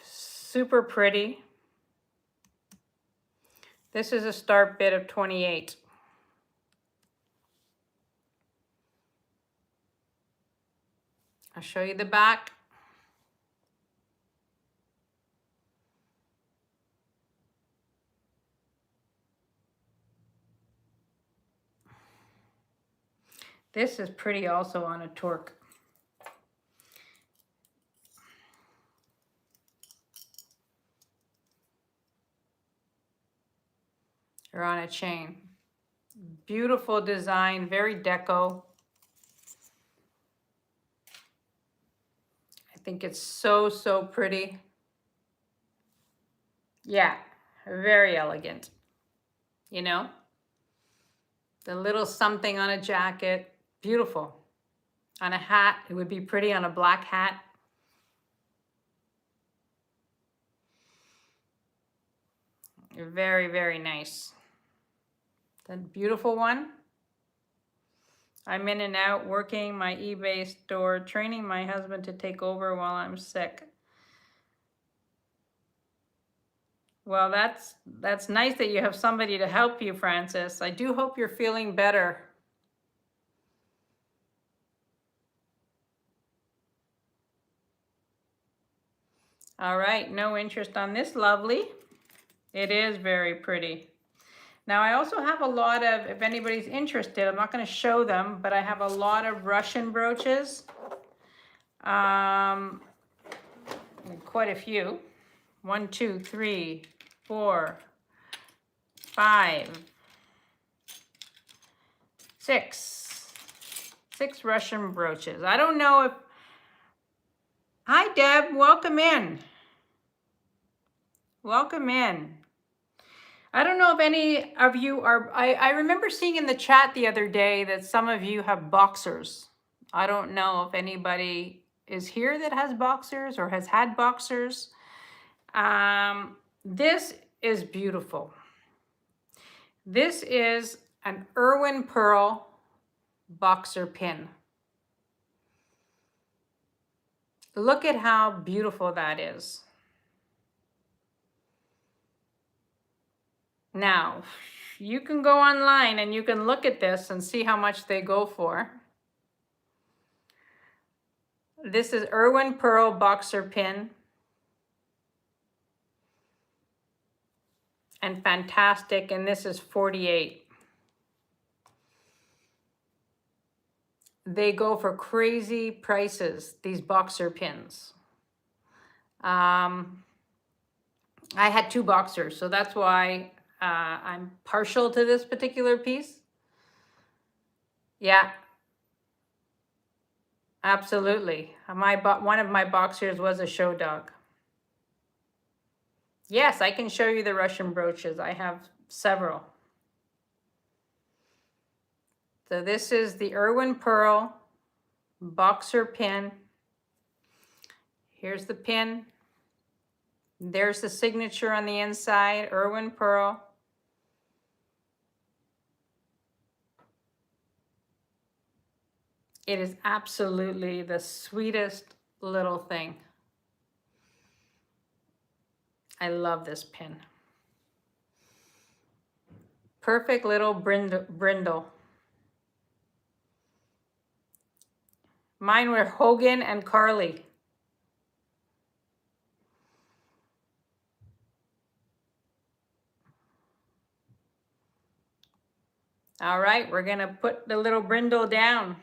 Super pretty. This is a start bid of 28. I'll show you the back. This is pretty also on a torque. Or on a chain. Beautiful design, very deco. I think it's so, so pretty. Yeah, very elegant. You know? The little something on a jacket, beautiful. On a hat, it would be pretty on a black hat. Very, very nice. The beautiful one. I'm in and out working my eBay store, training my husband to take over while I'm sick. Well, that's nice that you have somebody to help you, Francis. I do hope you're feeling better. All right, no interest on this lovely. It is very pretty. Now I also have a lot of, if anybody's interested, I'm not going to show them, but I have a lot of Russian brooches. Quite a few. 1, 2, 3, 4, 5, 6. 6 Russian brooches. I don't know if... Hi, Deb. Welcome in. Welcome in. I don't know if any of you are... I remember seeing in the chat the other day that some of you have boxers. I don't know if anybody is here that has boxers or has had boxers. This is beautiful. This is an Irwin Pearl boxer pin. Look at how beautiful that is. Now, you can go online and you can look at this and see how much they go for. This is Irwin Pearl boxer pin. And fantastic, and this is 48. They go for crazy prices, these boxer pins. I had 2 boxers, so that's why I'm partial to this particular piece. Yeah, absolutely. One of my boxers was a show dog. Yes, I can show you the Russian brooches. I have several. So this is the Irwin Pearl boxer pin. Here's the pin. There's the signature on the inside, Irwin Pearl. It is absolutely the sweetest little thing. I love this pin. Perfect little brindle. Mine were Hogan and Carly. All right, we're gonna put the little brindle down.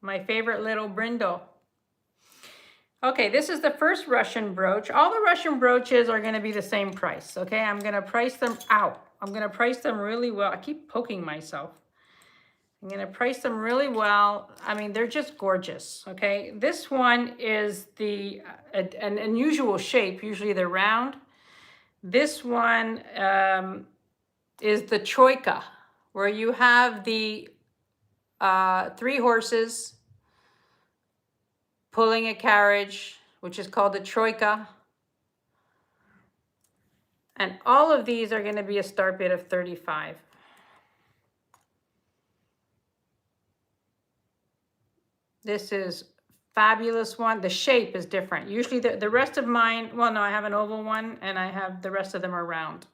My favorite little brindle. Okay, this is the first Russian brooch. All the Russian brooches are gonna be the same price, okay? I'm gonna price them out. I'm gonna price them really well. I keep poking myself. I'm gonna price them really well. I mean, they're just gorgeous, okay? This one is an unusual shape. Usually they're round. This one is the troika, where you have the 3 horses pulling a carriage, which is called the troika. And all of these are gonna be a start bid of 35. This is fabulous one. The shape is different. Usually the rest of mine, well, no, I have an oval one and I have the rest of them are round.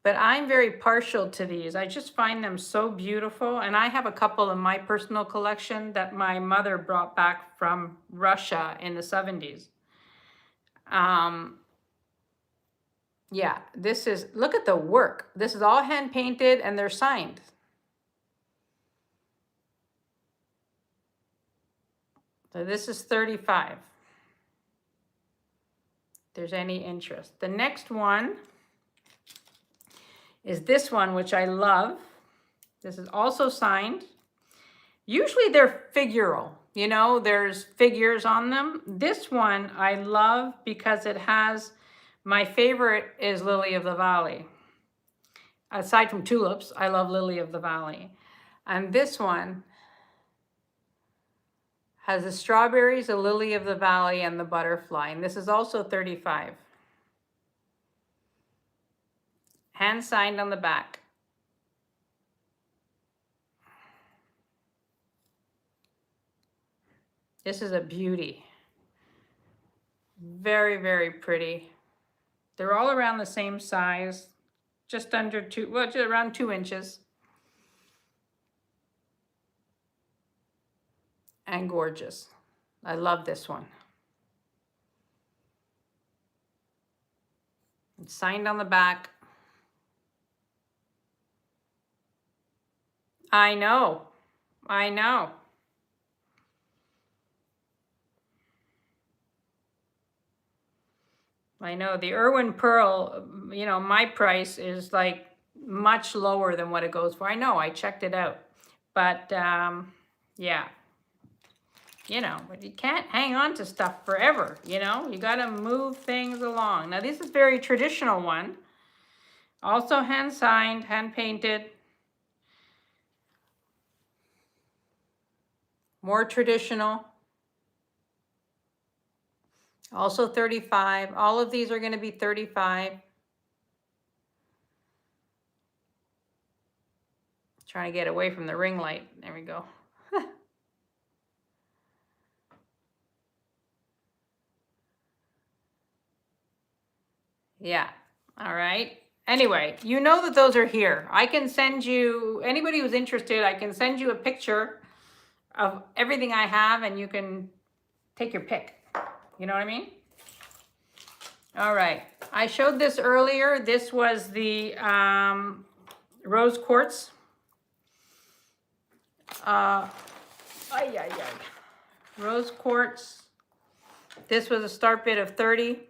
But I'm very partial to these. I just find them so beautiful. And I have a couple in my personal collection that my mother brought back from Russia in the 70s. Yeah, this is, look at the work. This is all hand painted and they're signed. So this is 35. If there's any interest. The next one is this one, which I love. This is also signed. Usually they're figural, you know, there's figures on them. This one I love because it has, my favorite is Lily of the Valley. Aside from tulips, I love Lily of the Valley. And this one has the strawberries, the lily of the valley, and the butterfly. And this is also 35. Hand signed on the back. This is a beauty. Very, very pretty. They're all around the same size, just under 2, well, just around 2 inches. And gorgeous. I love this one. It's signed on the back. I know. I know. I know. The Irwin Pearl, you know, my price is like much lower than what it goes for. I know. I checked it out. But, yeah. You know, but you can't hang on to stuff forever, you know? You got to move things along. Now, this is very traditional one. Also hand signed, hand painted. More traditional. Also 35. All of these are going to be 35. Trying to get away from the ring light. There we go. Yeah. All right. Anyway, you know that those are here. I can send you, anybody who's interested, I can send you a picture of everything I have and you can take your pick. You know what I mean? All right. I showed this earlier. This was the rose quartz. Rose quartz. This was a start bid of 30.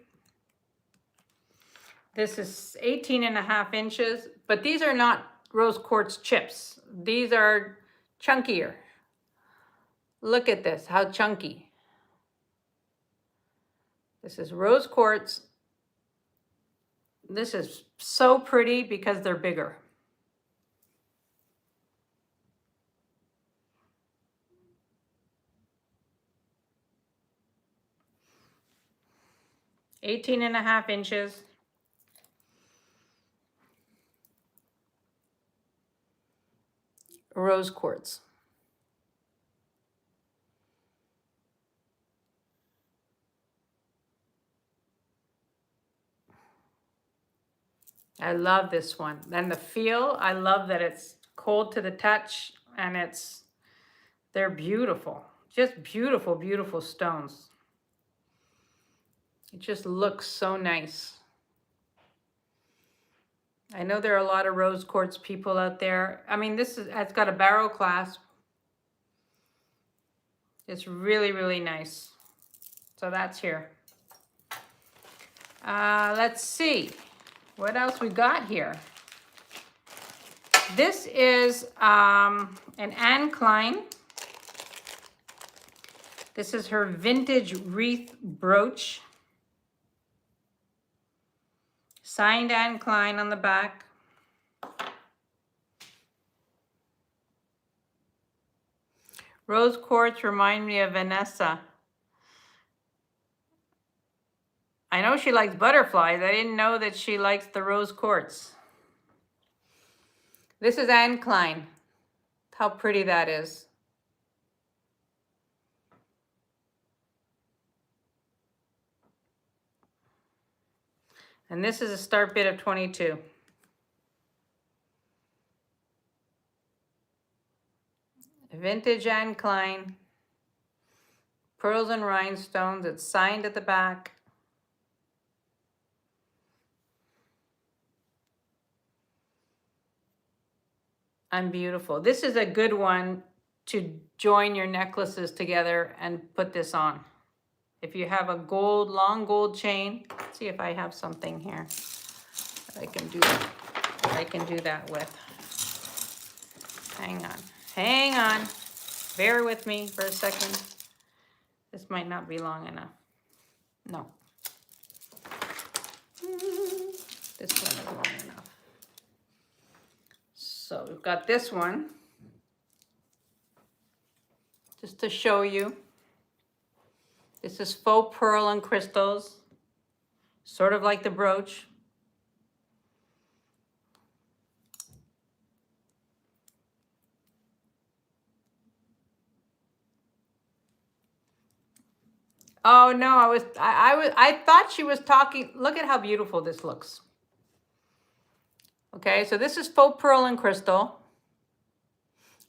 This is 18.5 inches, but these are not rose quartz chips. These are chunkier. Look at this, how chunky. This is rose quartz. This is so pretty because they're bigger. Eighteen and a half inches. Rose quartz. I love this one. And the feel, I love that it's cold to the touch and they're beautiful. Just beautiful, beautiful stones. It just looks so nice. I know there are a lot of rose quartz people out there. I mean, it's got a barrel clasp. It's really, really nice. So that's here. Let's see what else we got here. This is an Anne Klein. This is her vintage wreath brooch. Signed Anne Klein on the back. Rose quartz remind me of Vanessa. I know she likes butterflies. I didn't know that she likes the rose quartz. This is Anne Klein. How pretty that is. And this is a start bid of 22. Vintage Anne Klein. Pearls and rhinestones. It's signed at the back. And beautiful. This is a good one to join your necklaces together and put this on. If you have a gold, long gold chain, let's see if I have something here that I can do that with. Hang on. Bear with me for a second. This might not be long enough. No. This one is long enough. So we've got this one, just to show you. This is faux pearl and crystals, sort of like the brooch. Oh no, I thought she was talking. Look at how beautiful this looks. Okay, so this is faux pearl and crystal.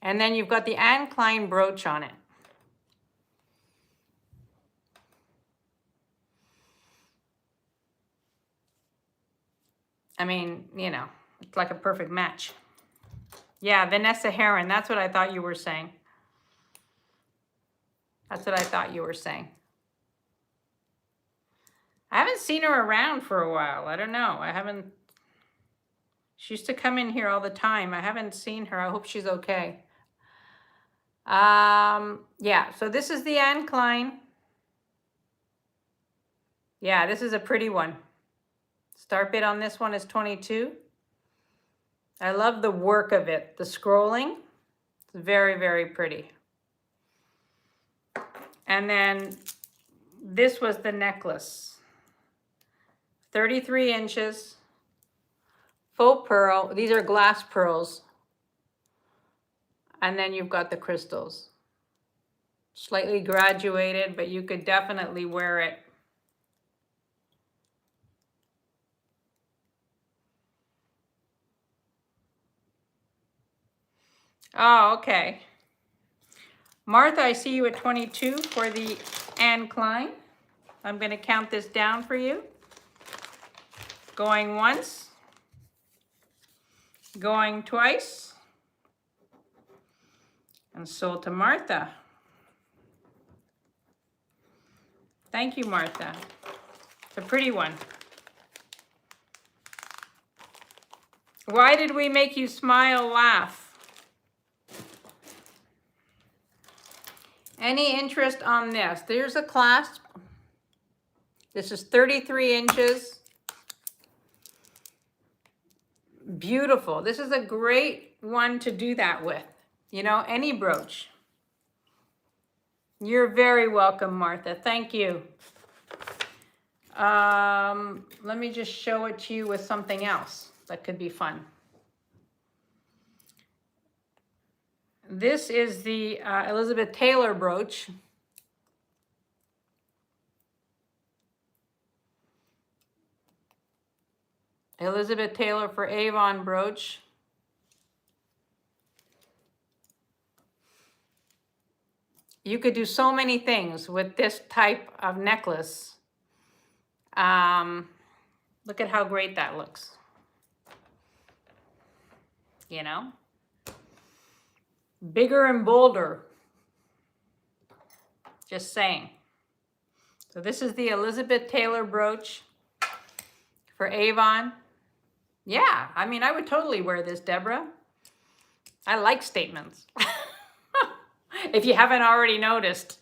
And then you've got the Anne Klein brooch on it. I mean, you know, it's like a perfect match. Yeah, Vanessa Heron, that's what I thought you were saying. That's what I thought you were saying. I haven't seen her around for a while. I don't know. She used to come in here all the time. I haven't seen her. I hope she's okay. Yeah, so this is the Anne Klein. Yeah, this is a pretty one. Start bid on this one is 22. I love the work of it. The scrolling. It's very, very pretty. And then this was the necklace. 33 inches. Faux pearl. These are glass pearls. And then you've got the crystals. Slightly graduated, but you could definitely wear it. Oh, okay. Martha, I see you at 22 for the Anne Klein. I'm going to count this down for you. Going once. Going twice. And sold to Martha. Thank you, Martha. It's a pretty one. Why did we make you smile, laugh? Any interest on this? There's a clasp. This is 33 inches. Beautiful. This is a great one to do that with. You know, any brooch. You're very welcome, Martha. Thank you. Let me just show it to you with something else that could be fun. This is the Elizabeth Taylor brooch. Elizabeth Taylor for Avon brooch. You could do so many things with this type of necklace. Look at how great that looks. You know? Bigger and bolder. Just saying. So this is the Elizabeth Taylor brooch for Avon. Yeah, I mean, I would totally wear this, Deborah. I like statements. If you haven't already noticed.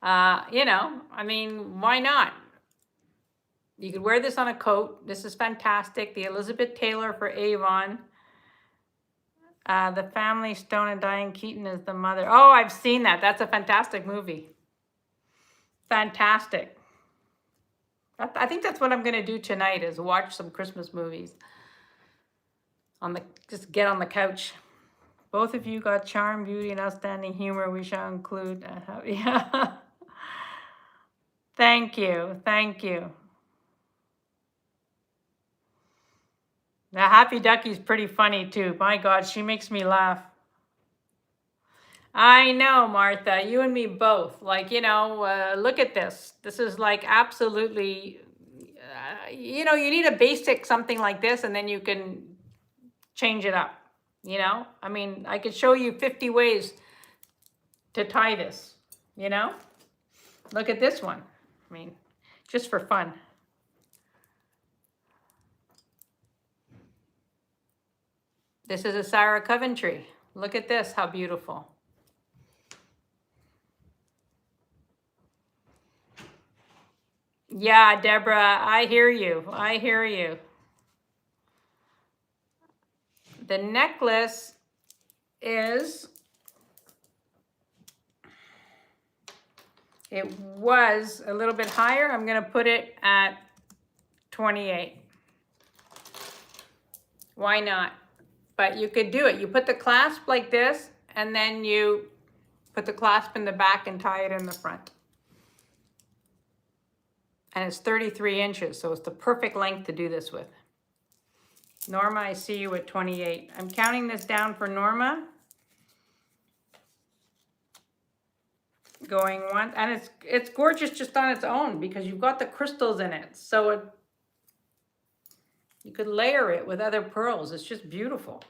You know, I mean, why not? You could wear this on a coat. This is fantastic. The Elizabeth Taylor for Avon. The Family Stone and Diane Keaton is the mother. Oh, I've seen that. That's a fantastic movie. Fantastic. I think that's what I'm going to do tonight is watch some Christmas movies. Just get on the couch. Both of you got charm, beauty, and outstanding humor. We shall include. Yeah. Thank you. Thank you. The Happy Ducky's pretty funny too. My God, she makes me laugh. I know, Martha, you and me both. Like, you know, look at this. This is like absolutely, you know, you need a basic something like this and then you can change it up, you know? I mean, I could show you 50 ways to tie this, you know? Look at this one. I mean, just for fun. This is a Sarah Coventry. Look at this, how beautiful. Yeah, Deborah, I hear you. I hear you. The necklace is, it was a little bit higher. I'm going to put it at 28. Why not? But you could do it. You put the clasp like this, and then you put the clasp in the back and tie it in the front. And it's 33 inches, so it's the perfect length to do this with. Norma, I see you at 28. I'm counting this down for Norma. Going one, and it's gorgeous just on its own because you've got the crystals in it. So you could layer it with other pearls. It's just beautiful.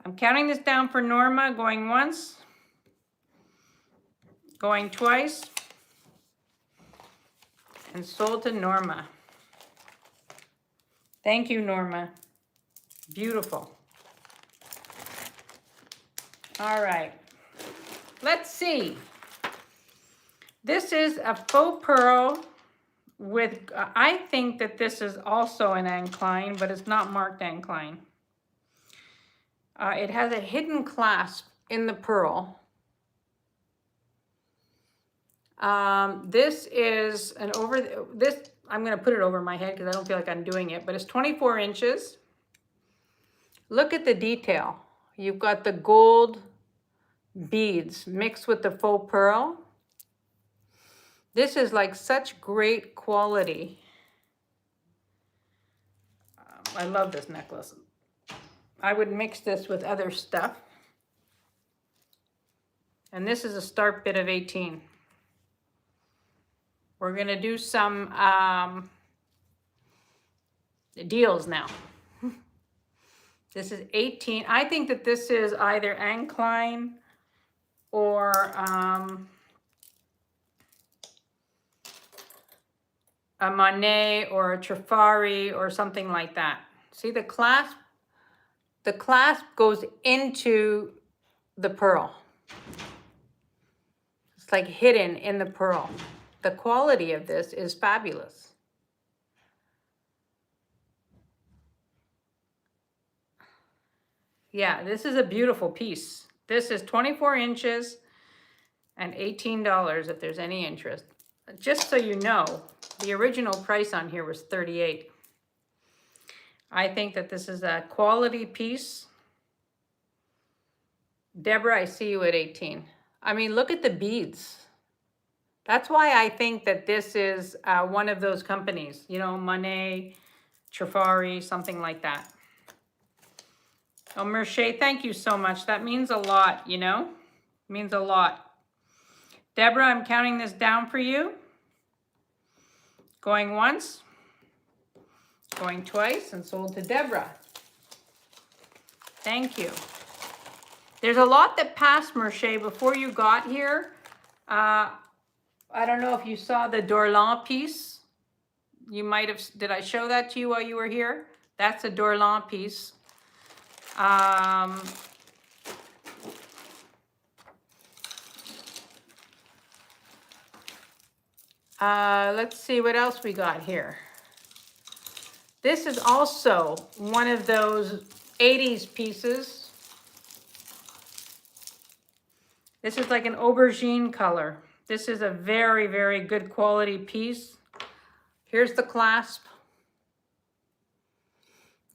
I'm counting this down for Norma, going once, going twice, and sold to Norma. Thank you, Norma. Beautiful. All right. Let's see. This is a faux pearl with, I think that this is also an Anne Klein, but it's not marked Anne Klein. It has a hidden clasp in the pearl. This is an I'm going to put it over my head because I don't feel like I'm doing it, but it's 24 inches. Look at the detail. You've got the gold beads mixed with the faux pearl. This is like such great quality. I love this necklace. I would mix this with other stuff. And this is a start bid of 18. We're gonna do some deals now. This is 18. I think that this is either Ankline or a Monet or a Trifari or something like that. See the clasp? The clasp goes into the pearl. It's like hidden in the pearl. The quality of this is fabulous. Yeah, this is a beautiful piece. This is 24 inches and $18 if there's any interest. Just so you know, the original price on here was $38. I think that this is a quality piece. Deborah, I see you at 18. I mean, look at the beads. That's why I think that this is one of those companies, you know, Monet, Trifari, something like that. Oh, Merche, thank you so much. That means a lot, you know? It means a lot. Deborah, I'm counting this down for you. Going once, going twice, and sold to Deborah. Thank you. There's a lot that passed, Merche, before you got here. I don't know if you saw the Dorlan piece. You might have, did I show that to you while you were here? That's a Dorlan piece. Let's see what else we got here. This is also one of those 80s pieces. This is like an aubergine color. This is a very, very good quality piece. Here's the clasp.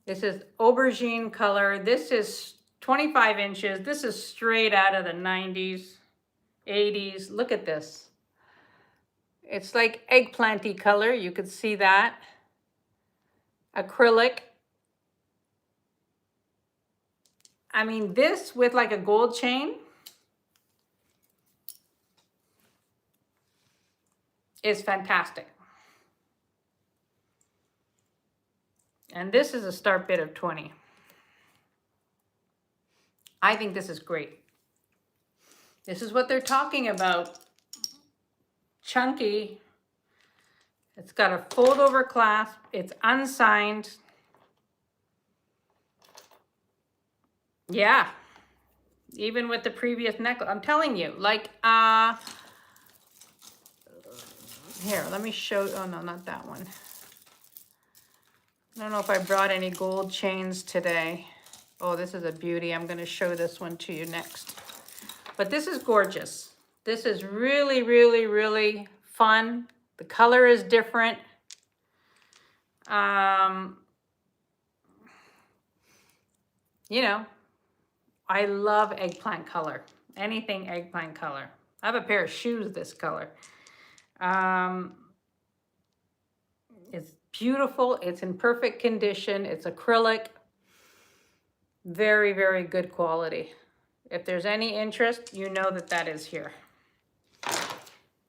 This is aubergine color. This is 25 inches. This is straight out of the 90s, 80s. Look at this. It's like eggplanty color. You could see that. Acrylic. I mean, this with like a gold chain is fantastic. And this is a start bid of 20. I think this is great. This is what they're talking about. Chunky. It's got a fold over clasp. It's unsigned. Yeah. Even with the previous necklace. I'm telling you, like, here, let me show, oh no, not that one. I don't know if I brought any gold chains today. Oh, this is a beauty. I'm gonna show this one to you next. But this is gorgeous. This is really, really, really fun. The color is different. You know, I love eggplant color. Anything eggplant color. I have a pair of shoes this color. It's beautiful. It's in perfect condition. It's acrylic. Very, very good quality. If there's any interest, you know that that is here.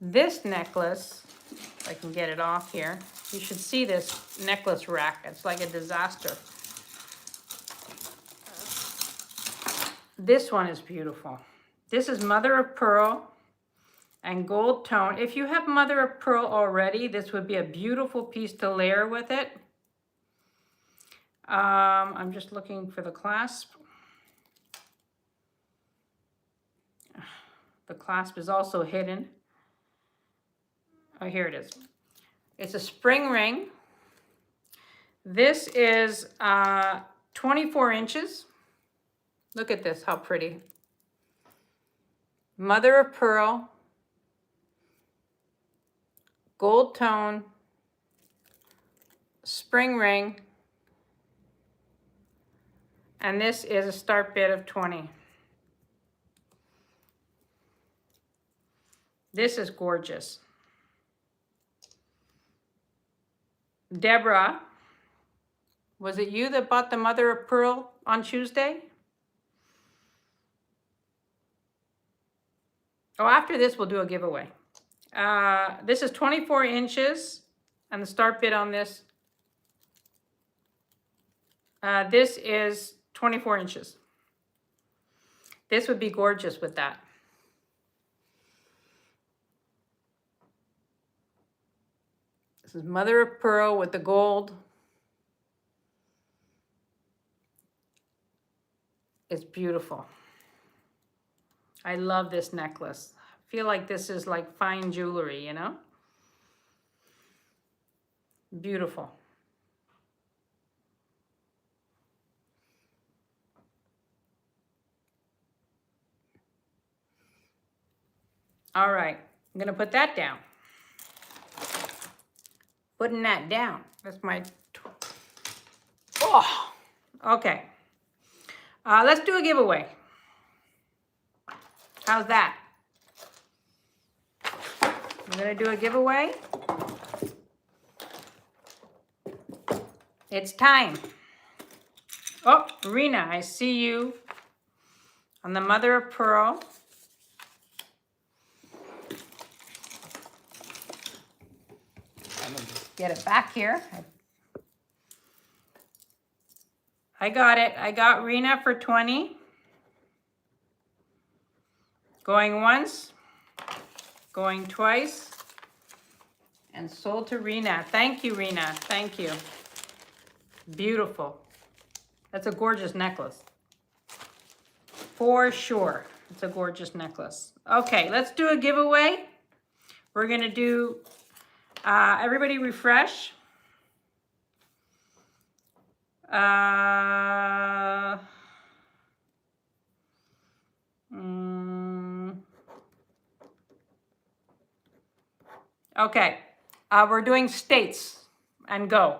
This necklace, if I can get it off here, you should see this necklace rack. It's like a disaster. This one is beautiful. This is mother of pearl and gold tone. If you have mother of pearl already, this would be a beautiful piece to layer with it. I'm just looking for the clasp. The clasp is also hidden. Oh, here it is. It's a spring ring. This is 24 inches. Look at this, how pretty. Mother of pearl, gold tone, spring ring, and this is a start bid of 20. This is gorgeous. Deborah, Was it you that bought the mother of pearl on Tuesday? Oh, after this, we'll do a giveaway. This is 24 inches, and the start bid on this. This is 24 inches. This would be gorgeous with that. This is mother of pearl with the gold. It's beautiful. I love this necklace. I feel like this is like fine jewelry, you know? Beautiful. All right, I'm gonna put that down. Putting that down. That's my, oh, okay. Let's do a giveaway. How's that? We're gonna do a giveaway. It's time. Oh, Rena, I see you on the mother of pearl. Let me just get it back here. I got it. I got Rena for 20. Going once, going twice, and sold to Rena. Thank you, Rena. Thank you. Beautiful. That's a gorgeous necklace. For sure. It's a gorgeous necklace. Okay, let's do a giveaway. We're going to do, everybody refresh. Okay, we're doing states and go.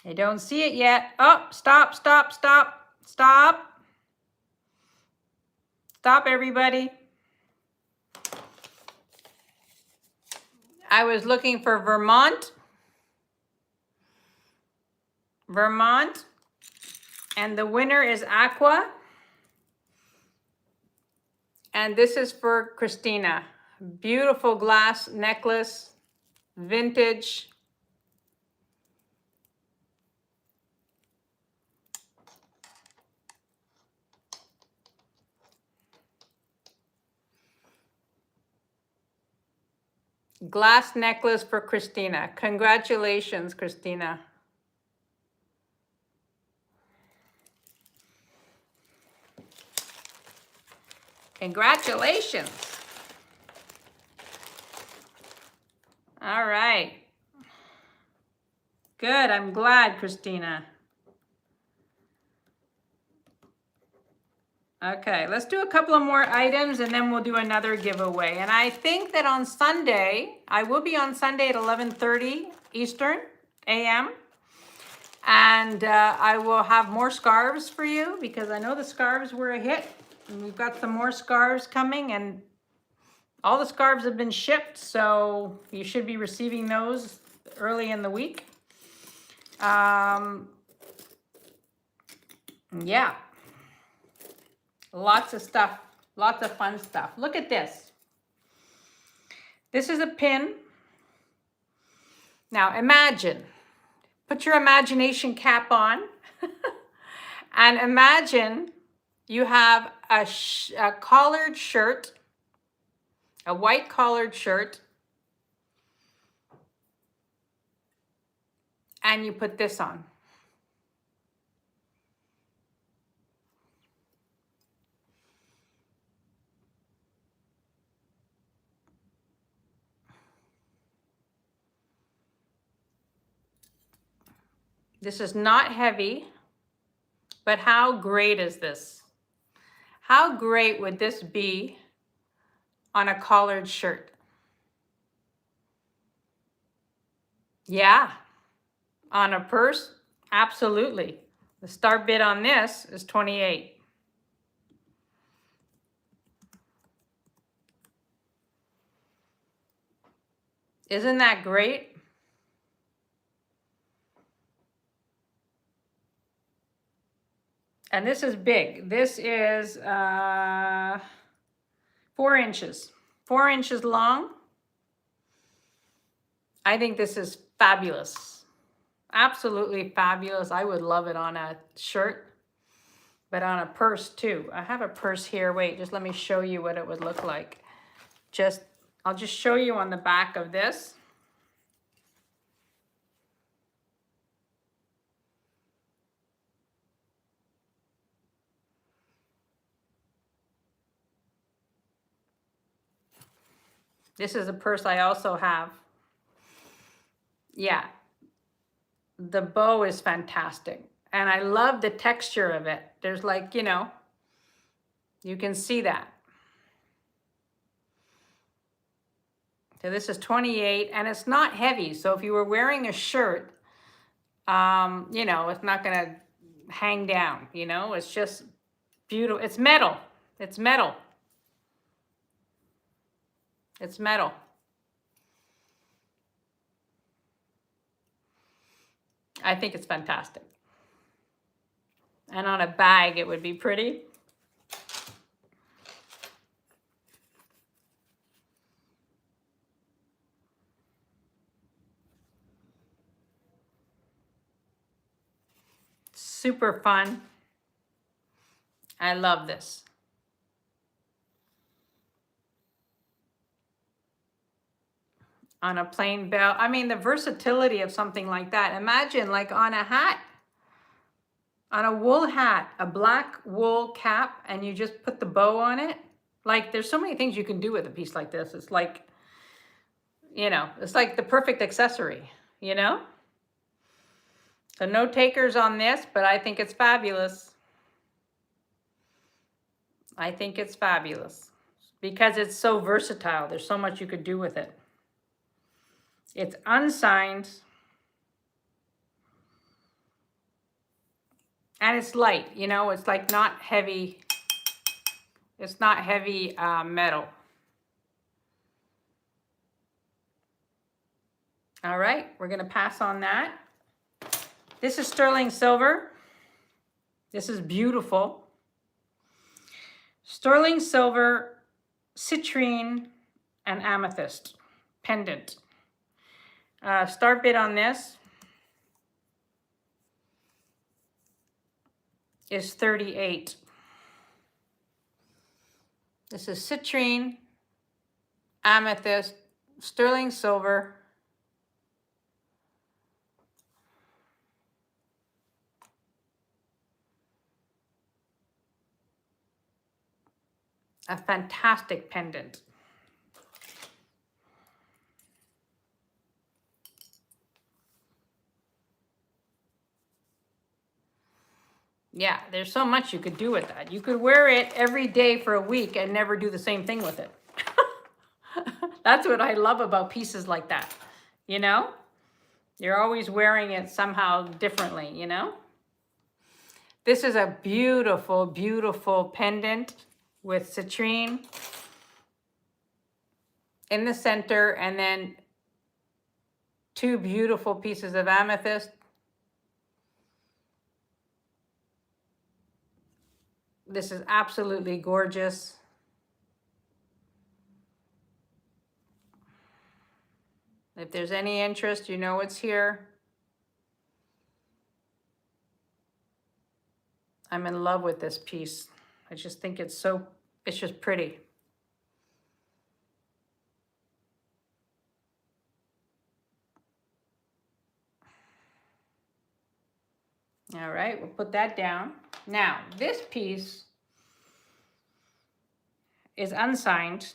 I don't see it yet. Oh, stop, stop, stop, stop. Stop, everybody. I was looking for Vermont. Vermont. And the winner is Aqua. And this is for Christina. Beautiful glass necklace, vintage. Glass necklace for Christina. Congratulations, Christina. Congratulations. All right. Good, I'm glad, Christina. Okay, let's do a couple of more items and then we'll do another giveaway. And I think that on Sunday, I will be on Sunday at 11:30 Eastern AM. And I will have more scarves for you because I know the scarves were a hit. And we've got some more scarves coming and all the scarves have been shipped. So you should be receiving those early in the week. Yeah. Lots of stuff, lots of fun stuff. Look at this. This is a pin. Now imagine, put your imagination cap on and imagine you have a collared shirt, a white collared shirt, and you put this on. This is not heavy, but how great is this? How great would this be on a collared shirt? Yeah, on a purse, absolutely. The start bid on this is 28. Isn't that great? And this is big. This is 4 inches. 4 inches long. I think this is fabulous. Absolutely fabulous. I would love it on a shirt, but on a purse too. I have a purse here. Wait, just let me show you what it would look like. I'll just show you on the back of this. This is a purse I also have. Yeah, the bow is fantastic. And I love the texture of it. There's like, you know, you can see that. So this is 28 and it's not heavy. So if you were wearing a shirt, you know, it's not gonna hang down, you know, it's just beautiful. It's metal. It's metal. It's metal. I think it's fantastic. And on a bag, it would be pretty. Super fun. I love this. On a plain belt. I mean, the versatility of something like that. Imagine like on a hat, on a wool hat, a black wool cap, and you just put the bow on it. Like there's so many things you can do with a piece like this. It's like, you know, it's like the perfect accessory, you know? So no takers on this, but I think it's fabulous. I think it's fabulous because it's so versatile. There's so much you could do with it. It's unsigned. And it's light, you know, it's like not heavy. It's not heavy metal. All right, we're gonna pass on that. This is sterling silver. This is beautiful. Sterling silver, citrine, and amethyst pendant. Start bid on this is 38. This is citrine, amethyst, sterling silver. A fantastic pendant. Yeah, there's so much you could do with that. You could wear it every day for a week and never do the same thing with it. That's what I love about pieces like that, you know? You're always wearing it somehow differently, you know? This is a beautiful, beautiful pendant with citrine in the center and then 2 beautiful pieces of amethyst. This is absolutely gorgeous. If there's any interest, you know it's here. I'm in love with this piece. I just think it's just pretty. All right, we'll put that down. Now, this piece is unsigned.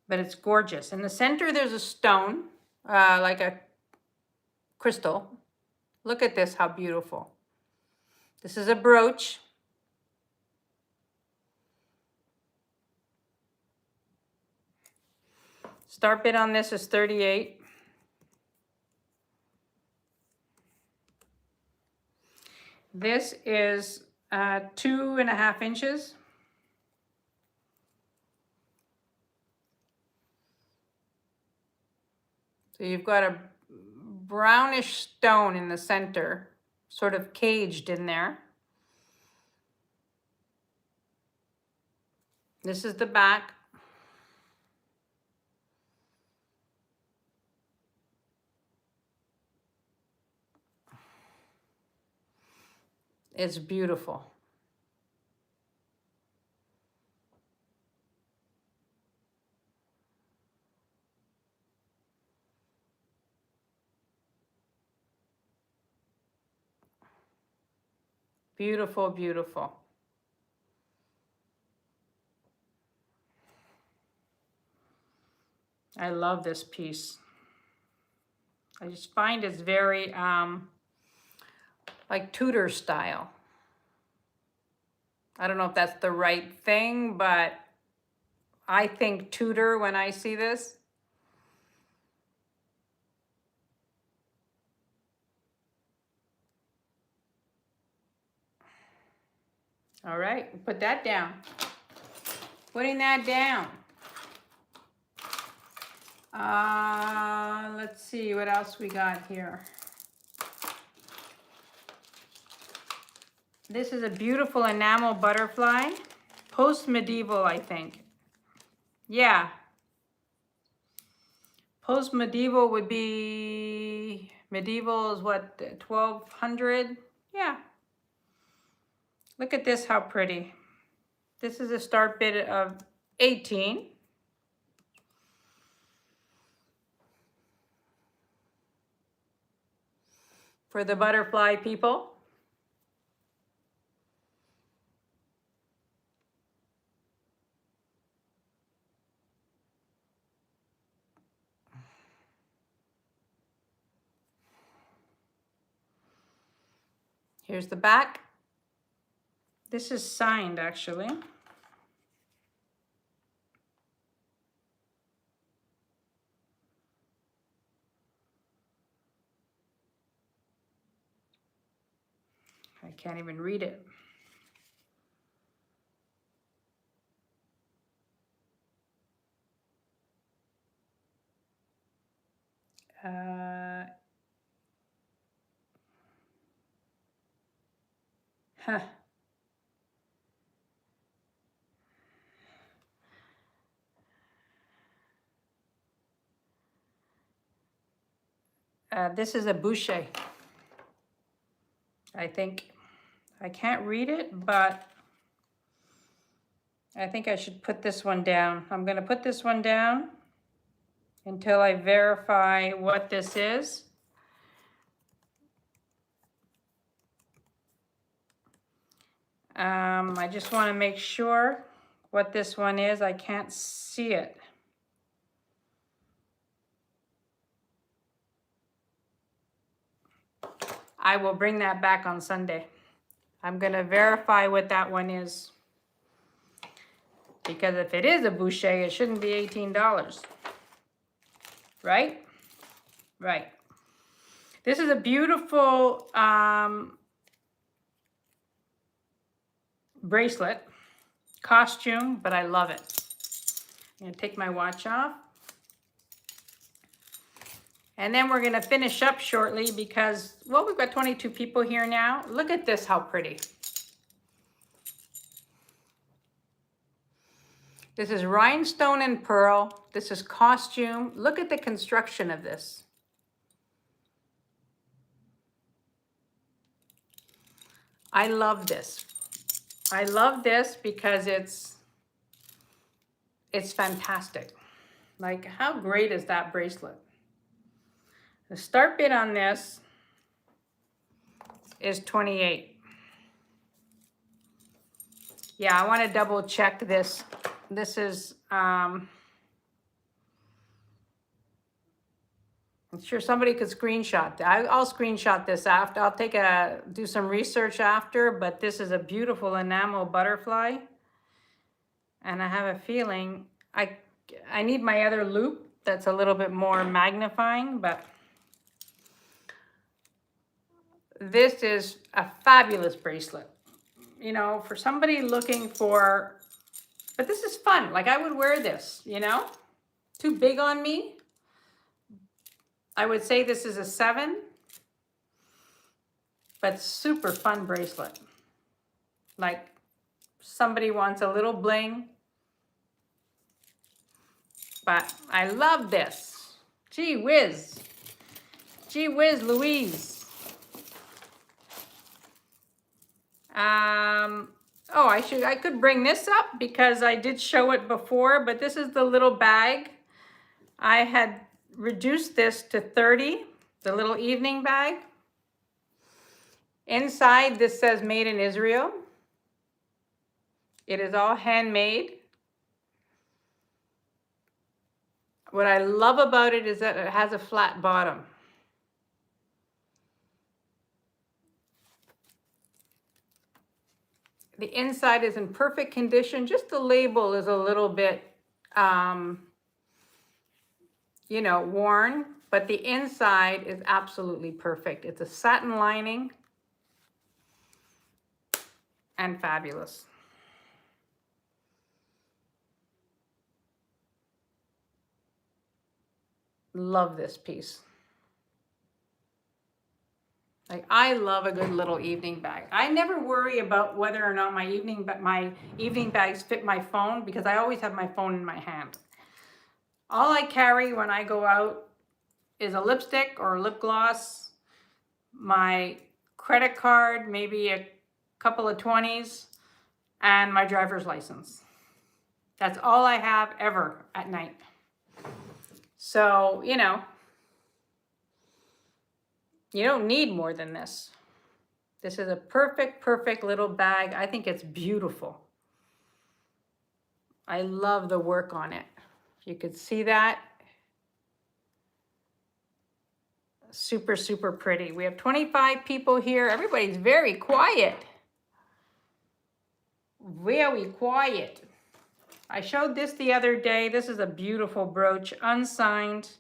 but it's gorgeous. In the center, there's a stone, like a crystal. Look at this, how beautiful. This is a brooch. Start bid on this is $38. This is 2.5 inches. So you've got a brownish stone in the center, sort of caged in there. This is the back. It's beautiful. Beautiful, beautiful. I love this piece. I just find it's very like Tudor style. I don't know if that's the right thing, but I think Tudor when I see this. All right, put that down. Putting that down. Let's see what else we got here. This is a beautiful enamel butterfly. Post-medieval, I think. Yeah. Post-medieval would be, medieval is what, 1200? Yeah. Look at this, how pretty. This is a start bid of 18. For the butterfly people. Here's the back. This is signed, actually. I can't even read it. Huh. This is a boucher, I think. I can't read it, but I think I should put this one down. I'm going to put this one down until I verify what this is. I just want to make sure what this one is. I can't see it. I will bring that back on Sunday. I'm going to verify what that one is. Because if it is a boucher, it shouldn't be $18. Right? Right. This is a beautiful bracelet, costume, but I love it. I'm going to take my watch off. And then we're going to finish up shortly because, well, we've got 22 people here now. Look at this, how pretty. This is rhinestone and pearl. This is costume. Look at the construction of this. I love this. I love this because it's fantastic. Like, how great is that bracelet? The start bid on this is 28. Yeah, I want to double check this. This is I'm sure somebody could screenshot that. I'll screenshot this after. I'll do some research after, but this is a beautiful enamel butterfly. And I have a feeling I need my other loop that's a little bit more magnifying, but this is a fabulous bracelet. You know, for somebody looking for, but this is fun. Like I would wear this, you know, too big on me. I would say this is a 7, but super fun bracelet. Like somebody wants a little bling, but I love this. Gee whiz. Gee whiz Louise. Oh, I could bring this up because I did show it before, but this is the little bag. I had reduced this to 30, the little evening bag. Inside, this says made in Israel. It is all handmade. What I love about it is that it has a flat bottom. The inside is in perfect condition. Just the label is a little bit, you know, worn, but the inside is absolutely perfect. It's a satin lining and fabulous. Love this piece. Like I love a good little evening bag. I never worry about whether or not my evening bags fit my phone because I always have my phone in my hand. All I carry when I go out is a lipstick or a lip gloss, my credit card, maybe a couple of 20s, and my driver's license. That's all I have ever at night. So, you know, you don't need more than this. This is a perfect, perfect little bag. I think it's beautiful. I love the work on it. You could see that. Super, super pretty. We have 25 people here. Everybody's very quiet. Very quiet. I showed this the other day. This is a beautiful brooch, unsigned.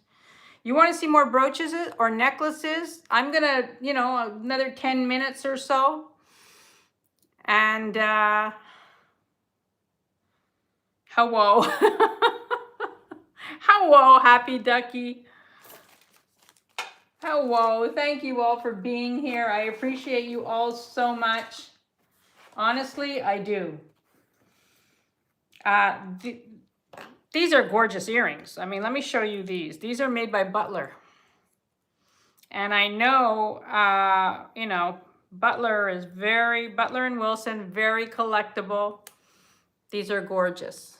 You want to see more brooches or necklaces? I'm going to, you know, another 10 minutes or so. And, hello. Hello, Happy Ducky. Hello. Thank you all for being here. I appreciate you all so much. Honestly, I do. These are gorgeous earrings. I mean, let me show you these. These are made by Butler. And I know, you know, Butler and Wilson, very collectible. These are gorgeous.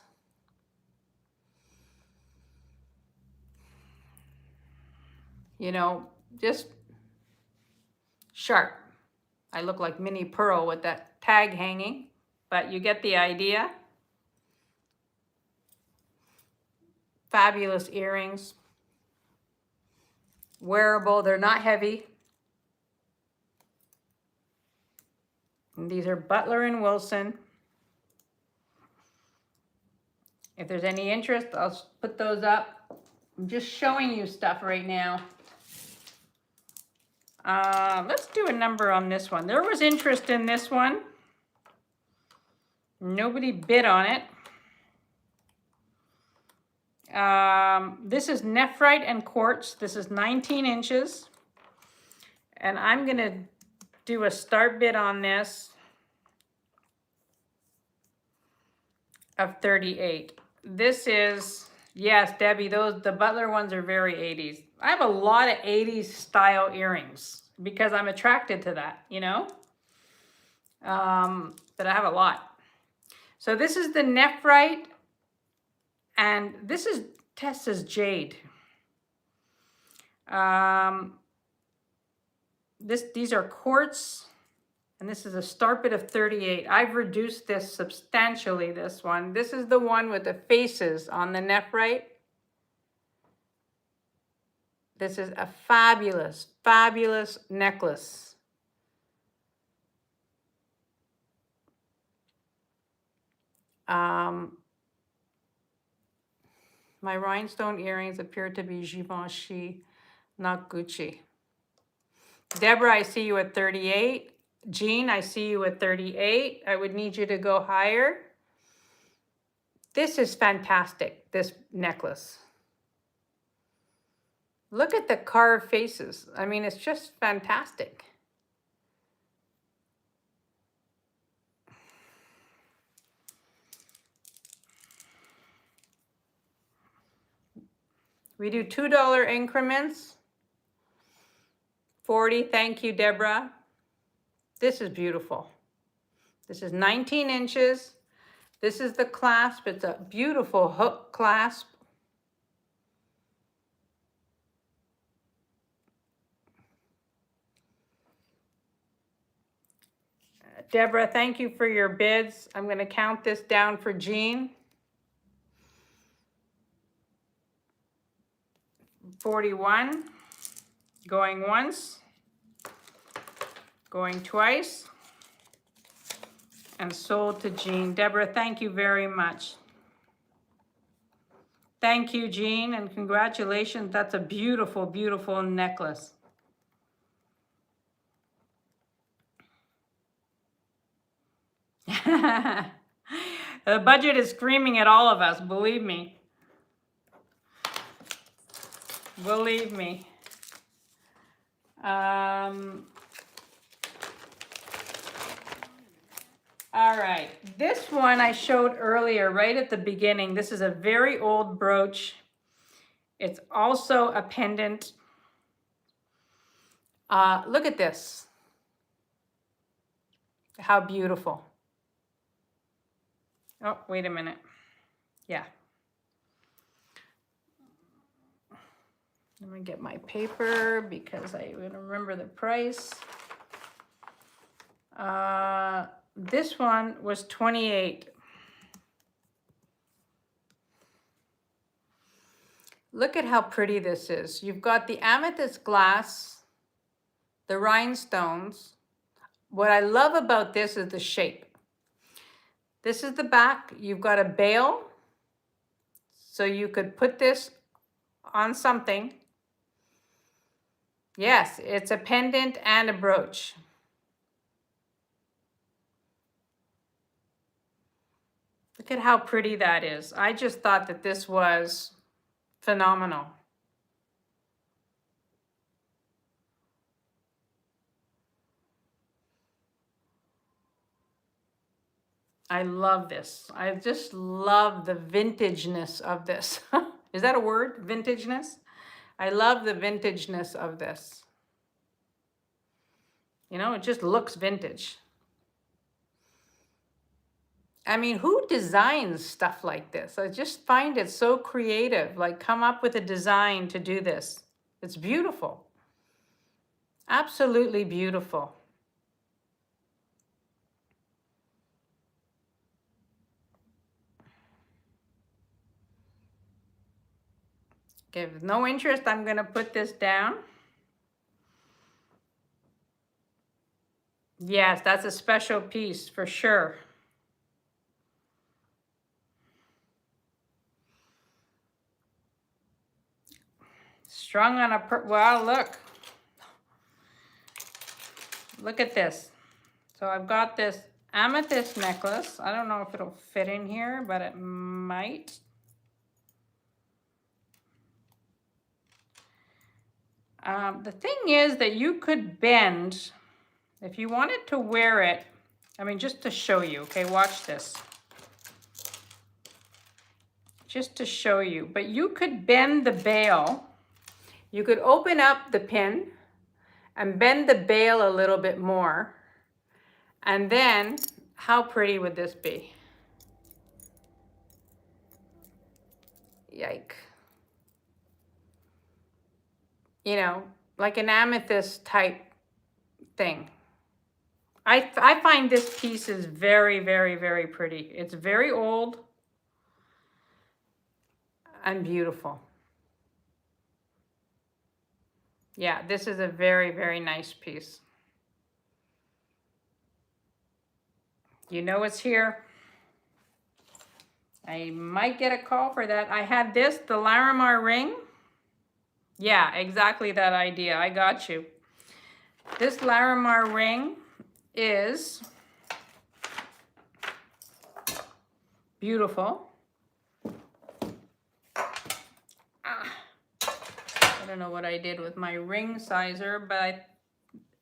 You know, just sharp. I look like Minnie Pearl with that tag hanging, but you get the idea. Fabulous earrings. Wearable, they're not heavy. And these are Butler and Wilson. If there's any interest, I'll put those up. I'm just showing you stuff right now. Let's do a number on this one. There was interest in this one. Nobody bid on it. This is nephrite and quartz. This is 19 inches. And I'm going to do a start bid on this of 38. This is, yes, Debbie, the Butler ones are very 80s. I have a lot of 80s style earrings because I'm attracted to that, you know? But I have a lot. So this is the nephrite, and this is Tessa's jade. These are quartz, and this is a start bid of 38. I've reduced this substantially, this one. This is the one with the faces on the nephrite. This is a fabulous, fabulous necklace. My rhinestone earrings appear to be Givenchy, not Gucci. Deborah, I see you at 38. Jean, I see you at 38. I would need you to go higher. This is fantastic, this necklace. Look at the carved faces. I mean, it's just fantastic. We do $2 increments. 40, thank you, Deborah. This is beautiful. This is 19 inches. This is the clasp. It's a beautiful hook clasp. Deborah, thank you for your bids. I'm going to count this down for Jean. 41, going once, going twice, and sold to Jean. Deborah, thank you very much. Thank you, Jean, and congratulations. That's a beautiful, beautiful necklace. The budget is screaming at all of us, believe me. Believe me. All right, this one I showed earlier, right at the beginning. This is a very old brooch. It's also a pendant. Look at this. How beautiful. Oh, wait a minute. Yeah. Let me get my paper because I want to remember the price. This one was 28. Look at how pretty this is. You've got the amethyst glass, the rhinestones. What I love about this is the shape. This is the back. You've got a bail, so you could put this on something. Yes, it's a pendant and a brooch. Look at how pretty that is. I just thought that this was phenomenal. I love this. I just love the vintageness of this. Is that a word? Vintageness? I love the vintageness of this. You know, it just looks vintage. I mean, who designs stuff like this? I just find it so creative. Like, come up with a design to do this. It's beautiful. Absolutely beautiful. Okay, with no interest, I'm going to put this down. Yes, that's a special piece for sure. Strung on a, wow, look. Look at this. So I've got this amethyst necklace. I don't know if it'll fit in here, but it might. The thing is that you could bend, if you wanted to wear it, I mean, just to show you, okay, watch this. Just to show you, but you could bend the bail. You could open up the pin and bend the bail a little bit more. And then, how pretty would this be? Yike. You know, like an amethyst type thing. I find this piece is very, very, very pretty. It's very old and beautiful. Yeah, this is a very, very nice piece. You know it's here. I might get a call for that. I had this, the Larimar ring. Yeah, exactly that idea. I got you. This Larimar ring is beautiful. I don't know what I did with my ring sizer, but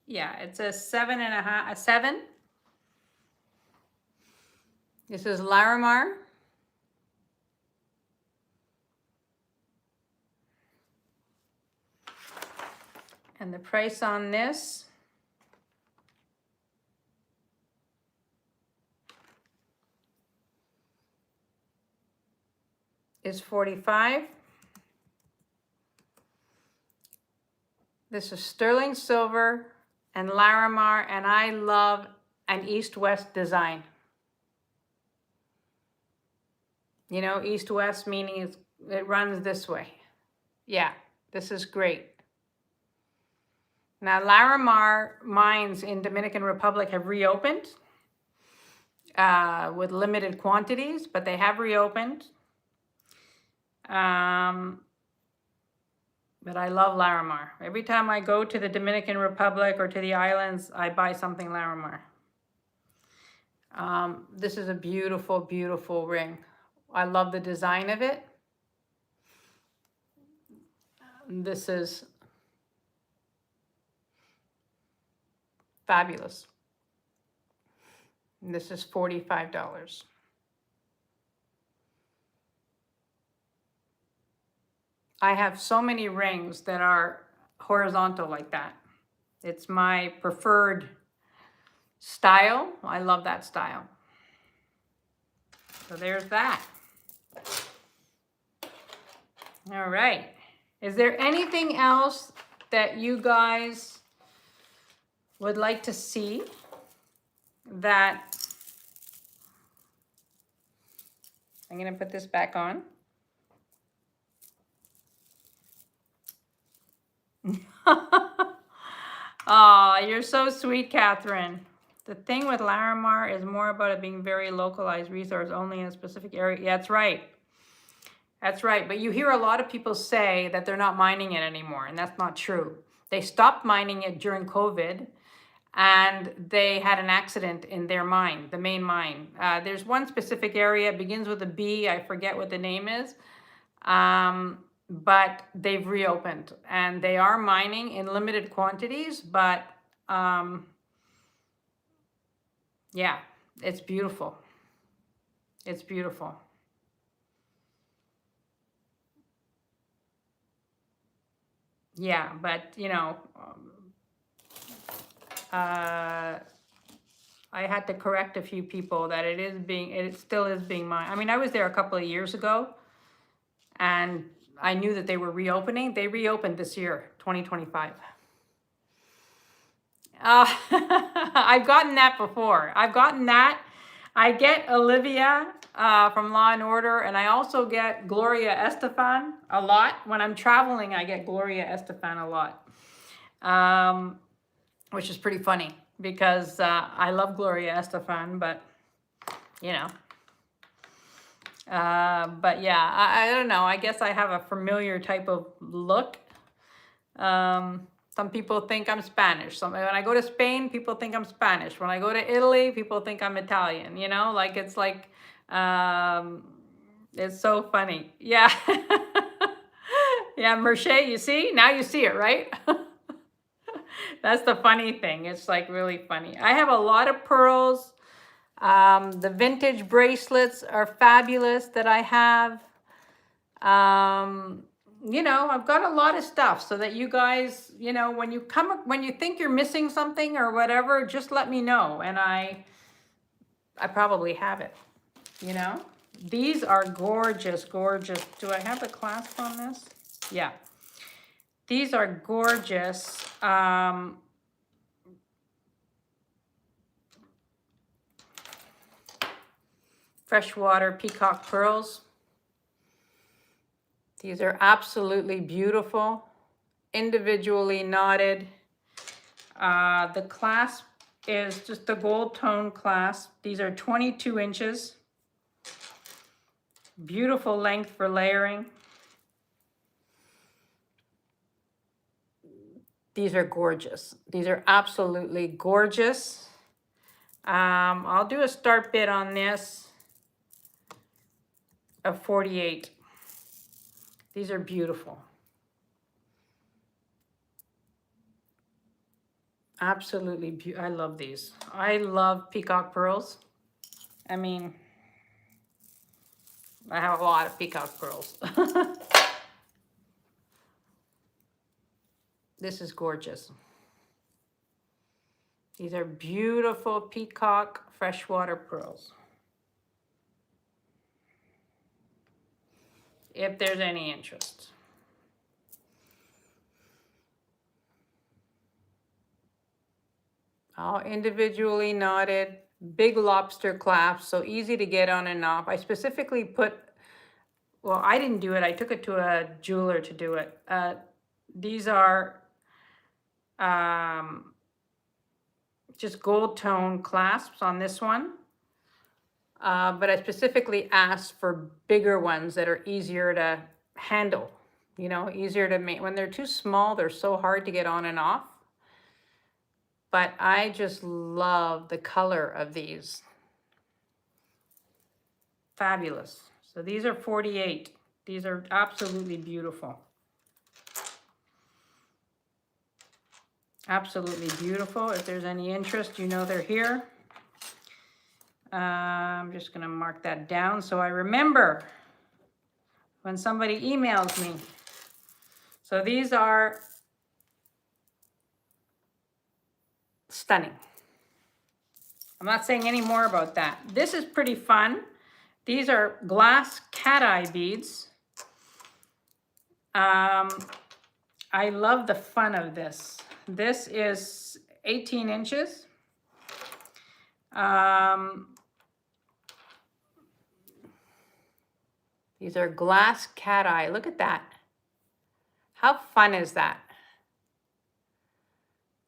yeah, it's a 7.5, a 7. This is Larimar. And the price on this is $45. This is sterling silver and Larimar, and I love an east-west design. You know, east-west meaning it runs this way. Yeah, this is great. Now, Larimar mines in Dominican Republic have reopened with limited quantities, but they have reopened. But I love Larimar. Every time I go to the Dominican Republic or to the islands, I buy something Larimar. This is a beautiful, beautiful ring. I love the design of it. This is fabulous. And this is $45. I have so many rings that are horizontal like that. It's my preferred style. I love that style. So there's that. All right. Is there anything else that you guys would like to see that I'm going to put this back on? Oh, you're so sweet, Catherine. The thing with Larimar is more about it being very localized resource only in a specific area. Yeah, that's right. That's right. But you hear a lot of people say that they're not mining it anymore, and that's not true. They stopped mining it during COVID, and they had an accident in their mine, the main mine. There's one specific area, it begins with a B, I forget what the name is. But they've reopened and they are mining in limited quantities, but yeah, it's beautiful. It's beautiful. Yeah, but you know, I had to correct a few people that it still is being mined. I mean, I was there a couple of years ago and I knew that they were reopening. They reopened this year, 2025. I've gotten that before. I've gotten that. I get Olivia from Law and Order, and I also get Gloria Estefan a lot. When I'm traveling, I get Gloria Estefan a lot, which is pretty funny because I love Gloria Estefan, but you know. But yeah, I don't know. I guess I have a familiar type of look. Some people think I'm Spanish. When I go to Spain, people think I'm Spanish. When I go to Italy, people think I'm Italian. You know, like it's so funny. Yeah. Yeah, Merche, you see? Now you see it, right? That's the funny thing. It's like really funny. I have a lot of pearls. The vintage bracelets are fabulous that I have. You know, I've got a lot of stuff so that you guys, you know, when you think you're missing something or whatever, just let me know. And I probably have it, you know. These are gorgeous, gorgeous. Do I have the clasp on this? Yeah. These are gorgeous. Freshwater peacock pearls. These are absolutely beautiful. individually knotted. The clasp is just the gold tone clasp. These are 22 inches. Beautiful length for layering. These are gorgeous. These are absolutely gorgeous. I'll do a start bid on this of 48. These are beautiful. Absolutely beautiful. I love these. I love peacock pearls. I mean, I have a lot of peacock pearls. This is gorgeous. These are beautiful peacock freshwater pearls. If there's any interest. All individually knotted, big lobster clasp, so easy to get on and off. I specifically put, well, I didn't do it. I took it to a jeweler to do it. These are just gold tone clasps on this one. But I specifically asked for bigger ones that are easier to handle, you know, easier to make. When they're too small, they're so hard to get on and off. But I just love the color of these. Fabulous. So these are 48. These are absolutely beautiful. Absolutely beautiful. If there's any interest, you know they're here. I'm just going to mark that down so I remember when somebody emails me. So these are stunning. I'm not saying any more about that. This is pretty fun. These are glass cat eye beads. I love the fun of this. This is 18 inches. These are glass cat eye. Look at that. How fun is that?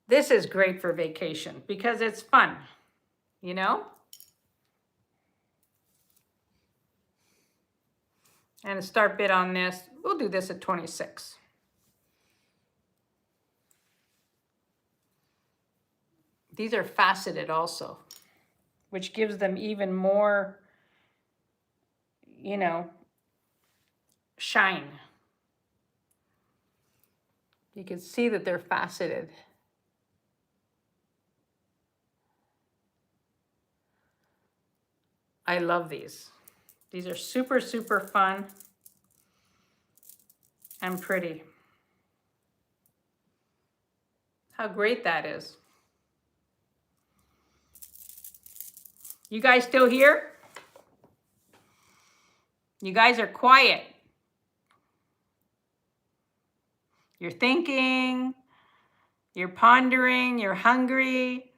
This is great for vacation because it's fun, you know? And a start bid on this, we'll do this at 26. These are faceted also, which gives them even more, you know, shine. You can see that they're faceted. I love these. These are super, super fun and pretty. How great that is. You guys still here? You guys are quiet. You're thinking, you're pondering, you're hungry.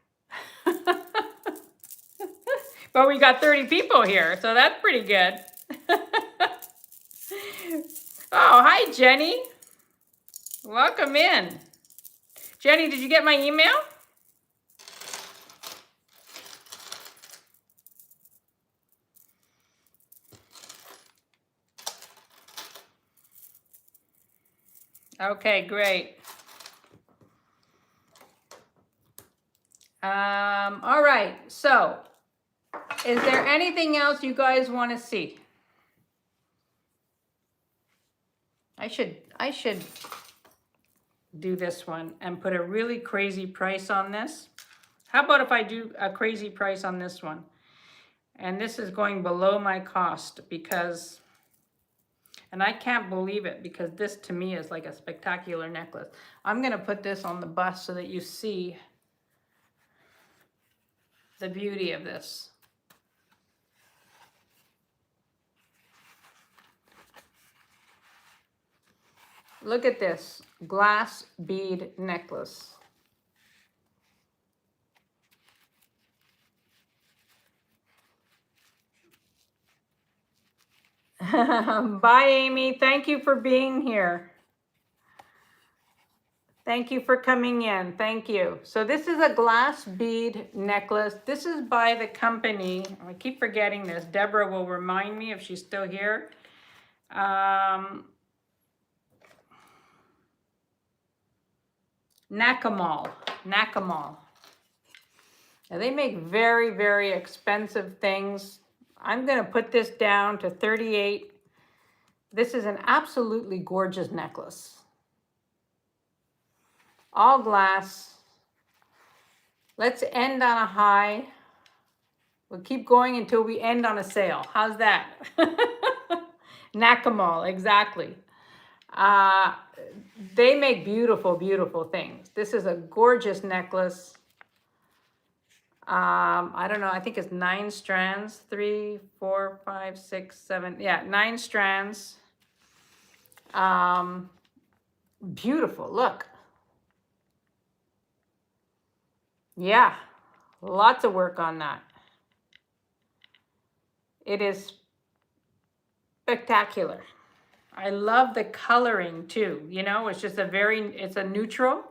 But we got 30 people here, so that's pretty good. Oh, hi, Jenny. Welcome in. Jenny, did you get my email? Okay, great. All right, so is there anything else you guys want to see? I should do this one and put a really crazy price on this. How about if I do a crazy price on this one? And this is going below my cost because, and I can't believe it because this to me is like a spectacular necklace. I'm going to put this on the bust so that you see the beauty of this. Look at this glass bead necklace. Bye, Amy. Thank you for being here. Thank you for coming in. Thank you. So this is a glass bead necklace. This is by the company. I keep forgetting this. Deborah will remind me if she's still here. Nakamal. Nakamal. Now they make very, very expensive things. I'm going to put this down to 38. This is an absolutely gorgeous necklace. All glass. Let's end on a high. We'll keep going until we end on a sale. How's that? Nakamal, exactly. They make beautiful, beautiful things. This is a gorgeous necklace. I don't know, I think it's 9 strands. 3, 4, 5, 6, 7. Yeah, 9 strands. Beautiful, look. Yeah, lots of work on that. It is spectacular. I love the coloring too. You know, it's just it's a neutral,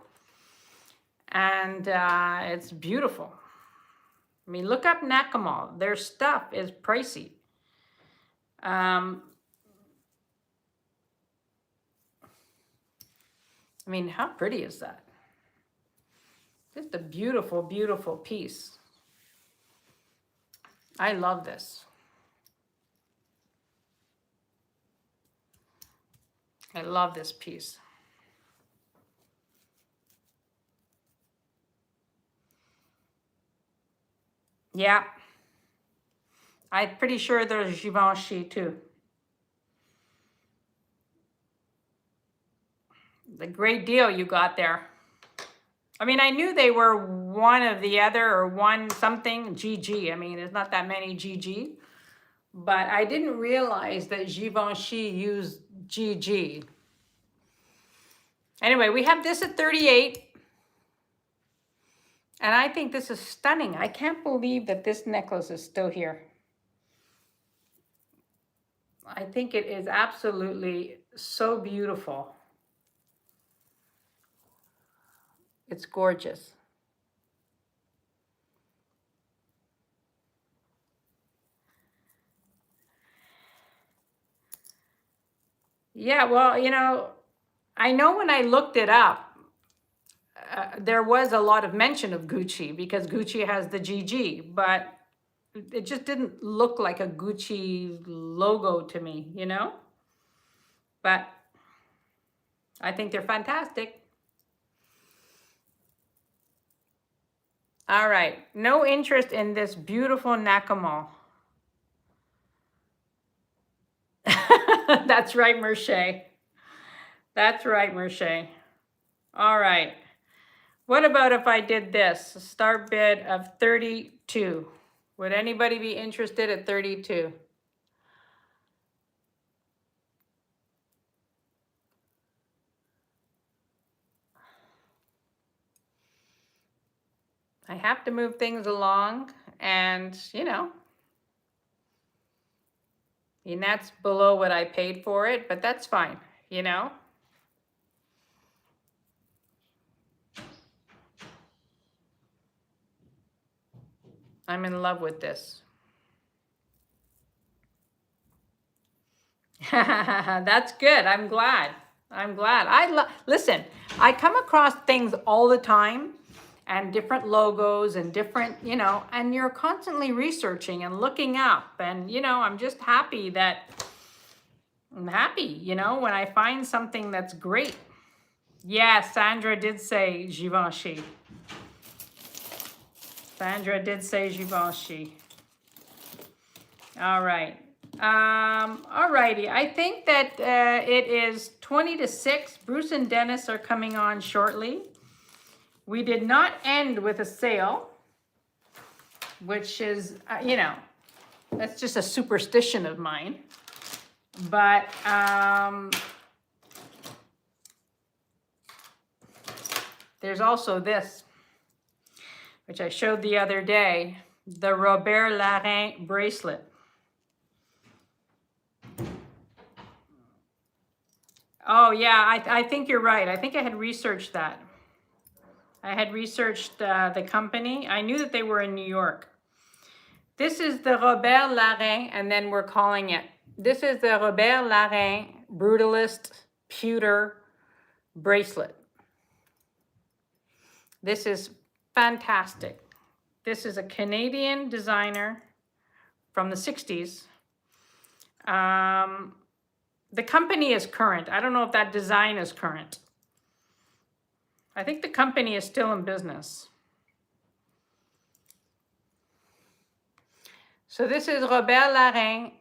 and it's beautiful. I mean, look up Nakamal. Their stuff is pricey. I mean, how pretty is that? Just a beautiful, beautiful piece. I love this. I love this piece. Yeah. I'm pretty sure there's Givenchy too. The great deal you got there. I mean, I knew they were one of the other or one something, GG. I mean, there's not that many GG. But I didn't realize that Givenchy used GG. Anyway, we have this at 38. And I think this is stunning. I can't believe that this necklace is still here. I think it is absolutely so beautiful. It's gorgeous. Yeah, well, you know, I know when I looked it up, there was a lot of mention of Gucci because Gucci has the GG, but it just didn't look like a Gucci logo to me, you know? But I think they're fantastic. All right, no interest in this beautiful Nakamal. That's right, Merche. That's right, Merche. All right. What about if I did this? A start bid of 32. Would anybody be interested at 32? I have to move things along, and you know, and that's below what I paid for it, but that's fine, you know. I'm in love with this. That's good. I'm glad. I'm glad. Listen, I come across things all the time and different logos and different, you know, and you're constantly researching and looking up, and you know, I'm just happy I'm happy, you know, when I find something that's great. Yeah, Sandra did say Givenchy. Sandra did say Givenchy. All right. All righty. I think that it is 20 to 6. Bruce and Dennis are coming on shortly. We did not end with a sale, which is, you know, that's just a superstition of mine. But there's also this, which I showed the other day, the Robert Larin bracelet. Oh, yeah, I think you're right. I think I had researched that. I had researched the company. I knew that they were in New York. This is the Robert Larin, and then we're calling it. This is the Robert Larin Brutalist Pewter bracelet. This is fantastic. This is a Canadian designer from the 60s. The company is current. I don't know if that design is current. I think the company is still in business. So this is Robert Larin,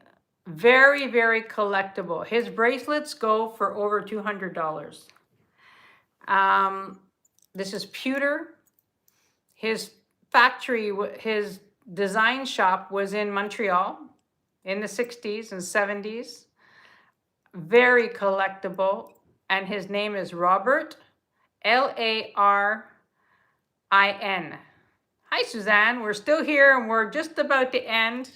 very, very collectible. His bracelets go for over $200. This is pewter. His factory, his design shop was in Montreal in the 60s and 70s. Very collectible. And his name is Robert, Larin. Hi, Suzanne. We're still here and we're just about to end.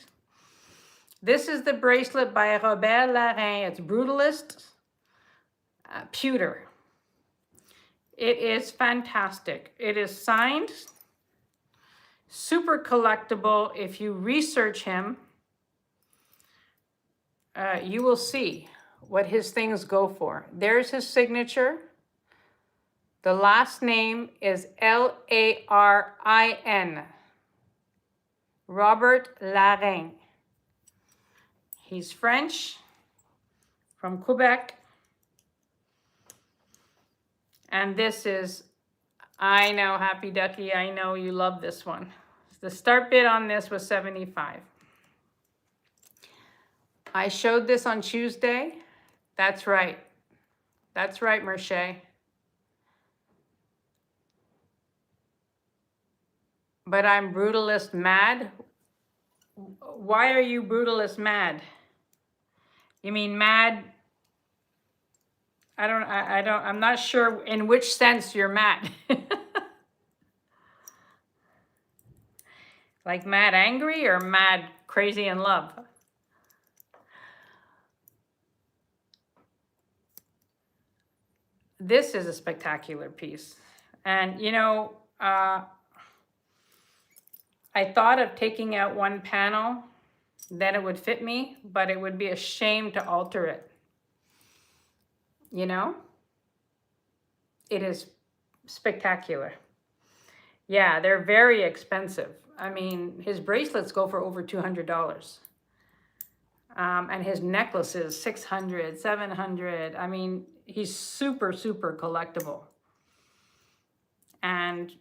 This is the bracelet by Robert Larin. It's Brutalist Pewter. It is fantastic. It is signed, super collectible. If you research him, you will see what his things go for. There's his signature. The last name is Larin. Robert Larin. He's French, from Quebec. And this is, I know, Happy Ducky, I know you love this one. The start bid on this was $75. I showed this on Tuesday. That's right. That's right, Merche. But I'm brutalist mad. Why are you brutalist mad? You mean mad? I'm not sure in which sense you're mad. Like mad angry or mad crazy in love? This is a spectacular piece. And you know, I thought of taking out one panel, then it would fit me, but it would be a shame to alter it. You know? It is spectacular. Yeah, they're very expensive. I mean, his bracelets go for over $200. And his necklaces, $600, $700. I mean, he's super, super collectible. And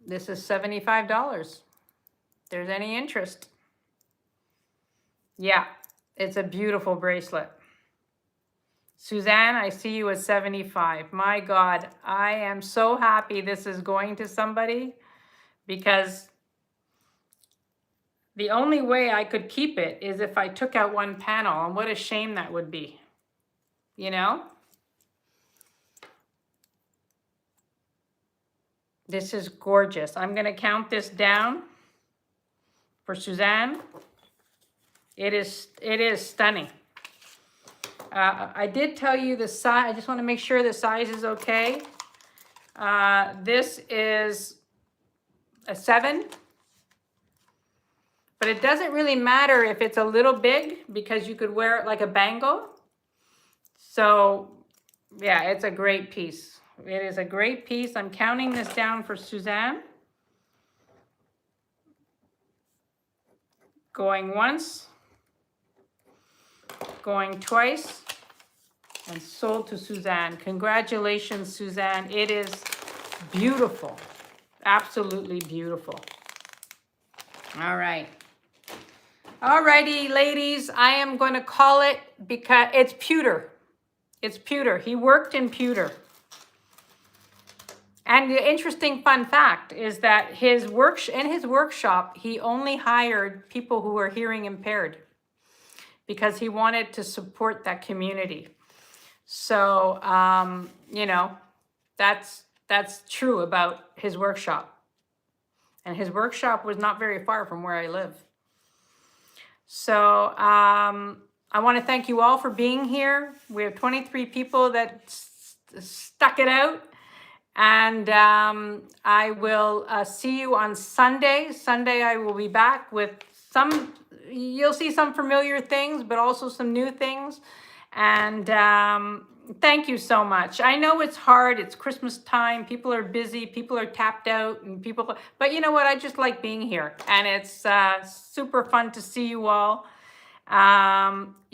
this is $75. If there's any interest. Yeah, it's a beautiful bracelet. Suzanne, I see you at 75. My God, I am so happy this is going to somebody, because the only way I could keep it is if I took out one panel, and what a shame that would be, you know? This is gorgeous. I'm gonna count this down for Suzanne. It is stunning. I did tell you the size. I just want to make sure the size is okay. This is a 7. But it doesn't really matter if it's a little big, because you could wear it like a bangle. So, yeah, it's a great piece. It is a great piece. I'm counting this down for Suzanne. Going once. Going twice, and sold to Suzanne. Congratulations, Suzanne. It is beautiful. Absolutely beautiful. All right. All righty, ladies. I am going to call it, because it's pewter. It's pewter. He worked in pewter. And the interesting fun fact is that in his workshop, he only hired people who were hearing impaired, because he wanted to support that community. So, you know, that's true about his workshop. And his workshop was not very far from where I live. So, I want to thank you all for being here. We have 23 people that stuck it out. And I will see you on Sunday. Sunday, I will be back with you'll see some familiar things, but also some new things. And thank you so much. I know it's hard. It's Christmas time. People are busy. People are tapped out. But you know what? I just like being here. And it's super fun to see you all.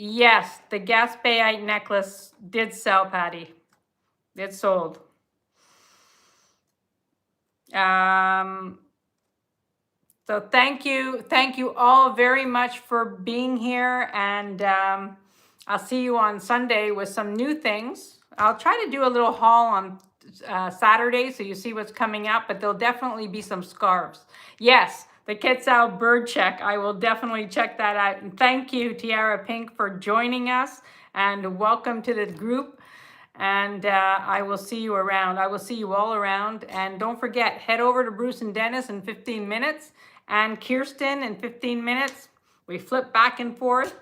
Yes, the Gaspéite necklace did sell, Patty. It sold. So thank you all very much for being here, and I'll see you on Sunday with some new things. I'll try to do a little haul on Saturday so you see what's coming up, but there'll definitely be some scarves. Yes, the Quetzal bird check. I will definitely check that out. And thank you, Tiara Pink, for joining us, and welcome to the group. And I will see you around. I will see you all around. And don't forget, head over to Bruce and Dennis in 15 minutes and Kirsten in 15 minutes. We flip back and forth.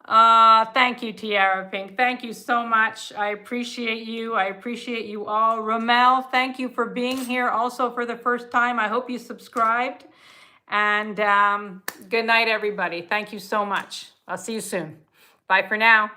Thank you, Tiara Pink. Thank you so much. I appreciate you. I appreciate you all. Romel, thank you for being here also for the first time. I hope you subscribed. And good night, everybody. Thank you so much. I'll see you soon. Bye for now.